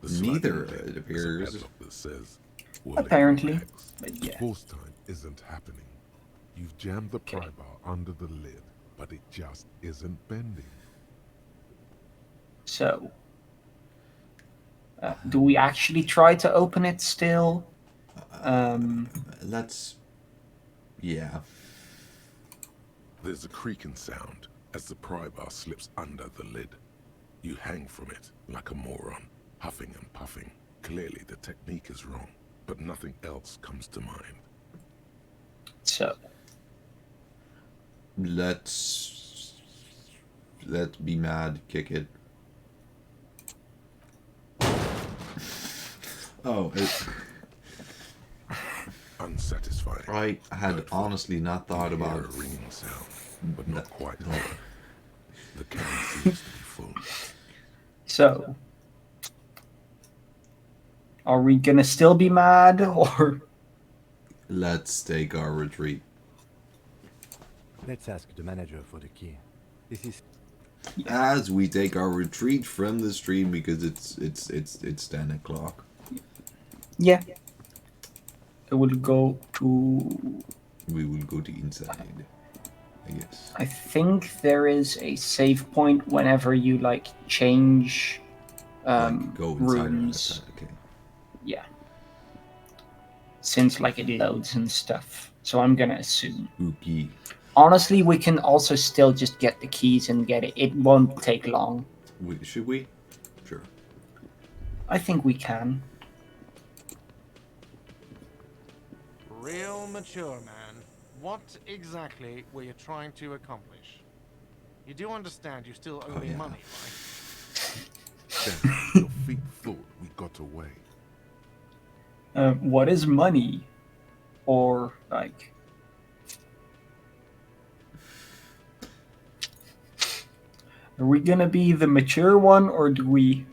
Neither, it appears. Apparently, but yeah. Force time isn't happening. You've jammed the pry bar under the lid, but it just isn't bending. So, do we actually try to open it still? Let's. Yeah. There's a creaking sound as the pry bar slips under the lid. You hang from it like a moron, huffing and puffing. Clearly the technique is wrong, but nothing else comes to mind. So. Let's be mad, kick it. Oh, unsatisfying. I had honestly not thought about a ringing sound, but not quite hard. The can seems to be full. So, are we gonna still be mad, or? Let's take our retreat. Let's ask the manager for the key. This is. As we take our retreat from the stream because it's 10 o'clock. Yeah. I will go to. We will go to inside, I guess. I think there is a save point whenever you change go inside rooms. Okay. Yeah. Since it loads and stuff, so I'm gonna assume. Okay. Honestly, we can also still just get the keys and get it. It won't take long. Should we? Sure. I think we can. Real mature, man. What exactly were you trying to accomplish? You do understand you still owe me money, right? Your feet thought we got away. What is money? Or, are we gonna be the mature one, or do we...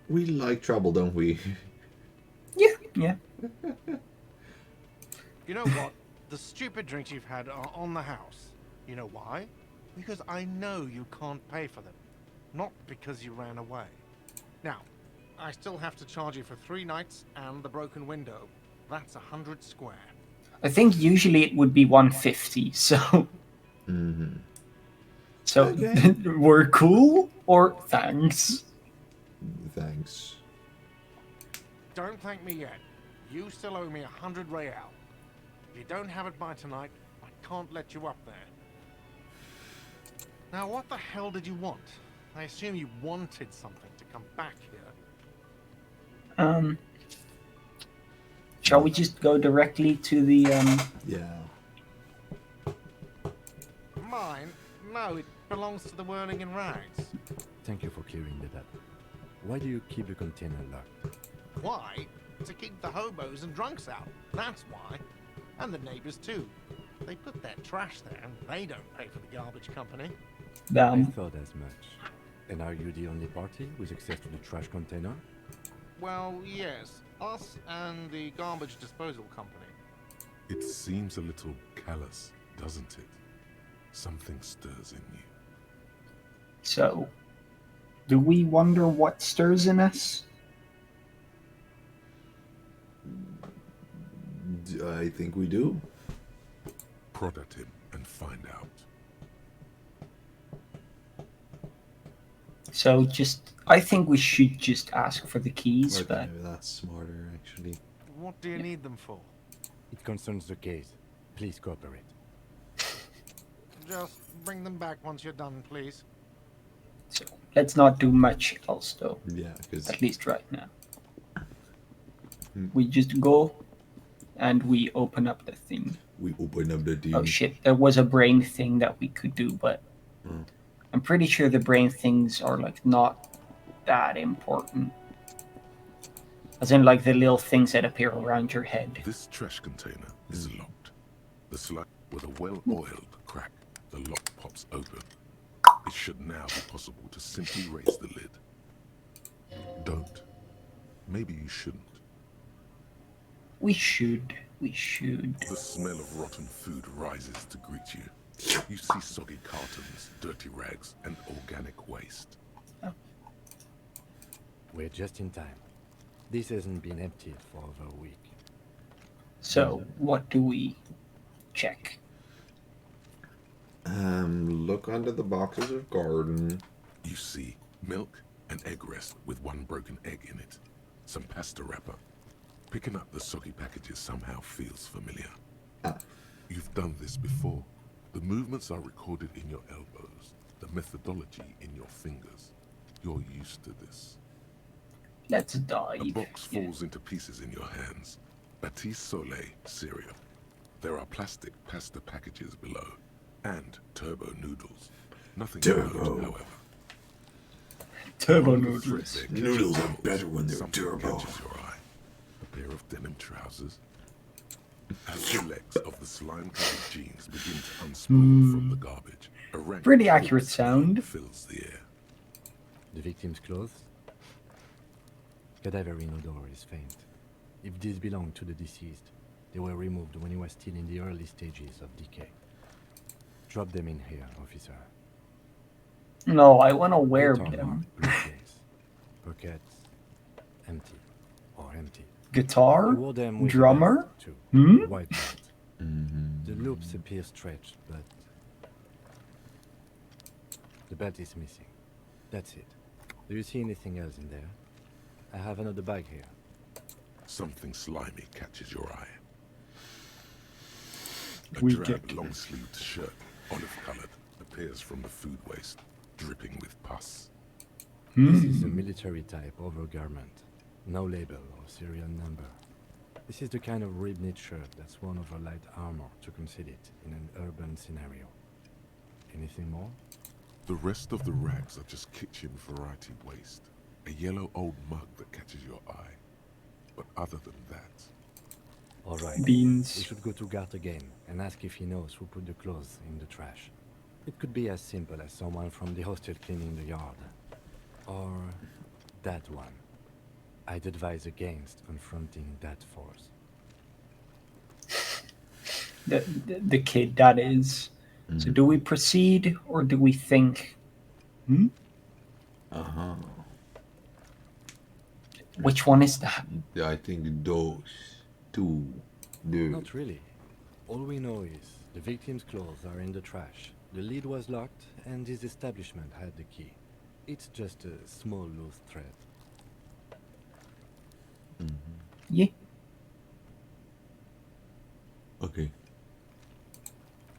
We like trouble, don't we? Yeah. You know what? The stupid drinks you've had are on the house. You know why? Because I know you can't pay for them. Not because you ran away. Now, I still have to charge you for 3 nights and the broken window. That's 100 square. I think usually it would be 150, so... Mm-hmm. So, Okay. we're cool, or thanks? Thanks. Don't thank me yet. You still owe me 100 real. If you don't have it by tonight, I can't let you up there. Now, what the hell did you want? I assume you wanted something to come back here. Shall we just go directly to the Yeah. Mine? No, it belongs to the Whirling in Rags. Thank you for clearing that up. Why do you keep the container locked? Why? To keep the hobos and drunks out. That's why. And the neighbors too. They put their trash there and they don't pay for the garbage company. I down? thought as much. And are you the only party with access to the trash container? Well, yes. Us and the garbage disposal company. It seems a little callous, doesn't it? Something stirs in you. So, do we wonder what stirs in us? I think we do. Prod at him and find out. So I think we should just ask for the keys, Okay, but that's smarter, actually. What do you need them for? It concerns the case. Please cooperate. Just bring them back once you're done, please. so let's not do much else though. Yeah, because At least right now. We just go and we open up the thing. we open up the deal. Oh shit, there was a brain thing that we could do, but I'm pretty sure the brain things are like not that important. As in like the little things that appear around your head. This trash container is locked. The slide with a well-oiled crack, the lock pops open. It should now be possible to simply raise the lid. Don't. Maybe you shouldn't. We should. The smell of rotten food rises to greet you. You see soggy cartons, dirty rags, and organic waste. We're just in time. This hasn't been emptied for over a week. So, what do we check? Look under the boxes of garden. You see milk and egg rest with one broken egg in it. Some pasta wrapper. Picking up the soggy packages somehow feels familiar. You've done this before. The movements are recorded in your elbows, the methodology in your fingers. You're used to this. Let's dive. A box falls into pieces in your hands. Batiste Soleil cereal. There are plastic pasta packages below, and turbo noodles. Nothing Turbo. good, however. Turbo On the noodles. thread there Noodles catches are yours. better when they're Something turbo. catches your eye. A pair of denim trousers. As the legs of the slime-covered jeans begin to unspool from the garbage, a rank Pretty accurate thick sound. smell fills the air. The victim's clothes? Cadaverine odor is faint. If these belong to the deceased, they were removed when he was still in the early stages of decay. Drop them in here, officer. No, I want to wear Guitar them. mark, briefcase. Pockets, empty or empty. Guitar? He wore them with a Drummer? belt, too. Hmm? White belt. The loops appear stretched, but the belt is missing. That's it. Do you see anything else in there? I have another bag here. Something slimy catches your eye. A We drab, get- long-sleeved shirt, olive-colored, appears from the food waste, dripping with pus. This is a military-type overgarment. No label or serial number. This is the kind of rib-knit shirt that's worn over light armor to conceal it in an urban scenario. Anything more? The rest of the rags are just kitchen variety waste. A yellow old mug that catches your eye. But other than that, All right. Beans. We should go to Gart again and ask if he knows who put the clothes in the trash. It could be as simple as someone from the hostel cleaning the yard. Or that one. I'd advise against confronting that force. The kid, that is. So do we proceed or do we think? Which one is that? I think those two. Not really. All we know is the victim's clothes are in the trash. The lid was locked and his establishment had the key. It's just a small loose thread. Yeah. Okay.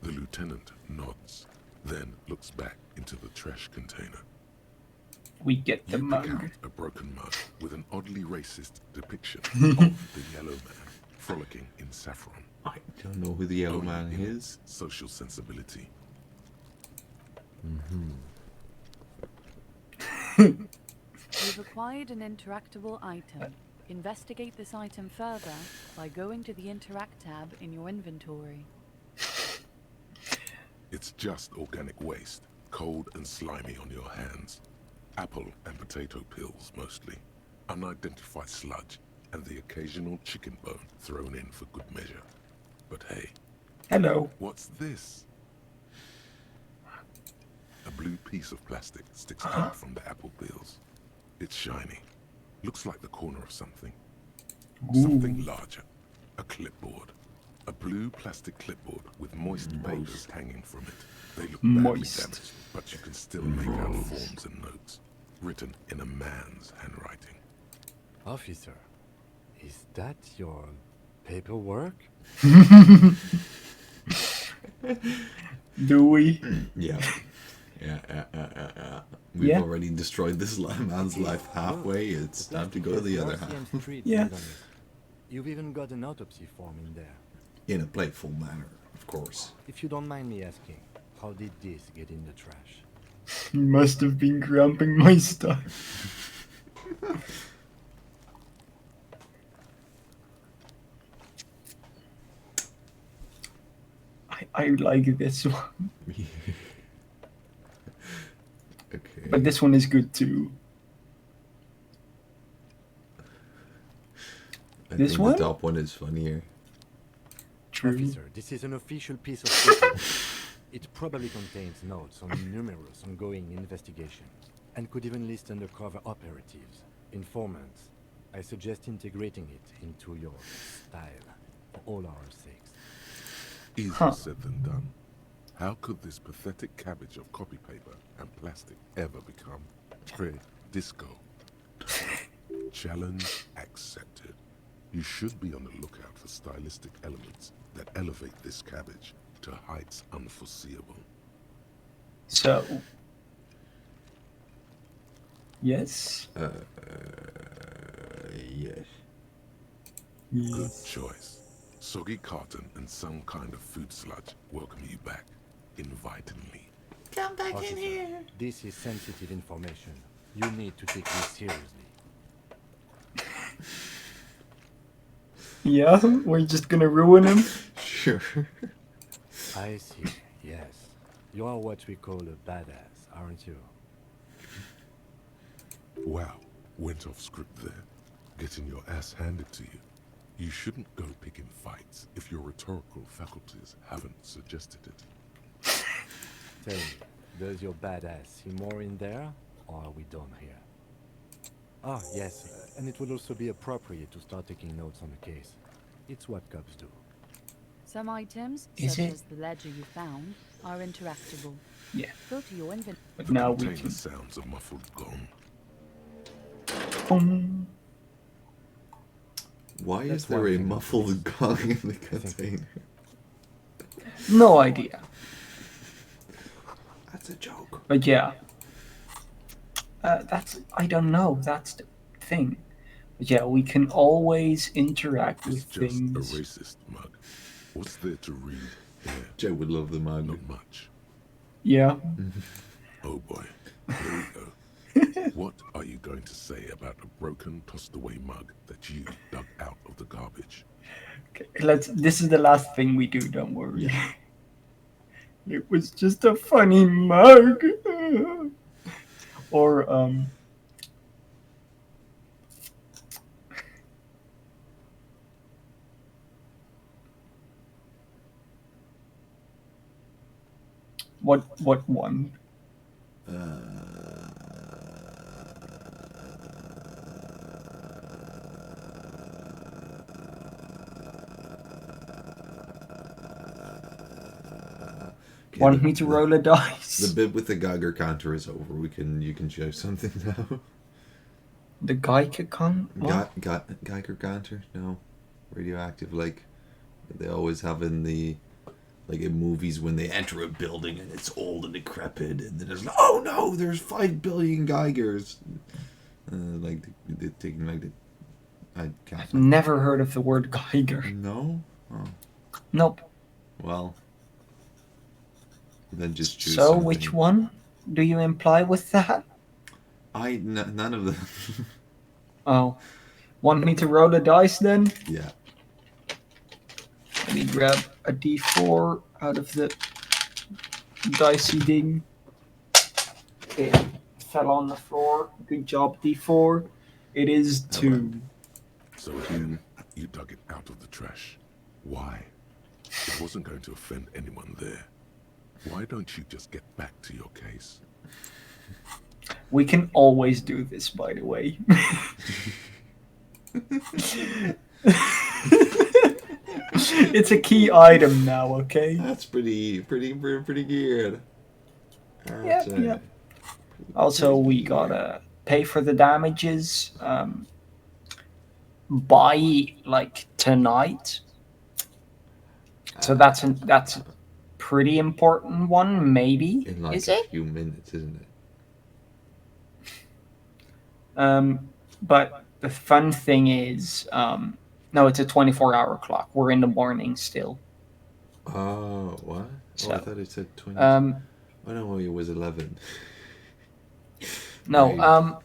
The lieutenant nods, then looks back into the trash container. We get the You pick mug. out a broken mug with an oddly racist depiction of the yellow man frolicking in saffron. I don't know who the yellow Only man in is. social sensibility. You've acquired an interactable item. Investigate this item further by going to the Interact tab in your inventory. It's just organic waste, cold and slimy on your hands. Apple and potato peels, mostly. Unidentified sludge, and the occasional chicken bone thrown in for good measure. But hey, Hello. what's this? A blue piece of plastic sticks out from the apple peels. It's shiny. Looks like the corner of something. Something larger. A clipboard. A blue plastic clipboard with moist papers hanging from it. They look badly damaged, but you can still make out forms and notes, written in a man's handwriting. Officer, is that your paperwork? Do we? Yeah. Yeah. We've already destroyed this man's life halfway. It's time to go to the other half. Yeah. You've even got an autopsy form in there. In a playful manner, of course. If you don't mind me asking, how did this get in the trash? He must have been grabbing my stuff. I like this one. Okay. But this one is good too. This think one? The top one is funnier. True. Officer, this is an official piece of paper. It probably contains notes on numerous ongoing investigations, and could even list undercover operatives, informants. I suggest integrating it into your style, for all our sakes. Easier said than done. How could this pathetic cabbage of copy paper and plastic ever become disco? Challenge accepted. You should be on the lookout for stylistic elements that elevate this cabbage to heights unforeseeable. So. Yes? Yes. Good choice. Soggy carton and some kind of food sludge welcome you back, invitingly. Come back in here. This is sensitive information. You need to take this seriously. Yeah, we're just gonna ruin him? Sure. I see, yes. You are what we call a badass, aren't you? Wow, went off script there. Getting your ass handed to you. You shouldn't go picking fights if your rhetorical faculties haven't suggested it. Tell me, does your badass see more in there, or are we done here? Ah, yes, and it would also be appropriate to start taking notes on the case. It's what cops do. Some items, Is such it? as the ledger you found, are interactable. Yeah. Go to your inventory. But now we Contain can. the sounds of muffled gong. Boom. Why That's is there one a thing. muffled gong in the container? No idea. That's a joke. But yeah. I don't know. That's the thing. But yeah, we can always interact It's with just things. a racist mug. What's there to read here? Joe would love the mug. Not much. Yeah. Oh boy, here we go. What are you going to say about a broken, tossed away mug that you dug out of the garbage? Okay, this is the last thing we do, don't worry. It was just a funny mug. Or what one? Want me to roll a dice? The bit with the Geiger counter is over. You can show something now. The Geiger what? Geiger counter? No, radioactive. Like they always have in the like in movies when they enter a building and it's old and decrepit, and then there's like, oh no, there's 5 billion Geigers. Like they're taking like the. I can't. I've never heard of the word Geiger. No. Oh. Nope. Well. Then just choose. So something. which one do you imply with that? None of them. Oh. Want me to roll the dice then? Yeah. Let me grab a d4 out of the dicey thing. It fell on the floor. Good job, d4. It is 2. So again, you dug it out of the trash. Why? It wasn't going to offend anyone there. Why don't you just get back to your case? We can always do this, by the way. It's a key item now, okay? That's pretty good. Yep. Also, we gotta pay for the damages by like tonight. So that's a pretty important one, maybe. In like is a it? few minutes, isn't it? But the fun thing is, no, it's a 24-hour clock. We're in the morning still. Oh, what? So, I thought it said 20. Oh no, it was 11. No. Right.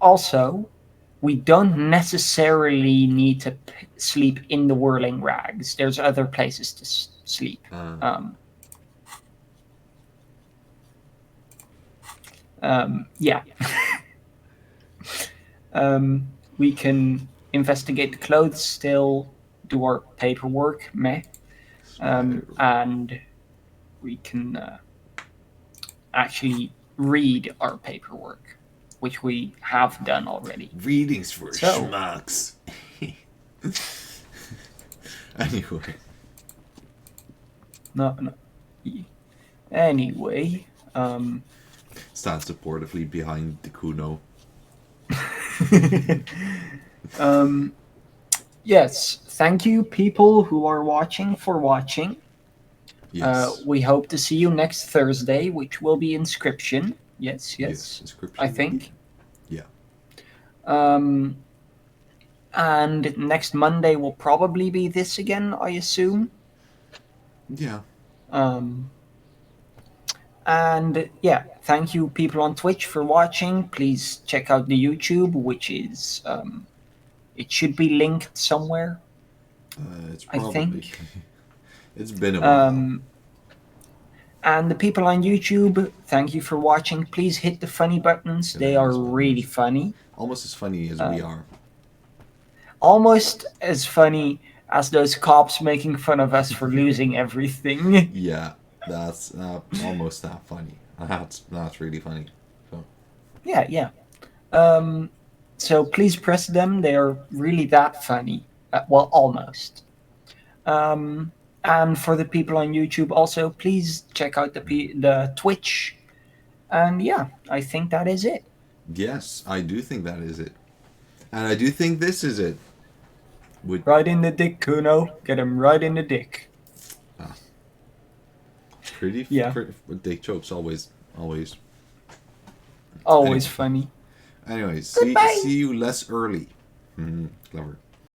Also, we don't necessarily need to sleep in the whirling rags. There's other places to sleep. Yeah. We can investigate the clothes still, do our paperwork, and we can actually read our paperwork, which we have done already. Readings for schmucks. Anyway. No. Anyway, stand supportively behind the Kuno. Yes, thank you, people who are watching, for watching. Yes. We hope to see you next Thursday, which will be Inscription. Yes. Inscription. I think. Yeah. And next Monday will probably be this again, I assume. Yeah. And yeah, thank you, people on Twitch, for watching. Please check out the YouTube, which is it should be linked somewhere. It's probably. I think. It's been a while. And the people on YouTube, thank you for watching. Please hit the funny buttons. They are really funny. Almost as funny as we are. Almost as funny as those cops making fun of us for losing everything. Yeah, that's almost that funny. That's really funny. So. Yeah. So please press them. They are really that funny. Well, almost. And for the people on YouTube, also, please check out the Twitch. And yeah, I think that is it. Yes, I do think that is it. And I do think this is it. Right in the dick, Kuno. Get him right in the dick. Dick jokes always funny. Anyways, Goodbye. see you less early. Clever.